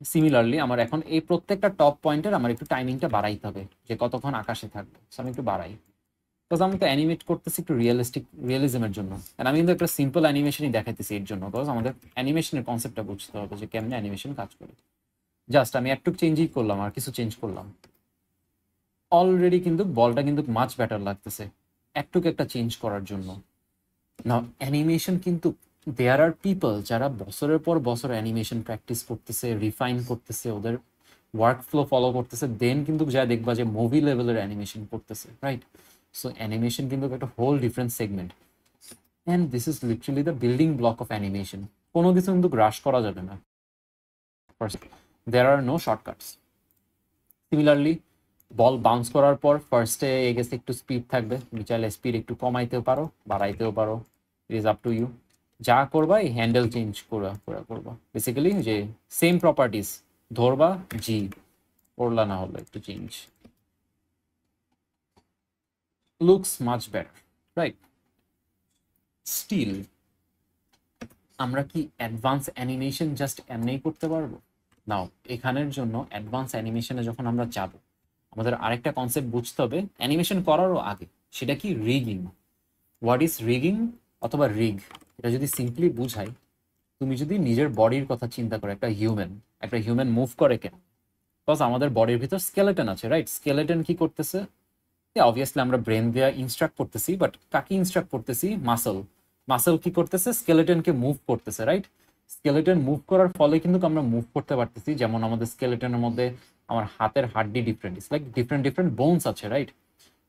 সিমিলারলি আমার এখন এই প্রত্যেকটা টপ পয়েন্টের আমার একটু টাইমিংটা বাড়াইতে হবে, যে কতক্ষণ আকাশে থাকবে। আমি একটু বাড়াই, বিকজ আমি তো অ্যানিমেট করতেছি একটু রিয়েলিজমের জন্য। আমি কিন্তু একটা সিম্পল অ্যানিমেশনই দেখাইতেছি এর জন্য, বিকজ আমাদের অ্যানিমেশনের কনসেপ্টটা বুঝতে হবে যে কেমনে অ্যানিমেশন কাজ করে। জাস্ট আমি একটু চেঞ্জই করলাম, আর কিছু চেঞ্জ করলাম, অলরেডি কিন্তু বলটা কিন্তু মাচ বেটার লাগতেছে একটুকু একটা চেঞ্জ করার জন্য। না, অ্যানিমেশন কিন্তু দেয়ার আর পিপল যারা বছরের পর বছর অ্যানিমেশন প্র্যাকটিস করতেছে, রিফাইন করতেছে, ওদের ওয়ার্ক ফ্লো ফলো করতেছে, দেন কিন্তু যা দেখবা যে মুভি লেভেলের অ্যানিমেশন করতেছে, রাইট? সো অ্যানিমেশন কিন্তু একটা whole different segment, and this is literally the building block of animation. কোনো কিছু কিন্তু গ্রাস করা যাবে না। There are no shortcuts. Similarly ball bounce করার পর ফার্স্টে গেছে একটু স্পিড থাকবে, তুমি চাইলে স্পিড একটু কমাইতেও পারো বাড়াইতেও পারো, it is up to you. যা করবা এই হ্যান্ডেল চেঞ্জ করবা, বেসিক্যালি যে সেম প্রপার্টিস ধরবা, জি করলা, না হলে একটু change, looks much better, right? Still আমরা কি অ্যাডভান্স অ্যানিমেশন জাস্ট এমনিই করতে পারবো? নাও, এখানের জন্য অ্যাডভান্স অ্যানিমেশনে যখন আমরা যাব, আমাদের আরেকটা কনসেপ্ট বুঝতে হবে অ্যানিমেশন করারও আগে, সেটা কি রিগিং। হোয়াট ইজ রিগিং অথবা রিগ? এটা যদি সিম্পলি বুঝাই, তুমি যদি নিজের বডির কথা চিন্তা করো, একটা হিউম্যান মুভ করে কেন? বিকজ আমাদের বডির ভিতর স্কেলেটন আছে, রাইট? স্কেলেটন কি করতেছে? অবভিয়াসলি আমরা ব্রেন দিয়ে ইনস্ট্রাক্ট করতেছি, বাট কাকে ইনস্ট্রাক্ট করতেছি? মাসল কি করতেছে? স্কেলেটনকে মুভ করতেছে, রাইট? স্কেলেটন মুভ করার ফলে কিন্তু আমরা মুভ করতে পারতেছি। যেমন আমাদের স্কেলেটনের মধ্যে আমার হাতের হাড্ডি different, it's like different different bones আছে, রাইট?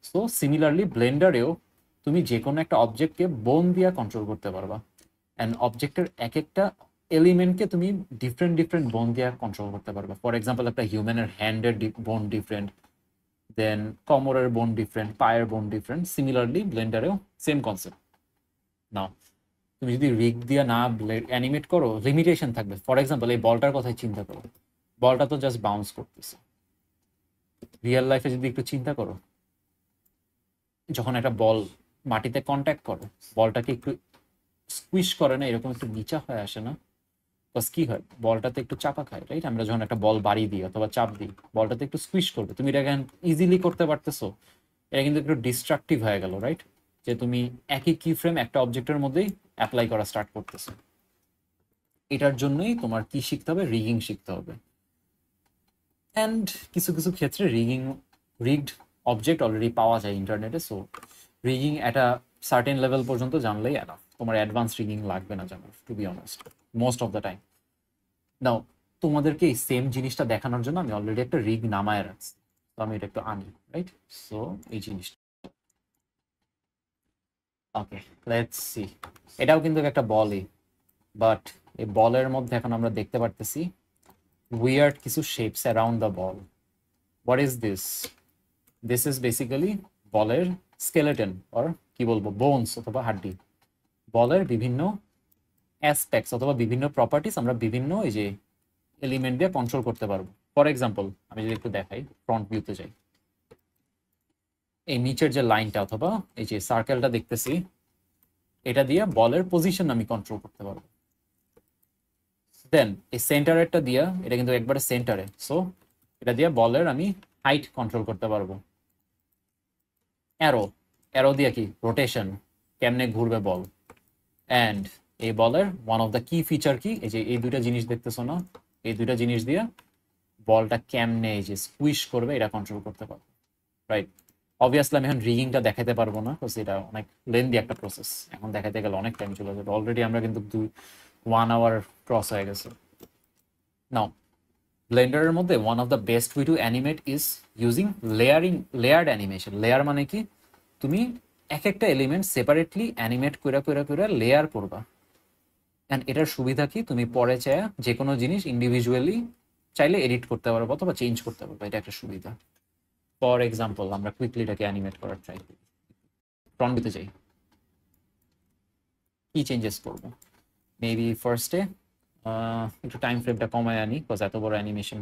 সো সিমিলারলি ব্লেন্ডারেও তুমি যে কোনো একটা অবজেক্টকে বোন দিয়ে কন্ট্রোল করতে পারবা, অ্যান্ড অবজেক্টের এক একটা এলিমেন্টকে তুমি ডিফারেন্ট ডিফারেন্ট বোন দিয়ে কন্ট্রোল করতে পারবা। ফর এক্সাম্পল, একটা হিউম্যানের হ্যান্ডের বোন ডিফারেন্ট, দেন কোমরের বোন ডিফারেন্ট, পায়ের বোন ডিফারেন্ট। সিমিলারলি ব্লেন্ডারেও সেম কনসেপ্ট। নাও তুমি যদি রিগ দিয়ে না অ্যানিমেট করো, লিমিটেশন থাকবে। ফর এক্সাম্পল, এই বলটার কথাই চিন্তা করো, বলটা তো জাস্ট বাউন্স করতেছে। রিয়েল লাইফে যদি একটু চিন্তা করো, যখন একটা বল মাটিতে কন্ট্যাক্ট করে, বলটাকে একটু স্কুইশ করে না, এরকম একটু নিচা হয়ে আসে না? বাস কি হয়, বলটাতে একটু চাপা খায়, রাইট? আমরা যখন একটা বল বাড়ি দিই অথবা চাপ দিই, বলটাতে একটু স্কুইশ করবে, তুমি এটা ইজিলি করতে পারতেছো, এটা কিন্তু একটু ডিস্ট্রাকটিভ হয়ে গেল, রাইট? যে তুমি একই কি ফ্রেম একটা অবজেক্টের মধ্যেই অ্যাপ্লাই করা স্টার্ট করতেছো। এটার জন্যই তোমার কি শিখতে হবে? রিগিং শিখতে হবে। অ্যান্ড কিছু কিছু ক্ষেত্রে রিগড অবজেক্ট অলরেডি পাওয়া যায় ইন্টারনেটে। সো রিগিং একটা সার্টেন লেভেল পর্যন্ত জানলেই এনাফ, তোমার অ্যাডভান্স রিগিং লাগবে না জানার, to be honest most of the time. Now তোমাদেরকে এই সেম জিনিসটা দেখানোর জন্য আমি অলরেডি একটা রিগ নামায় রাখছি, তো আমি এটা একটু আনি, রাইট? সো এই জিনিসটা ওকে, লেটস সি। এটাও কিন্তু একটা বলই, বাট এই বলের মধ্যে এখন আমরা দেখতে পারতেছি উইয়ার্ড কিছু shapes around the ball. What is this? This is basically বলের স্কেলেটন, অর কি বলবো, বোনস অথবা হাড্ডি। বলের বিভিন্ন অ্যাসপেক্টস অথবা বিভিন্ন প্রপার্টিস আমরা বিভিন্ন এই যে এলিমেন্ট দিয়ে কন্ট্রোল করতে পারবো। ফর এক্সাম্পল আমি যদি একটু দেখাই, ফ্রন্ট ভিউতে যাই, এই নিচের যে লাইনটা অথবা এই যে সার্কেলটা দেখতেছি, এটা দিয়ে বলের পজিশন আমি কন্ট্রোল করতে পারবো। দেন এই সেন্টারেরটা দিয়া, এটা কিন্তু একবারে সেন্টারে, সো এটা দিয়ে বলের আমি হাইট কন্ট্রোল করতে পারবো। অ্যারো, অ্যারো দিয়ে কি রোটেশন, কেমনে ঘুরবে বল। অ্যান্ড এই বলের ওয়ান অফ দ্য কি ফিচার কি, এই যে এই দুইটা জিনিস দেখতেছো না, এই দুইটা জিনিস দিয়ে বলটা কেমনে এই যে স্কুইশ করবে এটা কন্ট্রোল করতে পারবো, রাইট? অবভিয়াসলি আমি এখন রিগিংটা দেখাতে পারবো না, বিকজ এটা অনেক লেন্দি একটা প্রসেস, এখন দেখাতে গেলে অনেক টাইম চলে যাবে। অলরেডি আমরা কিন্তু 1 আওয়ার ক্রস হয়ে গেছে। নাও ব্লেন্ডারের মধ্যে one of the best way to animate is using layered animation. Layer মানে কি, তুমি এক একটা এলিমেন্ট সেপারেটলি অ্যানিমেট করে করে করে লেয়ার করবা। অ্যান্ড এটার সুবিধা কি, তুমি পরে চায় যে কোনো জিনিস ইন্ডিভিজুয়ালি চাইলে এডিট করতে পারবো অথবা চেঞ্জ করতে পারবো, এটা একটা সুবিধা। ফর এক্সাম্পল আমরা কুইকলি এটাকে অ্যানিমেট করার ট্রাই করি, ফ্রন্ট ভিউতে যাই, কি চেঞ্জেস করবো? মেবি ফার্স্টে একটু টাইম ফ্রেমটা কমায় আনি, বিকজ এত বড় অ্যানিমেশন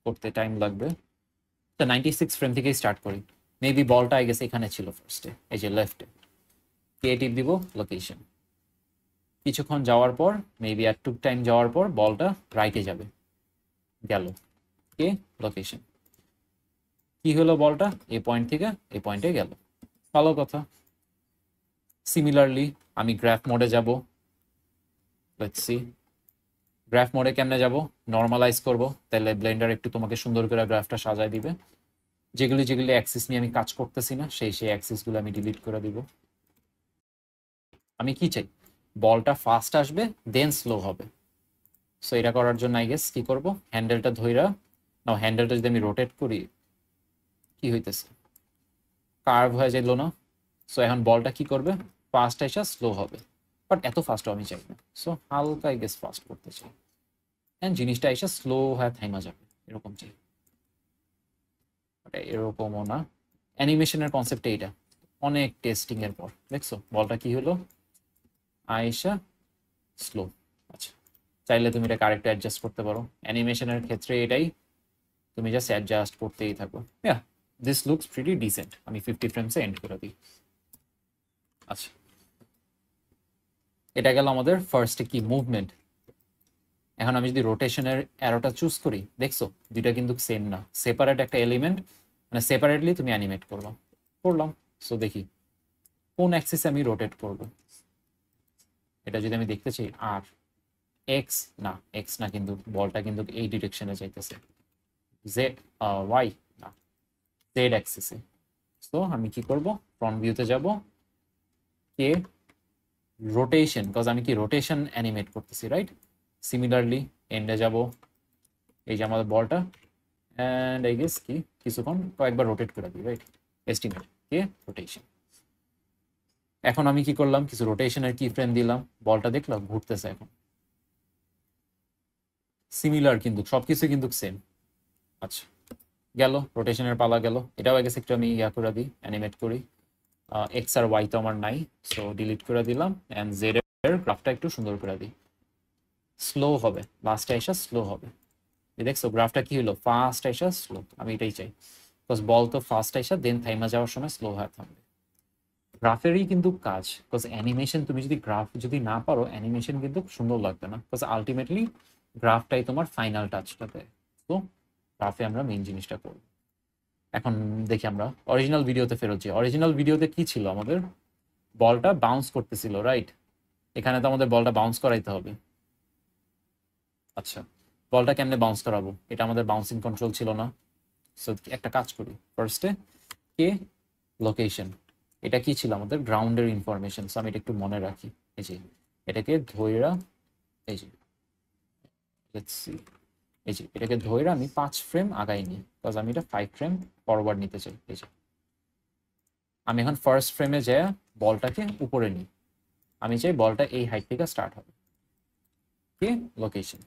করতে টাইম লাগবে। তো 96 ফ্রেম থেকেই স্টার্ট করি। মেবি বলটা আই গেছে এখানে ছিল ফার্স্টে, এই যে লেফটে, ক্রিয়েটিভ দিব লোকেশন। কিছুক্ষণ যাওয়ার পর মেবি আর টু টাইম যাওয়ার পর বলটা রাইটে যাবে, গেল কে লোকেশন। কি হলো, বলটা এই পয়েন্ট থেকে এই পয়েন্টে গেল, ভালো কথা। সিমিলারলি আমি গ্রাফ মোডে যাব, লেটস সি গ্রাফ মোডে কেমনে যাব, নর্মালাইজ করব, তাহলে ব্লেন্ডার একটু তোমাকে সুন্দর করে গ্রাফটা সাজায় দিবে। যেগুলি যেগুলি অ্যাক্সিস নিয়ে আমি কাজ করতেছি না, সেই অ্যাক্সিসগুলো আমি ডিলিট করে দিব। আমি কি চাই, বলটা ফাস্ট আসবে দেন স্লো হবে। সো এটা করার জন্য আই গেস কি করব, হ্যান্ডেলটা ধইরা নাও, হ্যান্ডেলটা যদি আমি রোটেট করি, কি হইতেছে, কার্ভ হয়ে যাইল না? সো এখন বলটা কি করবে, ফাস্ট আসা স্লো হবে, বাট এত ফাস্টও আমি চাই না। সো হালকা আই গেস ফাস্ট করতে চাই, অ্যান্ড জিনিসটা এসে স্লো হয়ে থাইমা যাবে, এরকম চাই। এরকমও না, অ্যানিমেশনের কনসেপ্ট এইটা। অনেক টেস্টিং এর পর দেখছো বলটা কি হলো, আয়েশা স্লো। আচ্ছা, চাইলে তুমি এটা কারেক্ট অ্যাডজাস্ট করতে পারো, অ্যানিমেশনের ক্ষেত্রে এটাই, তুমি জাস্ট অ্যাডজাস্ট করতেই থাকো। ইয়া, দিস লুকস প্রিটি ডিসেন্ট। আমি 50 ফ্রেমসে এন্ড করে দিই। আচ্ছা, এটা গেল আমাদের ফার্স্টে কি মুভমেন্ট। এখন আমি যদি রোটেশনের অ্যারোটা চুজ করি, দেখছো দুইটা কিন্তু সেম না, সেপারেট একটা এলিমেন্ট, মানে সেপারেটলি তুমি অ্যানিমেট করলাম। সো দেখি কোন অ্যাক্সিসে আমি রোটেট করব। এটা যদি আমি দেখতে চাই, আর এক্স না কিন্তু বলটা কিন্তু এই ডিরেকশনে যাইতেছে, জেড ওয়াই না, জেড অ্যাক্সিসে। সো আমি কি করব, ফ্রন্ট ভিউতে যাব, কে রোটেশন, বিকজ আমি কি রোটেশন অ্যানিমেট করতেছি, রাইট? সিমিলারলি এন্ডে যাব, এই যে আমাদের বলটা, অ্যান্ড আই গেস কি কিছুক্ষণ কয়েকবার রোটেট করে দিই, রাইট? এস্টিমেট কে রোটেশন। এখন আমি কি করলাম, কিছু রোটেশনের কি ফ্রেম দিলাম, বলটা দেখলাম ঘুরতেছে এখন। সিমিলার কিন্তু সবকিছু কিন্তু সেম। আচ্ছা, গেল রোটেশনের পালা গেল। এটাও আগে একটু আমি ইয়া করে দিই, অ্যানিমেট করি। এক্স আর ওয়াই তো আমার নাই, সো ডিলিট করে দিলাম, অ্যান্ড জেড এর গ্রাফটা একটু সুন্দর করে দিই, স্লো হবে, লাস্টে এসে স্লো হবে। দেখছো গ্রাফটা কি হলো, ফাস্ট আইসা স্লো, আমি এটাই চাই, বিকজ বল তো ফাস্ট আইসা দেন থাইমা যাওয়ার সময় স্লো হয়ে থাকবে। গ্রাফেরই কিন্তু কাজ, বিকজ অ্যানিমেশন তুমি যদি গ্রাফ যদি না পারো, অ্যানিমেশন কিন্তু সুন্দর লাগবে না, বিকজ আলটিমেটলি গ্রাফটাই তোমার ফাইনাল টাচটা দেয়। তো গ্রাফে আমরা মেইন জিনিসটা করব। এখন দেখি আমরা অরিজিনাল ভিডিওতে ফেরত যাই। অরিজিনাল ভিডিওতে কি ছিল, আমাদের বলটা বাউন্স করতেছিল, রাইট? এখানে তো আমাদের বলটা বাউন্স করাইতে হবে। আচ্ছা, বলটা কেমনে বাউন্স করাবো, এটা আমাদের বাউন্সিং কন্ট্রোল ছিল না। সো একটা কাজ করি, ফার্স্টে কে লোকেশন, এটা কি ছিল আমাদের গ্রাউন্ডের ইনফরমেশন। সো আমি এটা একটু মনে রাখি। এই যে এটাকে ধইরা, এই যে লেটস সি, এই যে এটাকে ধইরা আমি 5 ফ্রেম আগাই নিই, বিকজ আমি এটা 5 ফ্রেম ফরওয়ার্ড নিতে চাই। এই যে আমি এখন ফার্স্ট ফ্রেমে যাই, বলটাকে উপরে নিই, আমি চাই বলটা এই হাইট থেকে স্টার্ট হবে। কে লোকেশন।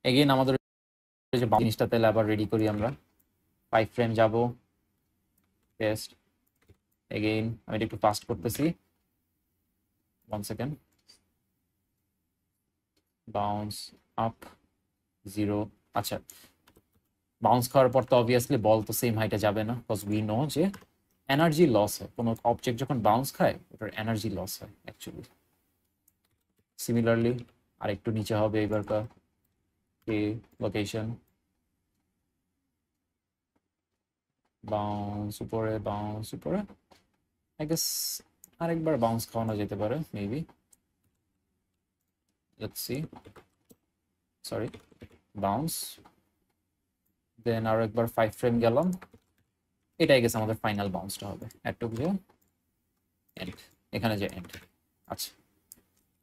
এগেইন আমাদের যে জিনিসটা তাহলে আবার রেডি করি আমরা। 5 ফ্রেম যাব, টেস্ট এগেইন, আমি এটা একটু ফাস্ট করতেছি, 1 সেকেন্ড, বাউন্স আপ 0। আচ্ছা, বাউন্স খাওয়ার পর তো অবভিয়াসলি বল তো সেম হাইটে যাবে না, বিকজ উই নো যে এনার্জি লস হয়, কোনো অবজেক্ট যখন বাউন্স খায় ওটার এনার্জি লস হয় অ্যাকচুয়ালি। সিমিলারলি আর একটু নিচে হবে এবারকার কে লোকেশন, বাউন্স উপরে, বাউন্স উপরে, আই গেস আরেকবার বাউন্স খাওয়ানো যেতে পারে maybe, let's see, sorry, bounce, then আরো একবার 5 ফ্রেম গেলাম, এটাই গেছে আমাদের ফাইনাল বাউন্সটা হবে। একটু যে এন্ড, এখানে যে এন্ড। আচ্ছা,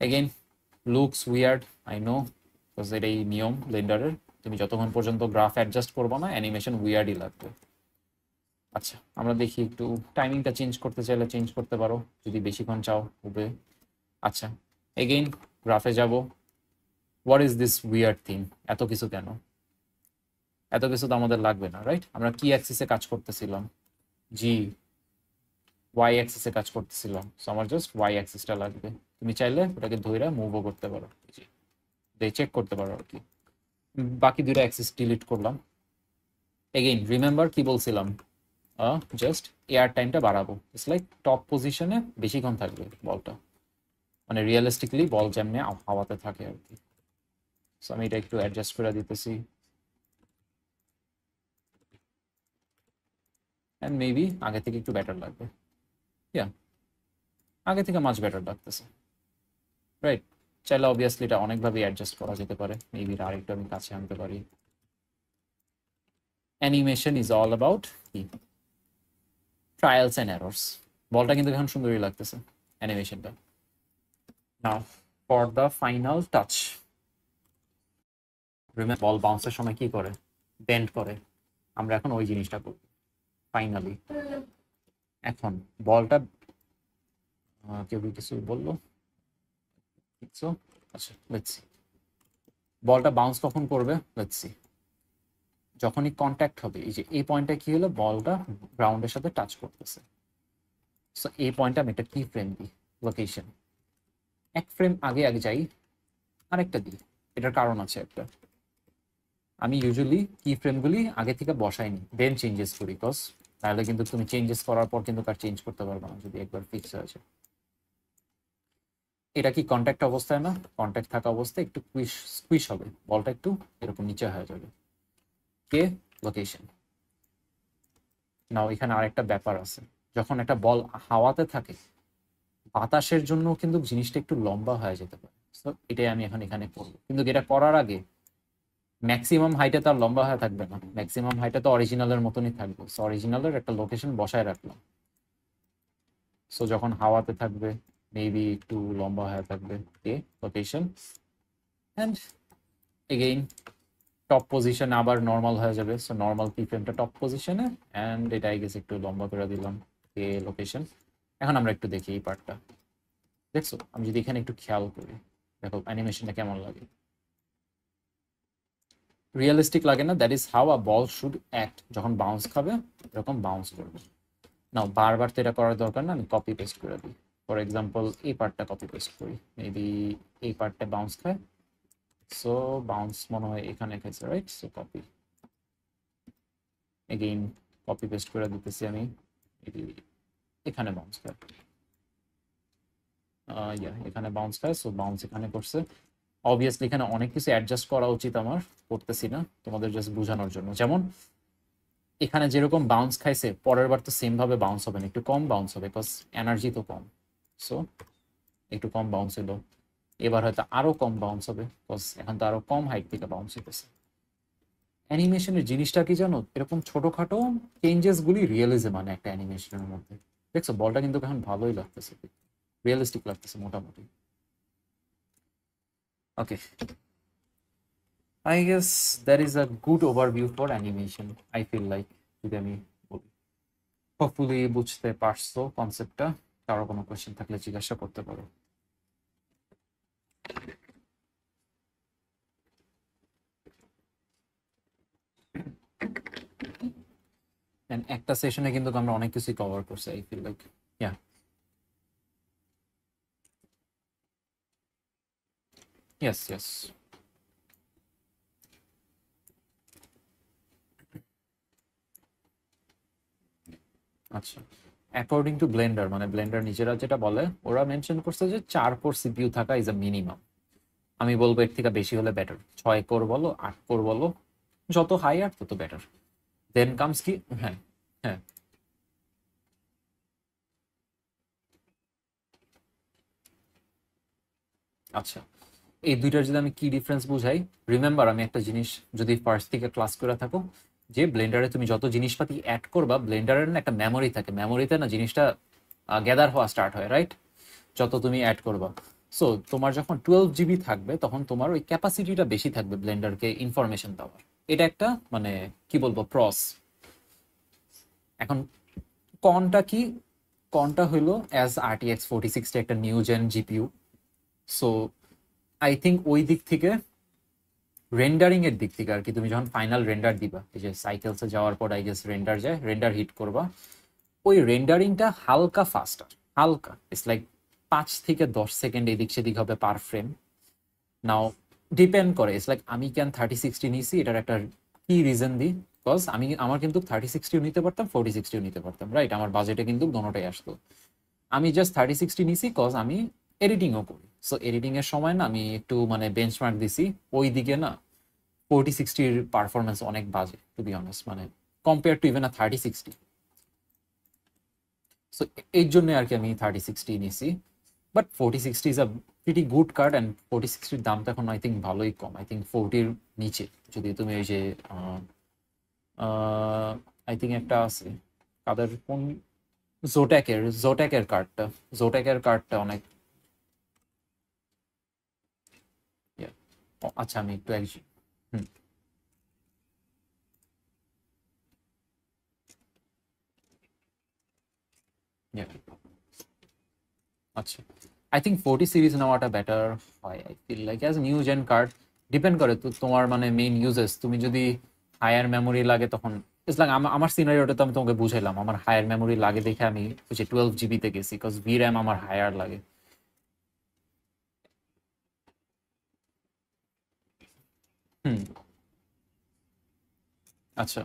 again looks weird, I know, because এটাই নিয়ম ব্লেন্ডারের, তুমি যতক্ষণ পর্যন্ত গ্রাফ অ্যাডজাস্ট করবো না অ্যানিমেশন উইয়ার্ডই লাগবে। আচ্ছা, আমরা দেখি একটু টাইমিংটা চেঞ্জ করতে চাইলে চেঞ্জ করতে পারো যদি বেশিক্ষণ চাও হবে। আচ্ছা, এগেইন গ্রাফে যাব, what is this weird thing, এত কিছু কেন? এত কিছু তো আমাদের লাগবে না, রাইট? আমরা কি অ্যাক্সিসে কাজ করতেছিলাম? জি, ওয়াই অ্যাক্সিসে কাজ করতেছিলাম, সো আমার জাস্ট ওয়াই অ্যাক্সিসটা লাগবে। তুমি চাইলে ওটাকে ধইরা মুভও করতে পারো, জি, চেক করতে পারো আর কি। বাকি দুইটা অ্যাক্সিস ডিলিট করলাম। এগেইন রিমেম্বার কি বলছিলাম, জাস্ট এয়ার টাইমটা বাড়াবো, ইটস লাইক টপ পজিশনে বেশিক্ষণ থাকবে বলটা, মানে রিয়েলিস্টিকলি বল যেমনি হাওয়াতে থাকে আর কি। সো আমি এটা একটু অ্যাডজাস্ট করে দিতেছি, অ্যান্ড মেবি আগে থেকে একটু বেটার লাগবে, ইয়া, আগে থেকে মাছ বেটার লাগতেছে, রাইট? চাইলে অবভিয়াসলি এটা অনেকভাবে অ্যাডজাস্ট করা যেতে পারে, মেবি আরেকটু আমি কাছে আনতে পারি। অ্যানিমেশন ইজ অল অ্যাবাউট কি, ট্রায়ালস অ্যান্ড এরর্স। বলটা কিন্তু এখন সুন্দরই লাগতেছে অ্যানিমেশনটা। Now for the final touch, ball বাউন্সের সময় কি করে, বেন্ড করে, আমরা এখন ওই জিনিসটা করব ফাইনালি। এখন বলটা কেউ কিছু বললো, আচ্ছা লেটস সি, বলটা বাউন্স কখন করবে, লেটস সি, যখনই কন্ট্যাক্ট হবে, এই যে এই পয়েন্টটা কি হলো, বলটা গ্রাউন্ডের সাথে টাচ করতেছে। সো এই পয়েন্টটা আমি একটা কি ফ্রেম দিই, লোকেশন, এক ফ্রেম আগে আগে যাই, আরেকটা দিই, এটার কারণ আছে একটা, আমি ইউজুয়ালি কি ফ্রেমগুলি আগে থেকে বসাই নি, দেন চেঞ্জেস করি, বিকজ তাহলে কিন্তু তুমি চেঞ্জেস করার পর কিন্তু আর চেঞ্জ করতে পারবে না যদি একবার ফিক্স হয়ে যায়। এটা কি কন্ট্যাক্ট অবস্থায় না, কন্ট্যাক্ট থাকা অবস্থায় একটু স্কুইশ হবে, বলটা একটু এরকম নিচে হয়ে যাবে, কে লোকেশন। নাও এখানে আরেকটা ব্যাপার আছে, যখন একটা বল হাওয়াতে থাকে বাতাসের জন্য কিন্তু জিনিসটা একটু লম্বা হয়ে যেতে পারে। তো এটাই আমি এখন এখানে করবো, কিন্তু এটা করার আগে ম্যাক্সিমাম হাইটে তো আর লম্বা হয়ে থাকবে না, ম্যাক্সিমাম হাইটে তো অরিজিনালের মতনই থাকবে। সো অরিজিনালের একটা লোকেশন বসায় রাখলাম, সো যখন হাওয়াতে থাকবে মেবি একটু লম্বা হয়ে থাকবে, key location, and again top position আবার নর্মাল হয়ে যাবে, সো নর্মাল কি ফ্রেমটা টপ পজিশনে, অ্যান্ড এটা আই গেস একটু লম্বা করে দিলাম, কে লোকেশন। এখন আমরা একটু দেখি এই পার্টটা, দেখছো আমি যদি এখানে একটু খেয়াল করি, দেখো অ্যানিমেশনটা কেমন লাগে, রিয়েলিস্টিক লাগে না? That is how a ball should act, যখন বাউন্স খাবে এরকম বাউন্স করবে। নাও বারবার তো এটা করার দরকার না, আমি কপি পেস্ট করে দিই। ফর এক্সাম্পল এই পার্টটা কপি পেস্ট করি, মেবি এই পার্টটা বাউন্স খায়, সো বাউন্স মনে হয় এখানে খাইছে, right? So copy, again copy paste করে দিতেছি আমি, এখানে বাউন্স খায়, এখানে বাউন্স খায়, সো বাউন্স এখানে করছে। অবভিয়াসলি এখানে অনেক কিছু অ্যাডজাস্ট করা উচিত আমার, করতেছি না, তোমাদের জাস্ট বোঝানোর জন্য। যেমন এখানে যেরকম বাউন্স খাইছে পরের বার তো সেম ভাবে বাউন্স হবে না, একটু কম বাউন্স হবে, বিকজ এনার্জি তো কম, সো একটু কম বাউন্স হলো। এবার হয়তো আরো কম বাউন্স হবে, বিকজ এখন তো আরো কম হাইট থেকে বাউন্স হইতেছে। অ্যানিমেশনের জিনিসটা কি জানো, এরকম ছোটখাটো চেঞ্জেস গুলি রিয়েলিজম মানে একটা অ্যানিমেশনের মধ্যে। দেখছো বলটা কিন্তু এখন ভালোই লাগতেছে, রিয়েলিস্টিক লাগতেছে মোটামুটি। Okay, I guess that is a good overview for animation, I feel like. যদি আমি বলি, হোপফুলি বুঝতে পারছো কনসেপ্টটা। কারো কোনো কোয়েশ্চেন থাকলে জিজ্ঞাসা করতে পারো। And একটা সেশনে কিন্তু আমরা অনেক কিছুই কভার করছি, I feel like. Yeah, yes yes. আচ্ছা, অ্যাকর্ডিং টু ব্লেন্ডার, মানে ব্লেন্ডার নিজেরা যেটা বলে, ওরা মেনশন করছে যে 4 কোর সিপিইউ থাকা ইজ আ মিনিমাম। আমি বলবো এর থেকে বেশি হলে বেটার, 6 কোর বলো 8 কোর বলো, যত হাই আর তত বেটার। দেন কামস কি, হ্যাঁ হ্যাঁ আচ্ছা, এই দুইটার যদি আমি কি ডিফারেন্স বুঝাই, রিমেম্বার আমি একটা জিনিস যদি ফার্স্ট থেকে ক্লাস করে থাকো, যে ব্লেন্ডারে তুমি যত জিনিসপাতি অ্যাড করবা, ব্লেন্ডারের না একটা মেমোরি থাকে, মেমোরিতে না জিনিসটা গ্যাদার হওয়া স্টার্ট হয়, রাইট? যত তুমি অ্যাড করবা। সো তোমার যখন 12 জিবি থাকবে, তখন তোমার ওই ক্যাপাসিটিটা বেশি থাকবে ব্লেন্ডারকে ইনফরমেশন দেওয়ার। এটা একটা মানে কি বলবো প্রস। এখন কনটা কি, কনটা হইলো অ্যাজ RTX 4060 একটা new gen GPU. So I think ওই দিক থেকে, রেন্ডারিং এর দিক থেকে আর কি, তুমি যখন ফাইনাল রেন্ডার দিবা, এই যে সাইকেলসে যাওয়ার পর আই গেস রেন্ডার যায়, রেন্ডার হিট করবা, ওই রেন্ডারিংটা হালকা ফাস্টার, হালকা, ইটস লাইক 5 থেকে 10 সেকেন্ড এদিক সেদিক হবে পার ফ্রেম। নাও ডিপেন্ড করে, ইটস লাইক আমি কেন 3060 নিছি, এটার একটা কি রিজন দিই, বিকজ আমি আমার কিন্তু 3060 নিতে পারতাম, 4060 নিতে পারতাম, রাইট? আমার বাজেটে কিন্তু দোনোটাই আসতো। আমি জাস্ট 3060 নিছি কজ আমি এডিটিংও করি। সো এডিটিং এর সময় না আমি একটু মানে বেঞ্চমার্ক দিছি, ওই দিকে না 4060-র পারফরমেন্স অনেক বাজে টু বি অনেস্ট, মানে compare to even a 3060। So এই জন্য আর কি আমি 3060 নিছি। But 4060 is a pretty good card, and 4060-র দামটা এখন আই থিঙ্ক ভালোই কম, আই থিঙ্ক 40-র নিচে। যদি তুমি ওই যে আই থিঙ্ক একটা আছে, কাদের কোন, জোট্যাকের কার্ডটা অনেক। yeah. আচ্ছা আমি একটু হুম, yeah. আচ্ছা, আই থিঙ্ক 40 সিরিজ নেওয়াটা বেটার হয়, I feel like as new gen card. Depend করে তো তোমার মানে মেইন ইউজেস। তুমি যদি হায়ার মেমোরি লাগে তখন, ইটস লাইক আমার সিনারিওটা তো আমি তোমাকে বুঝাইলাম, আমার হায়ার মেমোরি লাগে দেখে আমি ওই যে 12 জিবিতে গেছি, বিকজ VRAM আমার হায়ার লাগে। হুম, আচ্ছা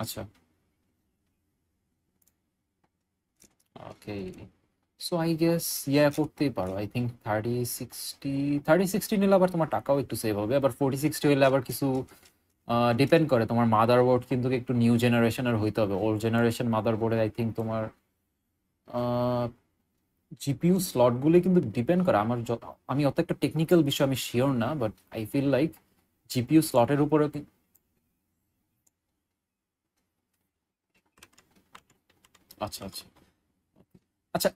আচ্ছা, ওকে। সো আই গেস ইয়া করতেই পারো, আই থিঙ্ক 3060 নিলে আবার তোমার টাকাও একটু সেভ হবে। আবার 4060 হলে আবার কিছু ডিপেন্ড করে, তোমার মাদারবোর্ড কিন্তু একটু নিউ জেনারেশনের হইতে হবে। ওল্ড জেনারেশন মাদারবোর্ডে আই থিঙ্ক তোমার জিপিইউ স্লটগুলি কিন্তু ডিপেন্ড করে। আমি অত একটা টেকনিক্যাল বিষয় আমি শিওর না, but I feel like GPU স্লটের উপরে। আচ্ছা আচ্ছা আচ্ছা,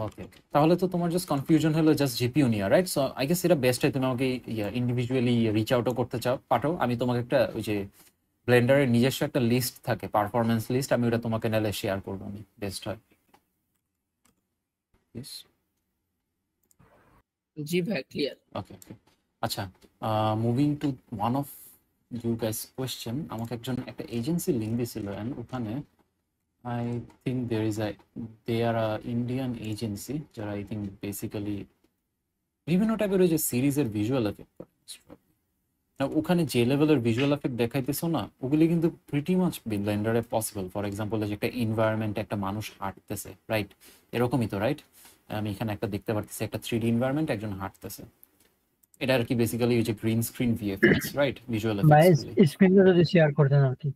ওকে ওকে, তাহলে তো তোমার জাস্ট কনফিউশন হলো জাস্ট জিপিইউ নিয়ে, রাইট? সো আই গেস এটা বেস্ট হয় তুমি আমাকে ইন্ডিভিজুয়ালি রিচ আউটও করতে চাও, পাঠো। আমি তোমাকে একটা ওই যে ব্লেন্ডারের নিজস্ব একটা লিস্ট থাকে, পারফরমেন্স লিস্ট, আমি ওটা তোমাকে নাহলে শেয়ার করবো, আমি বেস্ট হয়। ইয়েস, জি ভাই, ক্লিয়ার। Okay okay. আচ্ছা, moving to one of you guys question, আমাকে একজন একটা এজেন্সি লিঙ্ক দিয়েছিল, and ওখানে I think they are Indian agency, যারা আই থিঙ্ক বেসিক্যালি বিভিন্ন টাইপের ওই যে সিরিজের ভিজুয়াল এফেক্ট করে। না, ওখানে যে লেভেলের ভিজুয়াল এফেক্ট দেখাইতেছো না, ওগুলি কিন্তু প্রিটি মাচ ব্লেন্ডারে পসিবল। ফর এক্সাম্পল, যে একটা এনভায়রনমেন্টে একটা মানুষ হাঁটতেছে, রাইট? এরকমই তো, রাইট? আমি এখানে একটা দেখতে পারতেছি, একটা 3D এনভায়রনমেন্ট, একজন হাঁটতেছে। এটা আর কি বেসিক্যালি ওই যে green screen VFX, right? Visual ভাই এফেক্টস গুলি। স্ক্রিনটা যদি শেয়ার করতেন আর কি।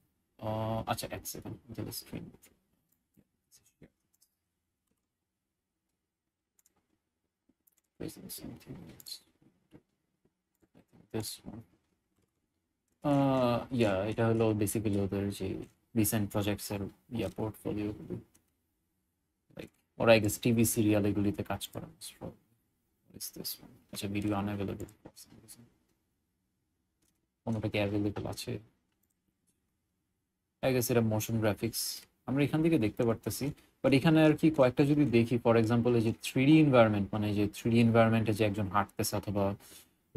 আচ্ছা, এক second, screen. Is there something else? This one. Yeah, এটা হলো বেসিক্যালি ওদের যে রিসেন্ট প্রজেক্টস এর পোর্টফোলিও গুলো, লাইক ওরা আই গেস টিভি সিরিয়াল এগুলিতে কাজ করে। Is this one? আচ্ছা, ভিডিও আনঅ্যাভেলেবল, কোনোটা কি অ্যাভেলেবল আছে? আই গেস এটা মোশন গ্রাফিক্স আমরা এখান থেকে দেখতে পারতেছি। বাট এখানে আর কি কয়েকটা যদি দেখি, ফর এক্সাম্পল এই যে 3D এনভায়রনমেন্ট, মানে যে 3D এনভায়রনমেন্টে যে একজন হাঁটতেছে অথবা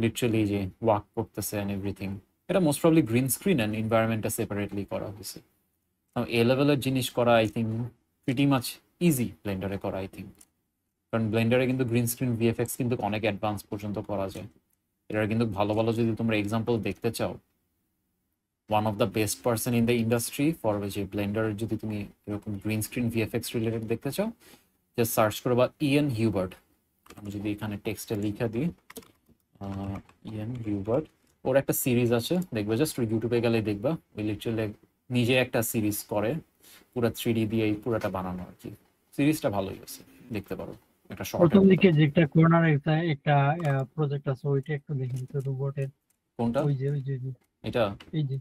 লিটারালি যে ওয়াক করতেছে এন্ড এভরিথিং, এটা most probably green screen and এনভায়রনমেন্টটা সেপারেটলি করা হয়েছে। এ লেভেলের জিনিস করা I think pretty much easy ব্লেন্ডারে করা, আই থিঙ্ক। কারণ ব্লেন্ডারে কিন্তু গ্রিন স্ক্রিন ভিএফএক্স কিন্তু অনেক অ্যাডভান্স পর্যন্ত করা যায়। এটার কিন্তু ভালো ভালো যদি তোমরা এক্সাম্পল দেখতে চাও, one of the best person in the industry for যে ব্লেন্ডার, যদি তুমি এরকম গ্রিন স্ক্রিন ভিএফএক্স রিলেটেড দেখতে চাও, জাস্ট সার্চ করো বা ইএন হিউবার্ট। আমি যদি এখানে টেক্সটে লিখে দিই ইএন হিউবার্ট, ওর একটা সিরিজ আছে, দেখবে জাস্ট ইউটিউবে গেলে দেখবা, ওই লিটারালি নিজে একটা সিরিজ করে পুরো 3D দিয়ে এই পুরোটা বানানো আর কি। সিরিজটা ভালোই আছে, দেখতে পারো। একটা শর্ট প্রথম দিকে যে একটা কর্নার একটা প্রজেক্ট আছে, ওইটা একটু দেখেন তো, রোবটের। কোনটা? ওই যে এটা এই যে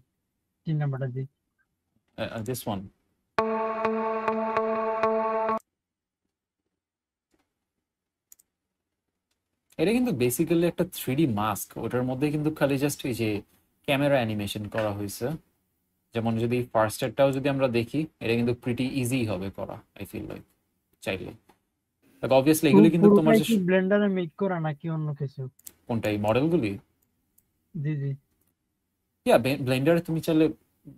3 নাম্বারটা যে দিস ওয়ান। এটা কিন্তু বেসিক্যালি একটা 3D মাস্ক, ওটার মধ্যে কিন্তু খালি জাস্ট এই যে ক্যামেরা অ্যানিমেশন করা হয়েছে। যেমন যদি ফার্স্ট এডটাও যদি আমরা দেখি, এটা কিন্তু প্রিটি ইজি হবে করা, আই ফিল লাইক, চাইলে। লাইক অবভিয়াসলি এগুলি কিন্তু তোমার পুরোটাই যে কি ব্লেন্ডারে মেক করা নাকি অন্য কিছু? কোনটা, এই মডেলগুলি? জি জি। ইয়া, ব্লেন্ডারে তুমি চাইলে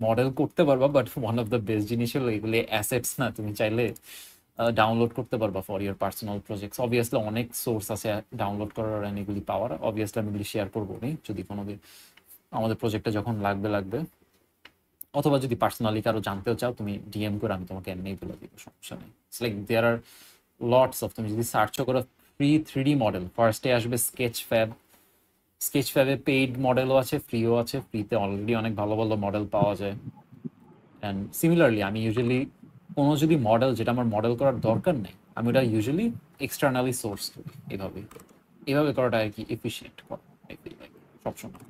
মডেল করতে পারবা, but one of the best জিনিস হলো এগুলি অ্যাসেটস না, তুমি চাইলে ডাউনলোড করতে পারবা for year personal projects. Obviously অনেক সোর্স আছে ডাউনলোড করার and এগুলি পাওয়ার। অবভিয়াসলি আমি এগুলি শেয়ার করবো নি, যদি কোনোদিন আমাদের প্রজেক্টটা যখন লাগবে, অথবা যদি পার্সোনালি কারো জানতেও চাও, তুমি ডিএম করে, আমি তোমাকে এমনি বলে দিব, সমস্যা নেই। It's like there are lots of, তুমি যদি সার্চও করো ফ্রি 3D মডেল, ফার্স্টে আসবে স্কেচ ফ্যাবে পেইড মডেলও আছে, ফ্রিও আছে। ফ্রিতে অলরেডি অনেক ভালো ভালো মডেল পাওয়া যায়। অ্যান্ড সিমিলারলি আমি ইউজুয়ালি কোনো যদি মডেল যেটা আমার মডেল করার দরকার নেই, আমি ওটা ইউজুয়ালি এক্সটার্নালি সোর্স করি। এভাবে করাটা আর কি এফিশিয়েন্ট করা, I feel like, সবসময়।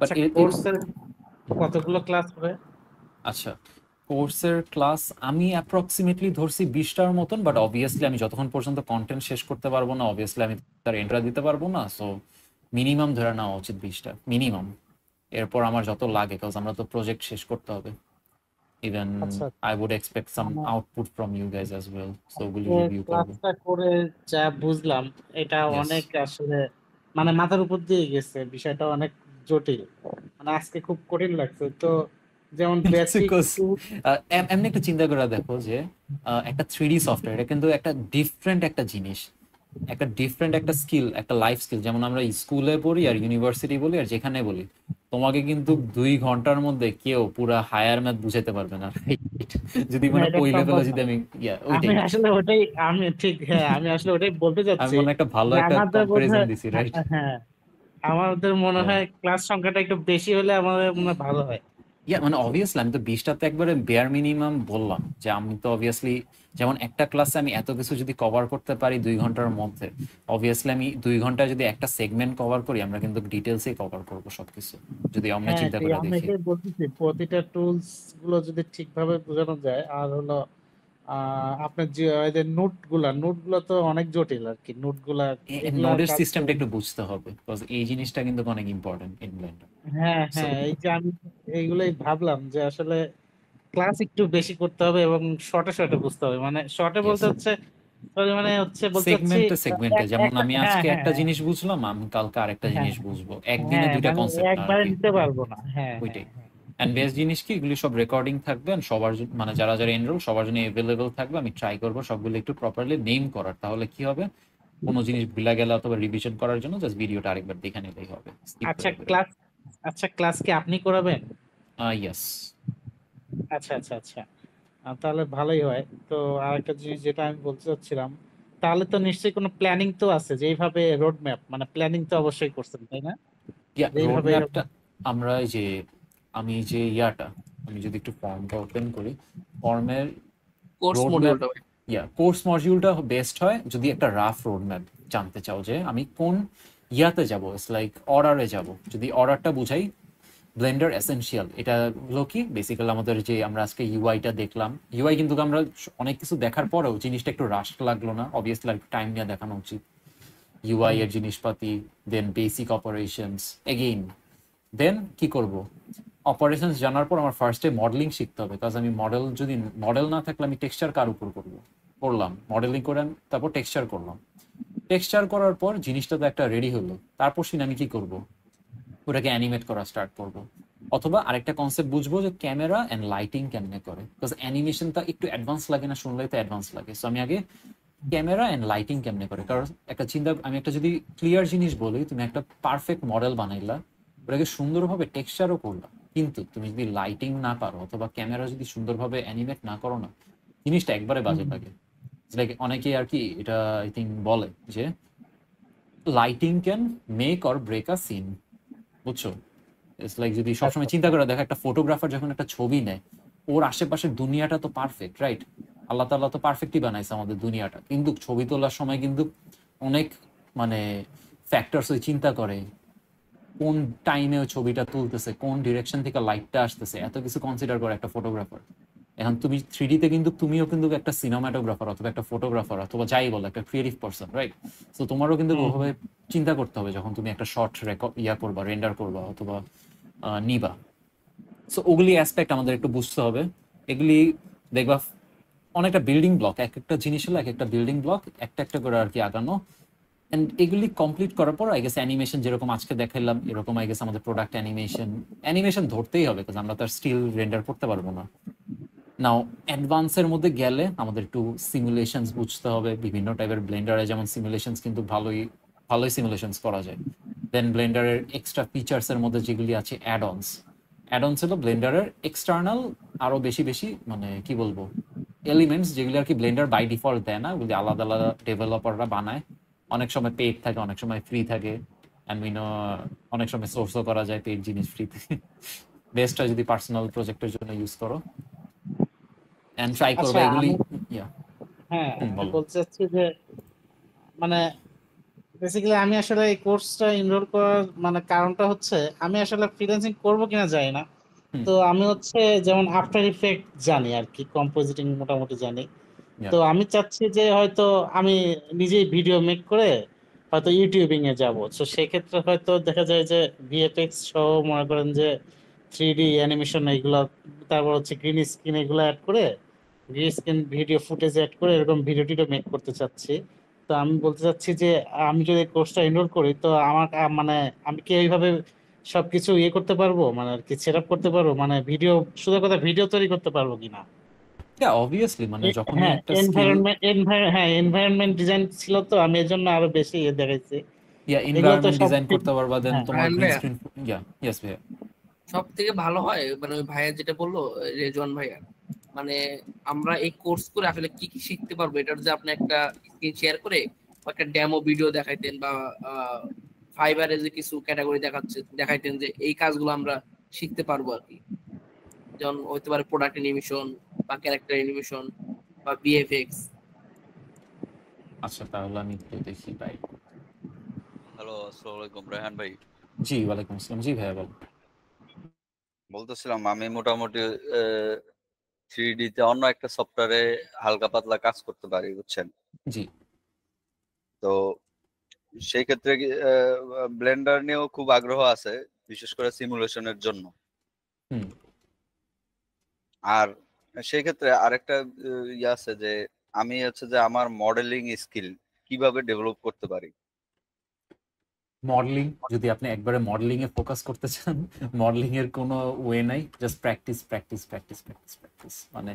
বাট আচ্ছা, কোর্সের কতগুলো ক্লাস হবে? আচ্ছা, কোর্সের ক্লাস আমি অ্যাপ্রক্সিমেটলি ধরছি 20টার মতন। বাট অবভিয়াসলি আমি যতক্ষণ পর্যন্ত কন্টেন্ট শেষ করতে পারবো না, অবভিয়াসলি আমি তার এন্ট্রা দিতে পারবো না। সো মিনিমাম ধরে নেওয়া উচিত 20টা মিনিমাম। এরপর আমার যত লাগে, কারণ আমরা তো প্রজেক্ট শেষ করতে হবে। ইভেন আচ্ছা, আই উড এক্সপেক্ট সাম আমার output from you guys as well, so ওগুলি রিভিউ করবো। ক্লাসটা করে যা বুঝলাম, এটা Yes. অনেক আসলে মানে মাথার উপর দিয়ে গেছে, বিষয়টা অনেক জটিল। মানে আজকে খুব কঠিন লাগছে তো। যেমন বেসিক Because, এমনি একটা চিন্তা করে দেখো যে একটা 3D সফটওয়্যার, এটা কিন্তু একটা ডিফারেন্ট একটা জিনিস, একটা ডিফারেন্ট একটা স্কিল, একটা লাইফ স্কিল। যেমন আমরা স্কুলে পড়ি আর ইউনিভার্সিটি বলি আর যেখানে বলি, তোমাকে কিন্তু 2 ঘন্টার মধ্যে কেউ পুরা হায়ার ম্যাথ বুঝাতে পারবে না, right? যদি মানে এটা ওই সম্ভব লেভেলে না। যদি আমি আমি ওইটাই আসলে ওটাই, আমি ঠিক, হ্যাঁ, আমি আসলে ওটাই বলতে আমি চাচ্ছি মনে হয় একটা ভালো যে একটা আমাদের কম্পারিজন বোধহয়, দিছি, রাইট? হ্যাঁ, আমাদের মনে হয় ক্লাস সংখ্যাটা একটু বেশি হলে আমাদের মনে হয় ভালো হয়। ইয়া, মানে অবভিয়াসলি আমি তো 20টাতে একবারে বেয়ার মিনিমাম বললাম, যে আমি তো অবভিয়াসলি যেমন একটা ক্লাসে আমি এত কিছু যদি কভার করতে পারি 2 ঘন্টার মধ্যে, অবভিয়াসলি আমি 2 ঘন্টায় যদি একটা সেগমেন্ট কভার করি, আমরা কিন্তু ডিটেলসে কভার করবো সবকিছু, যদি আমরা হ্যাঁ, চিন্তা ঠিক, করে আমি দেখি। এটাই বলতেছি, প্রতিটা টুলস গুলো যদি ঠিকভাবে বোঝানো যায়। আর হলো আপনার যে ওই যে নোট গুলা তো অনেক জটিল আর কি, নোট গুলা এগুলার নোডের কাজ তো। সিস্টেমটা একটু বুঝতে হবে, বিকজ এই জিনিসটা কিন্তু অনেক ইম্পর্টেন্ট ইন ব্লেন্ডার। হ্যাঁ সো হ্যাঁ, এই যে আমি এইগুলাই ভাবলাম যে আসলে ক্লাস একটু বেশি করতে হবে এবং শর্টে শর্টে বুঝতে হবে। মানে শর্টে ইয়েস, বলতে হচ্ছে, sorry, মানে হচ্ছে বলতে চাচ্ছি সেগমেন্টে যেমন আমি হ্যাঁ আজকে হ্যাঁ একটা হ্যাঁ জিনিস বুঝলাম, আমি কালকে আরেকটা হ্যাঁ জিনিস বুঝবো, একদিনে হ্যাঁ, 2টা মানে কনসেপ্ট না আর একবারে কি। নিতে পারবো না। হ্যাঁ হ্যাঁ ওইটাই। হ্যাঁ। অ্যান্ড বেস্ট জিনিস কি, এগুলি সব রেকর্ডিং থাকবে and সবার মানে যারা যারা এনরোল সবার জন্য এভেলেবেল থাকবে। আমি ট্রাই করবো সবগুলো একটু প্রপারলি নেম করার, তাহলে কি হবে, কোনো জিনিস ভুলা গেলে অথবা রিভিশন করার জন্য জাস্ট ভিডিওটা আরেকবার দেখে নিলেই হবে, স্কিপ আচ্ছা করে করে। ক্লাস, আচ্ছা ক্লাস কি আপনি করাবেন? ইয়েস। আচ্ছা আচ্ছা আচ্ছা, তাহলে ভালোই হয়। তো আরেকটা জিনিস যেটা আমি বলতে চাচ্ছিলাম, তাহলে তো নিশ্চয়ই কোনো প্ল্যানিং তো আছে, যে এইভাবে রোড ম্যাপ, মানে প্ল্যানিং তো অবশ্যই করছেন তাই না? ইয়া, যে রোড এইভাবে ম্যাপটা এরকম। আমরা এই যে আমি যে আমি যদি একটু ফর্মটা ওপেন করি, ফর্মের কোর্স রোড ম্যাপ, মডিউলটা ভাই। কোর্স মডিউলটা বেস্ট হয় যদি একটা রাফ রোড ম্যাপ জানতে চাও যে আমি কোন ইয়াতে যাব, ইটস লাইক অর্ডারে যাব। যদি অর্ডারটা বুঝাই, ব্লেন্ডার এসেনশিয়াল এটা হলো কি বেসিক্যালি আমাদের যে আমরা আজকে ইউআইটা দেখলাম, ইউআই কিন্তু আমরা অনেক কিছু দেখার পরেও জিনিসটা একটু রাশ লাগলো না, অবভিয়াসলি একটু টাইম নিয়ে দেখানো উচিত। ইউআই এর জিনিসপাতি, দেন বেসিক অপারেশনস এগেইন, দেন কি করব, অপারেশনস জানার পর আমার ফার্স্টে মডেলিং শিখতে হবে, কাজ আমি যদি মডেল না থাকলে আমি টেক্সচার কার উপর করলাম মডেলিং করে, তারপর টেক্সচার করলাম। টেক্সচার করার পর জিনিসটা তো একটা রেডি হলো, তারপর আমি কি করব, ওটাকে অ্যানিমেট করা স্টার্ট করব। অথবা আরেকটা কনসেপ্ট বুঝবো যে ক্যামেরা এন্ড লাইটিং কেমনে করে, বিকজ অ্যানিমেশনটা একটু অ্যাডভান্স লাগে না, শুনলেই তো অ্যাডভান্স লাগে। সো আমি আগে ক্যামেরা এন্ড লাইটিং কেমনে করে, কারণ আমি একটা যদি ক্লিয়ার জিনিস বলি, তুমি একটা পারফেক্ট মডেল বানাইলা, ওটাকে সুন্দরভাবে টেক্সচারও করলা, কিন্তু তুমি যদি লাইটিং না পারো অথবা ক্যামেরা যদি সুন্দরভাবে অ্যানিমেট না করো না, জিনিসটা একবারে বাজে লাগে। লাইক অনেকেই আর কি এটা আই থিঙ্ক বলে যে lighting can make or break a scene, বুঝছো? ইটস লাইক যদি সবসময় চিন্তা করে দেখো, একটা ফটোগ্রাফার যখন একটা ছবি নেয়, ওর আশেপাশের দুনিয়াটা তো পারফেক্ট, রাইট? আল্লাহ তাআলা তো পারফেক্টই বানাইছে আমাদের দুনিয়াটা, কিন্তু ছবি তোলার সময় কিন্তু অনেক মানে ফ্যাক্টরস ওই চিন্তা করে, কোন টাইমে ওই ছবিটা তুলতেছে, কোন ডিরেকশন থেকে লাইটটা আসতেছে, এত কিছু কনসিডার করে একটা ফটোগ্রাফার। এখন তুমি 3D-তে কিন্তু তুমিও কিন্তু একটা সিনেমাটোগ্রাফার অথবা একটা ফটোগ্রাফার অথবা যাই বলো, একটা ক্রিয়েটিভ পারসন, রাইট? তো তোমারও কিন্তু ওভাবে চিন্তা করতে হবে যখন তুমি একটা শর্ট করবা, রেন্ডার করবা অথবা নিবা। সো ওগুলি অ্যাসপেক্ট আমাদের একটু বুঝতে হবে। এগুলি দেখবা অনেকটা বিল্ডিং ব্লক, এক একটা জিনিস হলো এক একটা বিল্ডিং ব্লক, একটা একটা করে আর কি আগানো। এন্ড এগুলি কমপ্লিট করার পর আই গেস অ্যানিমেশন যেরকম আজকে দেখাইলাম, এরকম আই গেস আমাদের প্রোডাক্ট অ্যানিমেশন ধরতেই হবে, কারণ আমরা তার স্টিল রেন্ডার করতে পারবো না। নাও অ্যাডভান্সের মধ্যে গেলে আমাদের একটু সিমুলেশনস বুঝতে হবে, বিভিন্ন টাইপের ব্লেন্ডারে যেমন সিমুলেশনস কিন্তু ভালোই ভালোই সিমুলেশনস করা যায়। দেন ব্লেন্ডারের এক্সট্রা ফিচার্সের মধ্যে যেগুলি আছে অ্যাডঅনস হলো ব্লেন্ডারের এক্সটার্নাল আরো বেশি বেশি মানে কি বলবো এলিমেন্টস, যেগুলি আর কি ব্লেন্ডার বাই ডিফল্ট দেয় না, ওগুলি আলাদা আলাদা ডেভেলপাররা বানায়। অনেক সময় পেইড থাকে, অনেক সময় ফ্রি থাকে, অ্যান্ড উই নো অনেক সময় সোর্সও করা যায় পেইড জিনিস ফ্রিতে। বেস্ট হয় যদি পার্সোনাল প্রজেক্টের জন্য ইউজ করো এন্ড ট্রাই করবে আচ্ছা এগুলি। আমি ইয়া, হ্যাঁ আমি বলো। বলতে চাচ্ছি যে মানে বেসিক্যালি আমি আসলে এই কোর্সটা এনরোল করার মানে কারণটা হচ্ছে আমি আসলে ফ্রিল্যান্সিং করবো কিনা জানি না। হুম, তো আমি হচ্ছে যেমন আফটার ইফেক্ট জানি আর কি, কম্পোজিটিং মোটামুটি জানি। ইয়া, তো আমি চাচ্ছি যে হয়তো আমি নিজেই ভিডিও মেক করে হয়তো ইউটিউবিং এ যাব, তো সেক্ষেত্রে হয়তো দেখা যায় যে ভিএফএক্স সহ মনে করেন যে 3D অ্যানিমেশন এগুলো, তারপর হচ্ছে গ্রিন স্ক্রিন এগুলো অ্যাড করে, green screen video footage add করে এরকম ভিডিও টিডিও মেক করতে চাচ্ছি। তো আমি বলতে চাচ্ছি যে আমি যদি কোর্সটা এনরোল করি তো আমার মানে আমি কি এইভাবে সবকিছু ইয়ে করতে পারবো, মানে আর কি সেট আপ করতে পারবো, মানে ভিডিও, শুধু কথা ভিডিও তৈরি করতে পারবো কিনা? ইয়া অবভিয়াসলি মানে যখনই হ্যাঁ একটা স্কিল, এনভায়রনমেন্ট, হ্যাঁ এনভায়রনমেন্ট ডিজাইন ছিল, তো আমি এর জন্য আরো বেশি ইয়ে দেখাইছি। ইয়া এগুলো তো এনভায়রনমেন্ট সব ডিজাইন ঠিক। করতে পারবা, দেন হ্যাঁ তোমার রায়হান গ্রিন ভাইয়া, স্ক্রিন। ইয়া, ইয়েস ভাইয়া। সব থেকে ভালো হয় মানে ওই ভাইয়া যেটা বললো, রেজওয়ান ভাইয়া, মানে আমরা এই কোর্স করে আসলে কি কি শিখতে পারবো, এটার যে আপনি একটা স্ক্রিন শেয়ার করে বা একটা ডেমো ভিডিও দেখাইতেন, বা ফাইবারে যে কিছু ক্যাটাগরি দেখাইতেন যে এই কাজগুলো আমরা শিখতে পারবো আর কি। যেমন হতে পারে প্রোডাক্ট অ্যানিমেশন বা ক্যারেক্টার অ্যানিমেশন বা ভিএফএক্স। আচ্ছা তাহলে আমি একটু দেখি ভাই। হ্যালো, আসসালামু আলাইকুম রায়হান ভাই। জি ওয়ালাইকুম আসসালাম, জি ভাইয়া বল। বলতেছিলাম আমি মোটামুটি 3D তে অন্য একটা সফটওয়্যারে হালকা পাতলা কাজ করতে পারি, বুঝছেন? জি, তো সেই ক্ষেত্রে ব্লেন্ডার নিয়েও খুব আগ্রহ আছে, বিশেষ করে সিমুলেশনের জন্য। হুম। আর সেই ক্ষেত্রে আরেকটা ইয়ে আছে যে আমি হচ্ছে যে আমার মডেলিং স্কিল কিভাবে ডেভেলপ করতে পারি। মডেলিং, যদি আপনি একবারে মডেলিং এ ফোকাস করতে চান, মডেলিং এর কোনো ওয়ে নাই, just practice practice practice practice practice, মানে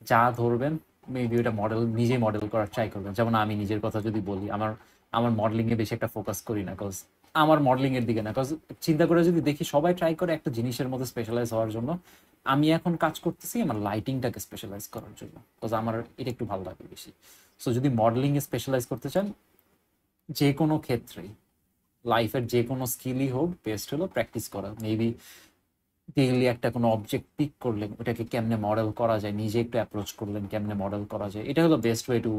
যা ধরবেন মেবি ওটা নিজেই মডেল করার ট্রাই করবেন। যেমন আমি নিজের কথা যদি বলি, আমার আমার মডেলিং এ বেশি একটা ফোকাস করি না, কজ আমার মডেলিং এর দিকে না, কজ চিন্তা করে যদি দেখি সবাই ট্রাই করে একটা জিনিসের মধ্যে স্পেশালাইজ হওয়ার জন্য, আমি এখন কাজ করতেছি আমার লাইটিংটাকে স্পেশালাইজ করার জন্য, কজ আমার এটা একটু ভালো লাগে বেশি। সো যদি মডেলিং এ স্পেশালাইজ করতে চান, যে কোনো ক্ষেত্রেই লাইফের যে কোনো স্কিলই হোক, বেস্ট হলো প্র্যাকটিস করা। মেবি ডেইলি একটা কোনো অবজেক্ট পিক করলেন, ওটাকে কেমনে মডেল করা যায়, নিজে একটু অ্যাপ্রোচ করলেন কেমনে মডেল করা যায়, এটা হলো বেস্ট ওয়ে টু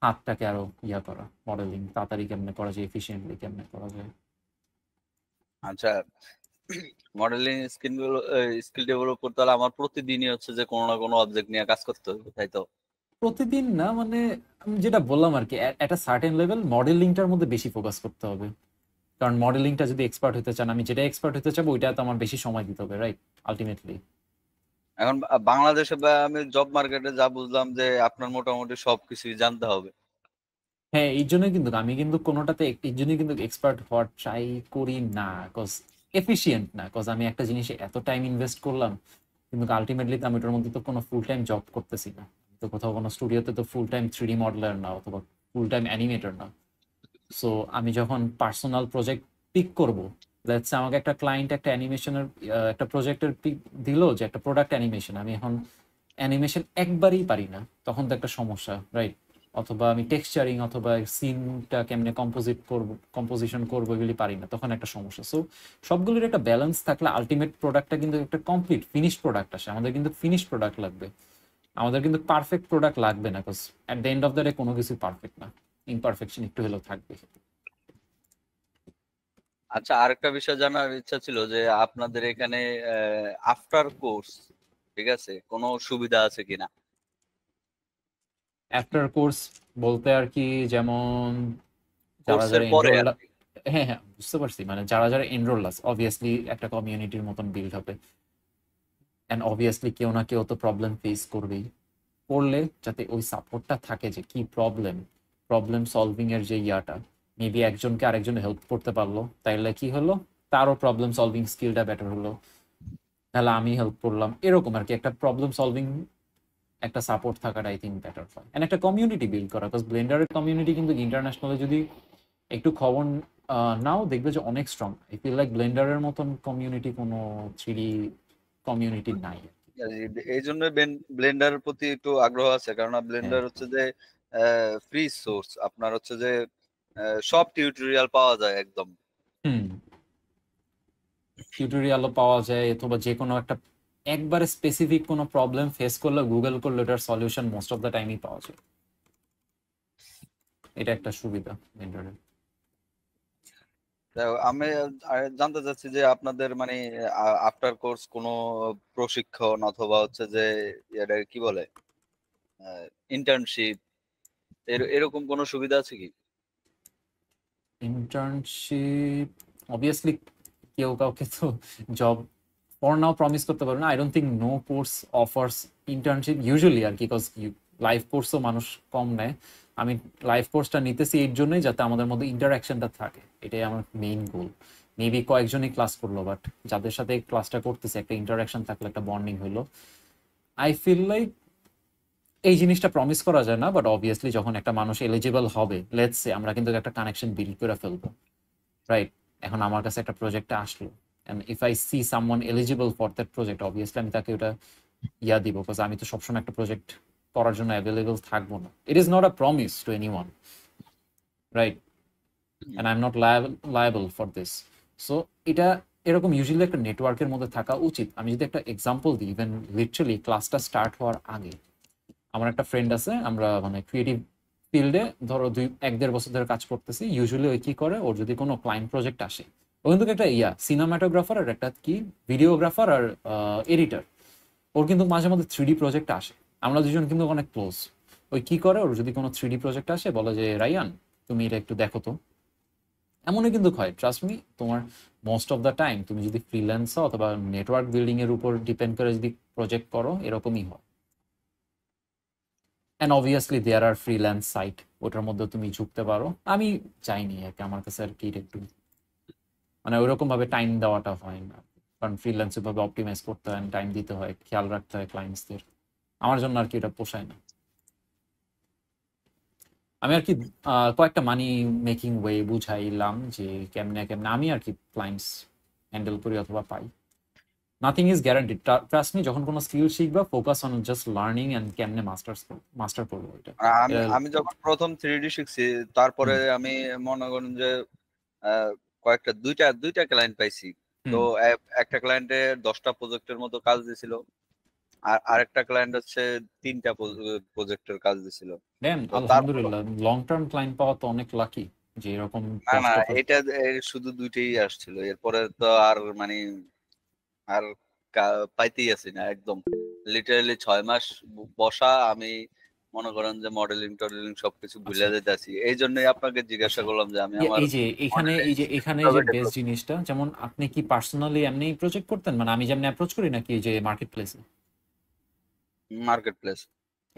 হাতটাকে আরো করা, মডেলিং তাড়াতাড়ি কেমনে করা যায়, এফিসিয়েন্টলি কেমনে করা যায়। আচ্ছা, মডেলিং স্কিল ডেভেলপ করতে হলে আমার প্রতিদিনই হচ্ছে যে কোনো না কোনো অবজেক্ট নিয়ে কাজ করতে হবে, তাই তো? প্রতিদিন না, মানে আমি যেটা বললাম আর কি, একটা সার্টেন লেভেল মডেলিংটার মধ্যে বেশি ফোকাস করতে হবে। কারণ মডেলিংটা যদি এক্সপার্ট হতে চান, আমি যেটা এক্সপার্ট হতে চাবো ওইটা তো আমার বেশি সময় দিতে হবে, রাইট? আলটিমেটলি এখন বাংলাদেশে বা আমি জব মার্কেটে যা বুঝলাম যে আপনার মোটামুটি সবকিছুই জানতে হবে। হ্যাঁ, এই জন্য কিন্তু আমি কিন্তু কোনোটাতে এই জন্যই কিন্তু এক্সপার্ট হওয়ার ট্রাই করি না, কজ এফিসিয়েন্ট না, কজ আমি একটা জিনিসে এত টাইম ইনভেস্ট করলাম, কিন্তু আলটিমেটলি তো আমি ওটার মধ্যে তো কোনো ফুল টাইম জব করতেছি না, তো কোথাও কোনো স্টুডিওতে তো ফুল টাইম 3D মডেলার না অথবা ফুল টাইম অ্যানিমেটর না। সো আমি যখন পার্সোনাল প্রজেক্ট পিক করব, লেটস আমাকে একটা ক্লায়েন্ট একটা অ্যানিমেশনের একটা প্রজেক্টের পিক দিল যে একটা প্রোডাক্ট অ্যানিমেশন, আমি এখন অ্যানিমেশন একবারই পারি না, তখন তো একটা সমস্যা, রাইট? অথবা আমি টেক্সচারিং অথবা সিনটা কেমনে কম্পোজিশন করবো এগুলি পারি না, তখন একটা সমস্যা। সো সবগুলির একটা ব্যালেন্স থাকলে আলটিমেট প্রোডাক্টটা কিন্তু একটা কমপ্লিট ফিনিশ প্রোডাক্ট আসে। আমাদের কিন্তু ফিনিশ প্রোডাক্ট লাগবে, আমাদের কিন্তু পারফেক্ট প্রোডাক্ট লাগবে না, because at the end of the day কোনো কিছু পারফেক্ট না, ইমপারফেকশন একটু হলেও থাকবে। আচ্ছা, আরেকটা বিষয় জানার ইচ্ছা ছিল যে আপনাদের এখানে আফটার কোর্স, ঠিক আছে, কোনো সুবিধা আছে কিনা? আফটার কোর্স বলতে আর কি, যেমন যারা কোর্সের যারা পরে এনরোল, আর কি। হ্যাঁ হ্যাঁ বুঝতে পারছি, মানে যারা যারা এনরোল আছে অবভিয়াসলি একটা কমিউনিটির মতন বিল্ড হবে, অ্যান্ড অবভিয়াসলি কেউ না কেউ তো প্রবলেম ফেস করবেই, করলে যাতে ওই সাপোর্টটা থাকে যে কি প্রবলেম, প্রবলেম সলভিং এর যে ইয়াটা, মেবি একজনকে আরেকজন হেল্প করতে পারলো, তাইলে কি হলো, তারও প্রবলেম সলভিং স্কিলটা বেটার হলো, তাহলে আমি হেল্প করলাম, এরকম আর কি একটা প্রবলেম সলভিং একটা সাপোর্ট থাকাটা আই থিঙ্ক বেটার হয়, এন্ড একটা কমিউনিটি বিল্ড করা, বিকজ ব্লেন্ডারের কমিউনিটি কিন্তু ইন্টারন্যাশনালি যদি একটু খবর নাও দেখবে যে অনেক স্ট্রং। আই ফিল লাইক ব্লেন্ডারের মতন কমিউনিটি কোনো 3D কমিউনিটি নাই। এই জন্য ব্লেন্ডারের প্রতি একটু আগ্রহ আছে, কারণ হ্যাঁ ব্লেন্ডার হচ্ছে যে ফ্রি সোর্স, আপনার হচ্ছে যে সব টিউটোরিয়াল পাওয়া যায় একদম। হুম, টিউটোরিয়ালও পাওয়া যায়, অথবা যে কোনো একটা একবারে স্পেসিফিক কোনো প্রবলেম ফেস করলে গুগল করলে ওটার সলিউশন মোস্ট অফ দ্য টাইমই পাওয়া যায়, এটা একটা সুবিধা ব্লেন্ডারের। তো আমি জানতে চাচ্ছি যে আপনাদের মানে আফটার কোর্স কোনো প্রশিক্ষণ অথবা হচ্ছে যে এটা কি বলে ইন্টার্নশিপ, এরকম কোনো সুবিধা আছে কি? ইন্টার্নশিপ অবভিয়াসলি কেউ কাউকে তো জব ফর নাও প্রমিস করতে পারবে না। I don't think no course offers internship usually আর কি, বিকজ লাইফ কোর্সও মানুষ কম নেয়। আমি লাইফ কোর্সটা নিতেছি এর জন্যই যাতে আমাদের মধ্যে ইন্টারাকশনটা থাকে, এটাই আমার মেইন গোল। মেবি কয়েকজনই ক্লাস করলো, বাট যাদের সাথে ক্লাসটা করতেছে একটা ইন্টারাকশন থাকলো, একটা বন্ডিং হলো। আই ফিল লাইক এই জিনিসটা প্রমিস করা যায় না, বাট অবভিয়াসলি যখন একটা মানুষ এলিজিবল হবে, লেটস সে আমরা কিন্তু একটা কানেকশন বিল্ড করে ফেলবো, রাইট? এখন আমার কাছে একটা প্রজেক্টে আসলো, and if I see someone eligible for that project, obviously আমি তাকে ওটা দিব, বিকজ আমি তো সবসময় একটা প্রজেক্ট করার জন্য অ্যাভেলেবল থাকবো না। It is not a promise to anyone, right? And I am not liable for this. So এটা এরকম ইউজুয়ালি একটা নেটওয়ার্কের মধ্যে থাকা উচিত। আমি যদি একটা এক্সাম্পল দিই, ইভেন লিটারালি ক্লাসটা স্টার্ট হওয়ার আগে আমার একটা ফ্রেন্ড আছে, আমরা মানে ক্রিয়েটিভ ফিল্ডে ধরো 1-1.5 বছর ধরে কাজ করতেছি। ইউজুয়ালি ওই কি করে, ওর যদি কোনো ক্লায়েন্ট প্রজেক্ট আসে, ও কিন্তু একটা সিনেমাটোগ্রাফার আর একটা কি ভিডিওগ্রাফার আর এডিটর, ওর কিন্তু মাঝে মধ্যে 3D প্রজেক্ট আসে। আমরা দুজন কিন্তু অনেক ক্লোজ। ওই কি করে, ওর যদি কোনো 3D প্রজেক্ট আসে বলে যে রায়ান তুমি এটা একটু দেখো তো। এমনই কিন্তু হয়, ট্রাস্ট মি, তোমার মোস্ট অফ দ্য টাইম তুমি যদি ফ্রিল্যান্স অথবা নেটওয়ার্ক বিল্ডিং এর উপর ডিপেন্ড করে যদি প্রজেক্ট করো, এরকমই হয়। And obviously there are freelance site, ওটার মধ্যে তুমি ঝুঁকতে পারো। আমি চাইনি আর কি, আমার কাছে আর কি একটু মানে ওইরকম ভাবে টাইম দেওয়াটা হয় না, কারণ ফ্রিল্যান্সের ভাবে অপটিমাইজ করতে হয়, টাইম দিতে হয়, খেয়াল রাখতে হয় ক্লায়েন্টসদের। আমার জন্য আর কি এটা পোষায় না। আমি আর কি কয়েকটা মানি মেকিং ওয়ে বুঝাইলাম যে কেমনে কেমনে আমি আর কি ক্লায়েন্টস হ্যান্ডেল করি অথবা পাই। Nothing is guaranteed, trust me. যখন কোনো স্কিল শিখবা, focus on just learning and কেমনে মাস্টার করবো এটা। আমি যখন প্রথম 3D শিখছি, তারপরে আমি মনে করেন যে কয়েকটা দুইটা ক্লায়েন্ট পাইছি, তো একটা ক্লায়েন্টে 10টা প্রজেক্টের মতো কাজ দিছিল, আর আরেকটা ক্লায়েন্ট হচ্ছে 3টা প্রজেক্টের কাজ দিছিল। ড্যাম, তো তারপর আলহামদুলিল্লাহ, লং টার্ম ক্লায়েন্ট পাওয়া তো অনেক লাকি, যে এরকম না বেস্ট না, অফার। এটা শুধু দুইটাই আসছিল, এরপরে তো আর মানে আর পাইতেই আছি না একদম। লিটারালি 6 মাস বসা, আমি মনে করেন যে মডেলিং টডেলিং সবকিছু ভুলে আচ্ছা যেতেছি। এই জন্যই আপনাকে জিজ্ঞাসা আচ্ছা, করলাম যে আমি আমার এই যে এখানে, মডেলিং এই যে স্কিল এখানে কিভাবে যে বেস্ট ডেভেলপ জিনিসটা, যেমন আপনি কি পার্সোনালি এমনি প্রজেক্ট করতেন, মানে আমি যেমনি অ্যাপ্রোচ করি, নাকি এই যে মার্কেট প্লেসে? Market place?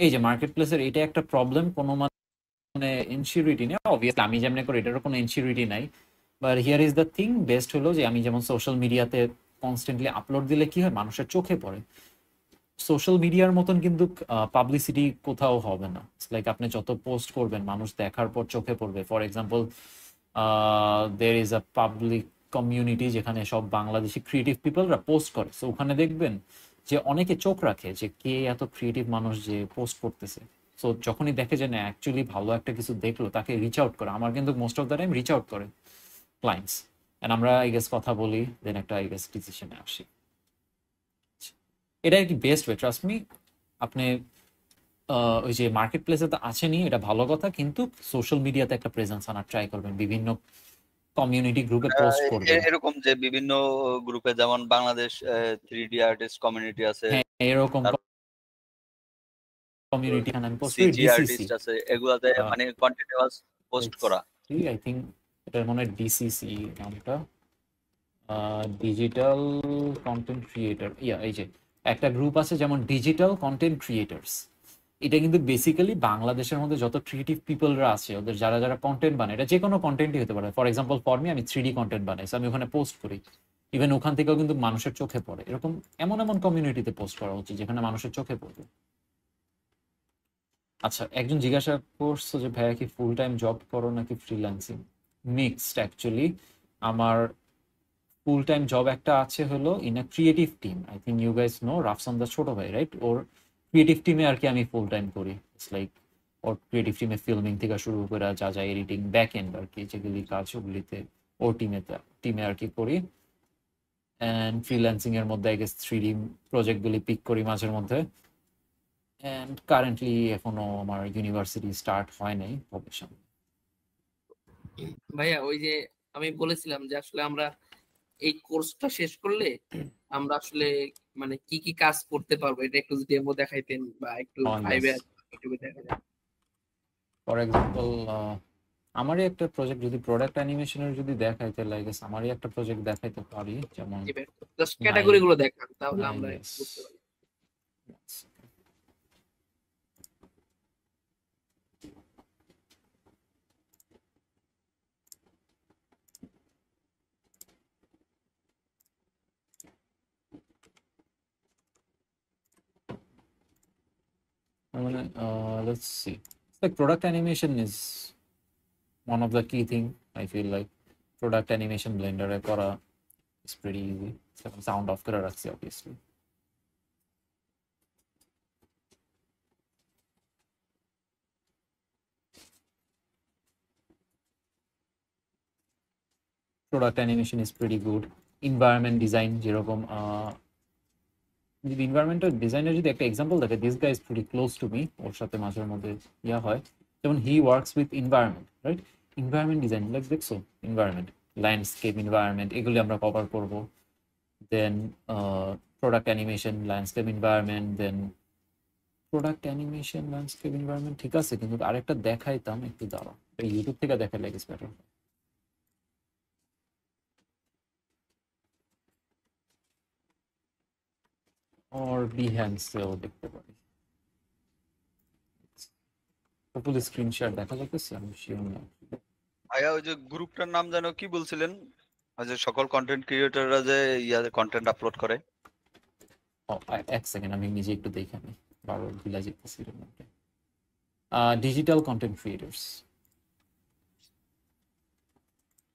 এই যে মার্কেট প্লেসের এটা একটা প্রবলেম, কোনো মানে ইনসিউরিটি নেই অবভিয়াসলি, আমি যেমনি করি এটারও কোনো ইনসিউরিটি নাই। But here is the thing, best হলো যে আমি যেমন সোশ্যাল মিডিয়াতে কনস্ট্যান্টলি আপলোড দিলে কি হয়, মানুষের চোখে পড়ে। সোশ্যাল মিডিয়ার মতন কিন্তু পাবলিসিটি কোথাও হবে না। লাইক আপনি যত পোস্ট করবেন, মানুষ দেখার পর চোখে পড়বে। For example, there is a public community যেখানে সব বাংলাদেশি ক্রিয়েটিভ পিপলরা পোস্ট করে, সো ওখানে দেখবেন যে অনেকে চোখ রাখে যে কে এত ক্রিয়েটিভ মানুষ যে পোস্ট করতেছে। সো যখনই দেখে যে না অ্যাকচুয়ালি ভালো একটা কিছু দেখলো, তাকে রিচ আউট করে। আমার কিন্তু most of the time reach out করে ক্লায়েন্টস, অ্যান্ড আমরা আই গেস কথা বলি, দেন একটা আই গেস ডিসিশনে আসি। এটা কি বেস্ট ওয়ে, ট্রাস্ট মি। আপনি ওই যে মার্কেট প্লেসে তো আছেনই, এটা ভালো কথা, কিন্তু সোশ্যাল মিডিয়াতে একটা প্রেজেন্স আনার ট্রাই করবেন, বিভিন্ন কমিউনিটি গ্রুপে পোস্ট করবেন। এরকম যে বিভিন্ন গ্রুপে, যেমন বাংলাদেশ 3D আর্টিস্ট কমিউনিটি আছে, হ্যাঁ, এরকম তারপর কমিউনিটি আমি পোস্ট করি, সিজি ডিসিসি, আর্টিস্ট আছে, এগুলাতে মানে কন্টিনিউয়াস পোস্ট করা। আই থিঙ্ক এটা মনে হয় ডিসিসি নামটা, ডিজিটাল কন্টেন্ট ক্রিয়েটর। এই যে একটা গ্রুপ আছে যেমন ডিজিটাল কন্টেন্ট ক্রিয়েটার্স, এটা কিন্তু বেসিক্যালি বাংলাদেশের মধ্যে যত ক্রিয়েটিভ পিপলরা আছে, ওদের যারা যারা কন্টেন্ট বানায়, এটা যে কোনো কন্টেন্টই হতে পারে। ফর এক্সাম্পল ফর মি, আমি 3D কন্টেন্ট বানাই, so আমি ওখানে পোস্ট করি, ইভেন ওখান থেকেও কিন্তু মানুষের চোখে পড়ে। এরকম এমন এমন কমিউনিটিতে পোস্ট করা উচিত যেখানে মানুষের চোখে পড়বে। আচ্ছা, একজন জিজ্ঞাসা করছো যে ভাইয়া কি ফুল টাইম জব করো নাকি ফ্রিল্যান্সিং? Mixed actually. আমার ফুল টাইম জব একটা আছে হলো in a creative team, I think you guys know Rafsan the Chhoto Bhai, right? ওর ক্রিয়েটিভ টিমে আর কি আমি ফুল টাইম করি। ইটস লাইক ওর ক্রিয়েটিভ টিমে ফিল্মিং থেকে শুরু করে যা যা এডিটিং ব্যাক এন্ড আর কি যেগুলি কাজ, ওগুলিতে ওর টিমে আর কি করি। অ্যান্ড ফ্রিল্যান্সিং এর মধ্যে আই গেস 3D প্রজেক্টগুলি পিক করি মাঝের মধ্যে। অ্যান্ড কারেন্টলি এখনো আমার ইউনিভার্সিটি স্টার্ট হয় নাই, হবে সামনে। ভাইয়া ওই যে আমি বলেছিলাম যে আসলে আমরা এই কোর্সটা শেষ করলে আমরা আসলে মানে কি কি কাজ করতে পারবো, এটা একটু ডেমো দেখাইতেন বা একটু ভাইবে ইউটিউবে দেখাতেন। ফর এক্সাম্পল, আমারই একটা প্রজেক্ট যদি প্রোডাক্ট অ্যানিমেশনের যদি দেখাই, তাহলে আই গেস আমারই একটা প্রজেক্ট দেখাইতে পারি, যেমন জাস্ট ক্যাটাগরি গুলো দেখান, তাহলে Nine, আমরা yes. বুঝতে পারি। Let's see. It's like product animation is one of the key thing. I feel like product animation Blender এ করা is pretty easy. Sound off করে রাখছি obviously. Product animation is pretty good. Environment design যেরকম যদি এনভায়রনমেন্টাল ডিজাইনের যদি একটা এক্সাম্পল দেখে, this guy is pretty close to me, ওর সাথে মাঝের মধ্যে ইয়া হয়, যেমন he works with environment, right? Environment design like দেখছো, এনভায়রনমেন্ট, ল্যান্ডস্কেপ এনভায়রনমেন্ট, এগুলি আমরা কভার করবো। Then product animation, landscape environment, then product animation, landscape environment, ঠিক আছে। কিন্তু আরেকটা দেখাইতাম, একটু দাঁড়াও, ইউটিউব থেকে দেখালে গেছে বেটার। or Behance-এও দেখতে পারি। Hopefully স্ক্রিন শেয়ার দেখা যাচ্ছে, আমি শিওর না। ভাইয়া ওই যে গ্রুপটার নাম যেন কি বলছিলেন, ওই যে সকল কন্টেন্ট ক্রিয়েটররা যে কন্টেন্ট আপলোড করে? এক সেকেন্ড, আমি নিজে একটু দেখে নিই, বারবার ভুলে যেতেছি। Digital content creators.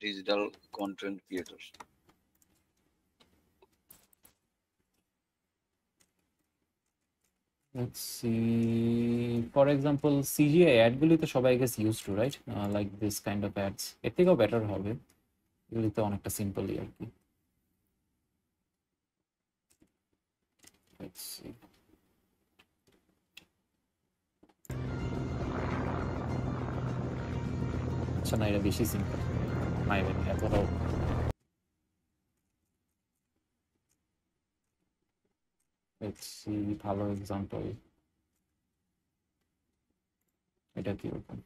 Digital content creator. Let's see, for example, CGI অ্যাডগুলি তো সবাই guess use to, right? Like this kind of ads, এর থেকেও বেটার হবে, এগুলি তো অনেকটা সিম্পলই আর কি। Let's see. আচ্ছা না, এটা বেশি সিম্পল। মাই ব্যাড, এতটাও। Let's see, ভালো এক্সাম্পল এটা কিরকম।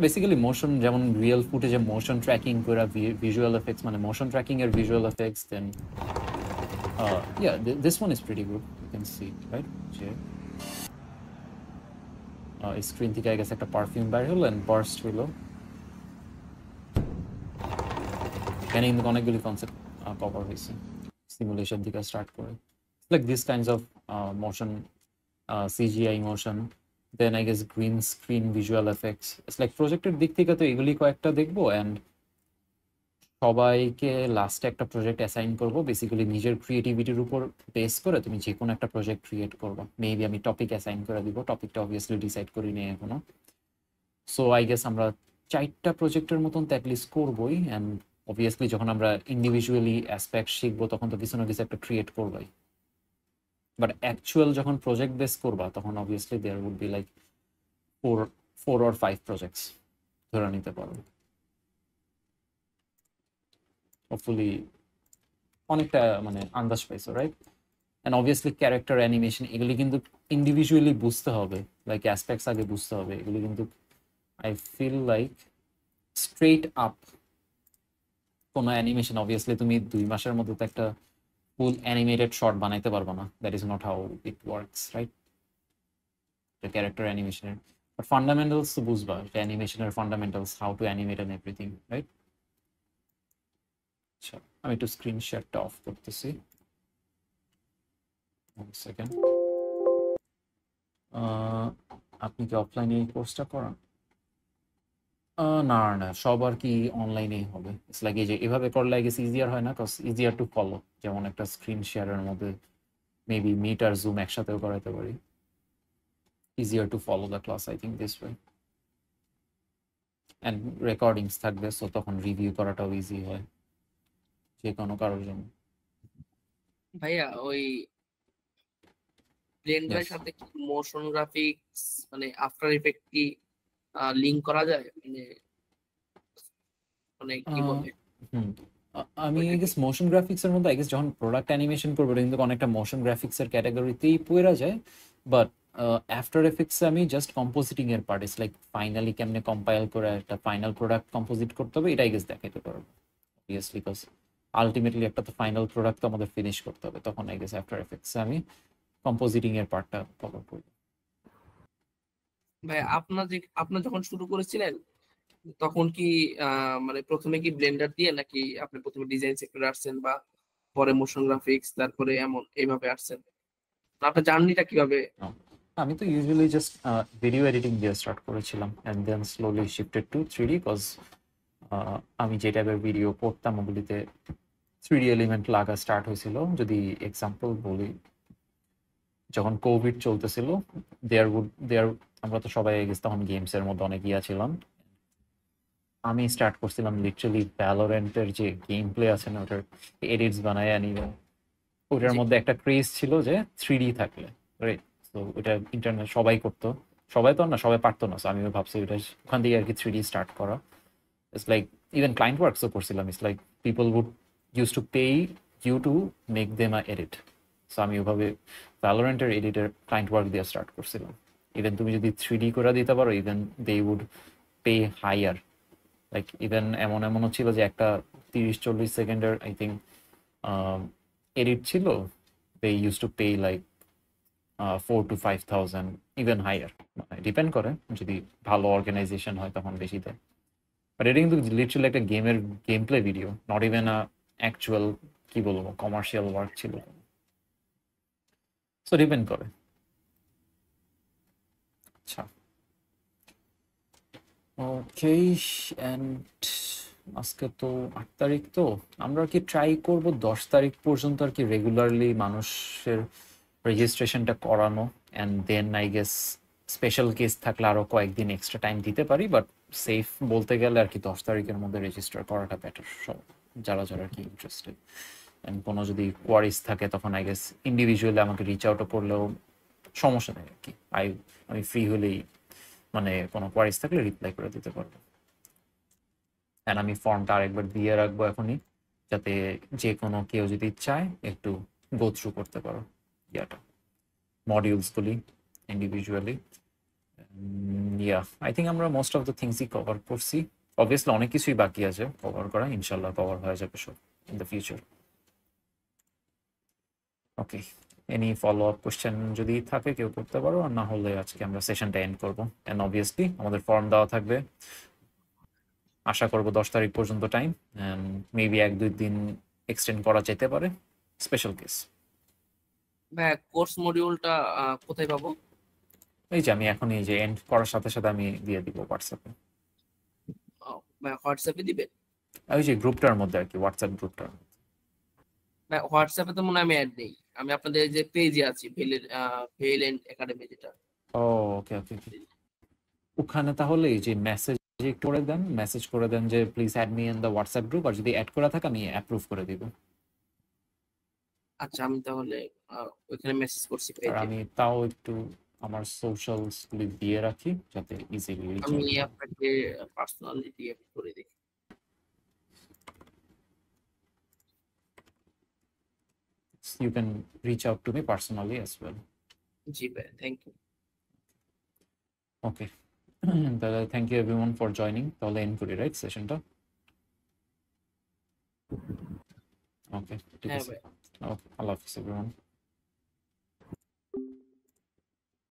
বেসিক্যালি মোশন, যেমন রিয়েল ফুটেজে মোশন ট্র্যাকিং করে ভিজুয়াল এফেক্টস, মানে মোশন ট্র্যাকিং এর visual effects, then yeah, this one is pretty good, you can see, right? যে স্ক্রিন থেকে গেছে একটা পারফিউম বাইর হলো এন্ড বার্স্ট হলো। এখানে কিন্তু অনেকগুলি কনসেপ্ট কভার হয়েছে সিমুলেশন থেকে স্টার্ট করে, like this kinds of motion, CGI motion, then I guess green screen visual effects. It's like প্রজেক্টের দিক থেকে তো এগুলি কয়েকটা দেখবো, অ্যান্ড সবাইকে লাস্টে একটা প্রজেক্ট অ্যাসাইন করব। বেসিক্যালি নিজের ক্রিয়েটিভিটির উপর বেস করে তুমি যে কোনো একটা প্রজেক্ট ক্রিয়েট করবা। মেবি আমি টপিক অ্যাসাইন করে দিব, টপিকটা অবভিয়াসলি ডিসাইড করি নি এখনো। সো আই গেস আমরা 4টা প্রজেক্টের মতন তো অ্যাটলিস্ট করবোই, অ্যান্ড অবভিয়াসলি যখন আমরা ইন্ডিভিজুয়ালি অ্যাসপেক্ট শিখবো তখন তো কিছু না কিছু একটা ক্রিয়েট করবাই। বাট অ্যাকচুয়াল যখন প্রজেক্ট বেস করবা তখন obviously there would be like 4 or 5 projects ধরে নিতে পারো। হোপফুলি অনেকটা মানে আন্দাজ পাইছো, right? And obviously character animation এগুলি কিন্তু ইন্ডিভিজুয়ালি বুঝতে হবে, লাইক অ্যাসপেক্টস আগে বুঝতে হবে। এগুলি কিন্তু I feel like straight up কোনো অ্যানিমেশন, অবভিয়াসলি তুমি 2 মাসের মধ্যে তো একটা ফুল অ্যানিমেটেড শর্ট বানাইতে পারবো না। That is not how it works, right? Character অ্যানিমেশনের বাট ফান্ডামেন্টালস তো বুঝবা, অ্যানিমেশনের fundamentals, how to animate and everything, right? আচ্ছা, আমি একটু স্ক্রিন শেয়ারটা অফ করতেছি। 1 সেকেন্ড। আপনি কি অফলাইনে এই কোর্সটা করান? না না, সব আর কি অনলাইনেই হবে। ইটস লাইক এই যে এভাবে করলে আই গেস ইজিয়ার হয় না, কজ ইজিয়ার টু ফলো। যেমন একটা স্ক্রিন শেয়ারের মধ্যে মেবি মিট আর জুম একসাথেও করাতে পারি। Easier to follow the class I think this way. And recordings থাকবে, সো তখন রিভিউ করাটাও ইজি হয় যে কোনো কারোর জন্য। ভাইয়া ওই ব্লেন্ডারের Yes. সাথে কি মোশন গ্রাফিক্স মানে আফটার ইফেক্ট কি লিংক করা যায়? মানে মানে কি বলে আমি ওইটা কি? গেস মোশন গ্রাফিক্স এর মধ্যে আই গেস যখন প্রোডাক্ট অ্যানিমেশন করবো এটা কিন্তু অনেকটা মোশন গ্রাফিক্স এর ক্যাটাগরিতেই পড়ে যায়। বাট আফটার এফেক্টস আমি জাস্ট কম্পোজিটিং এর পার্ট, ইটস লাইক ফাইনালি কেমনে কম্পাইল করে একটা ফাইনাল প্রোডাক্ট কম্পোজিট করতে হবে, এটা আই গেস দেখাইতে পারবো অবভিয়াসলি, বিকজ আলটিমেটলি একটা তো ফাইনাল প্রোডাক্ট তো আমাদের ফিনিশ করতে হবে। তখন আই গেস আফটার এফেক্টস আমি কম্পোজিটিং এর পার্টটা কভার করব। ভাই আপনার যখন শুরু করেছিলেন তখন কি মানে প্রথমে কি ব্লেন্ডার দিয়ে নাকি আপনি প্রথমে ডিজাইন সেক্টরে আসছেন বা পরে মোশন গ্রাফিক্স তারপরে এমন এইভাবে আসছেন? আপনার জার্নিটা কিভাবে? আমি তো ইউজুয়ালি জাস্ট ভিডিও এডিটিং দিয়ে স্টার্ট করেছিলাম, and then slowly shifted to 3D, because আমি যে টাইপের ভিডিও করতাম ওগুলিতে 3D এলিমেন্ট লাগা স্টার্ট হয়েছিল। যদি এক্সাম্পল বলি, যখন কোভিড চলতেছিল, দেয়ার আমরা তো সবাই গেছি তখন গেমস এর মধ্যে অনেক ছিলাম। আমি স্টার্ট করছিলাম লিটারালি ভ্যালোরেন্টের যে গেম প্লে আছে না, ওটার এডিটস বানায় আনিয়ে। ওটার মধ্যে একটা ক্রেজ ছিল যে 3D থাকলে, রাইট? তো ওটা ইন্টারনেট সবাই করতো, সবাই তো না, সবাই পারতো না। সো আমিও ভাবছি ওটা ওখান থেকে আর কি 3D স্টার্ট করা। ইটস লাইক ইভেন ক্লায়েন্ট ওয়ার্কসও করছিলাম। It's like people would use to pay you to make them a edit. So আমি ওভাবে ভ্যালোরেন্টের এডিটের ক্লায়েন্ট ওয়ার্ক দিয়ে স্টার্ট করছিলাম। ইভেন তুমি যদি 3D করে দিতে পারো, even they would pay higher. Like even এমনও ছিল যে একটা 30-40 সেকেন্ডের আই থিঙ্ক এডিট ছিল, they use to pay like 4,000 to 5,000, even higher. Depend করে, যদি ভালো অর্গানাইজেশন হয় তখন বেশি দেয়। বাট এটা কিন্তু লিটারালি একটা game play video, not even a actual কি বলবো কমার্শিয়াল ওয়ার্ক ছিল। সো ডিপেন্ড করে। আচ্ছা, ওকে। অ্যান্ড আজকে তো 8 তারিখ, তো আমরা আর কি ট্রাই করব 10 তারিখ পর্যন্ত আর কি রেগুলারলি মানুষের রেজিস্ট্রেশনটা করানো, and then I guess special case থাকলে আরো কয়েকদিন এক্সট্রা টাইম দিতে পারি। বাট সেফ বলতে গেলে আর কি 10 তারিখের মধ্যে রেজিস্টার করাটা বেটার সব যারা যারা আর কি ইন্টারেস্টেড। এন্ড কোনো যদি কোয়ারিজ থাকে তখন আই গেস ইন্ডিভিজুয়ালি আমাকে রিচ আউটও করলেও সমস্যা নেই আর কি। আমি ফ্রি হলেই মানে কোনো কোয়ারিজ থাকলে রিপ্লাই করে দিতে পারবো। অ্যান্ড আমি ফর্মটা আরেকবার দিয়ে রাখবো এখনই, যাতে যে কোনো কেউ যদি চায় একটু গো থ্রু করতে পারো ইয়াটা মডিউলসগুলি ইন্ডিভিজুয়ালি। আই থিঙ্ক আমরা মোস্ট অফ দ্য থিংসই কভার করছি। অবভিয়াসলি অনেক কিছুই বাকি আছে কভার করা, ইনশাল্লাহ কভার হয়ে যাবে সব in the future. Okay, any follow up question যদি থাকে কেউ করতে পারো, আর না হলে আজকে আমরা সেশনটা এন্ড করবো। অ্যান্ড অবভিয়াসলি আমাদের ফর্ম দেওয়া থাকবে, আশা করবো 10 তারিখ পর্যন্ত টাইম, অ্যান্ড মেবি 1-2 দিন এক্সটেন্ড করা যেতে পারে, স্পেশাল কেস। ভাই কোর্স মডিউলটা কোথায় পাবো? এই যে আমি এখন এই যে এন্ড করার সাথে সাথে আমি দিয়ে দিব হোয়াটসঅ্যাপে, ভাই হোয়াটসঅ্যাপে দিবে? ওই যে গ্রুপটার মধ্যে আর কি, হোয়াটসঅ্যাপ গ্রুপটার। ভাই হোয়াটসঅ্যাপে তো মনে হয় আমি অ্যাড নেই, আমি আপনাদের যে পেজে আছি ভেল এন্ড একাডেমি যেটা। ও ওকে ওকে ওকে, ওখানে তাহলে এই যে মেসেজ করে দেন, মেসেজ করে দেন যে please add me in the WhatsApp group, আর যদি অ্যাড করা থাকে আমি অ্যাপ্রুভ করে দিব। আচ্ছা আমি তাহলে ওইখানে মেসেজ করছি আর পেজে। আমি তাও একটু আমার সোশ্যালস গুলি দিয়ে রাখি যাতে ইজিলি রিচ আমি আপনাকে পার্সোনালি দিয়ে করে দিই। you can reach out to me personally as well. জি ভাই, থ্যাংক ইউ। Okay. তাহলে thank you everyone for joining. তাহলে এন্ড করি রাইট সেশনটা? ওকে ঠিক হ্যাঁ আছে। ভাই। ওকে, আল্লাহ হাফিজ এভরিওয়ান।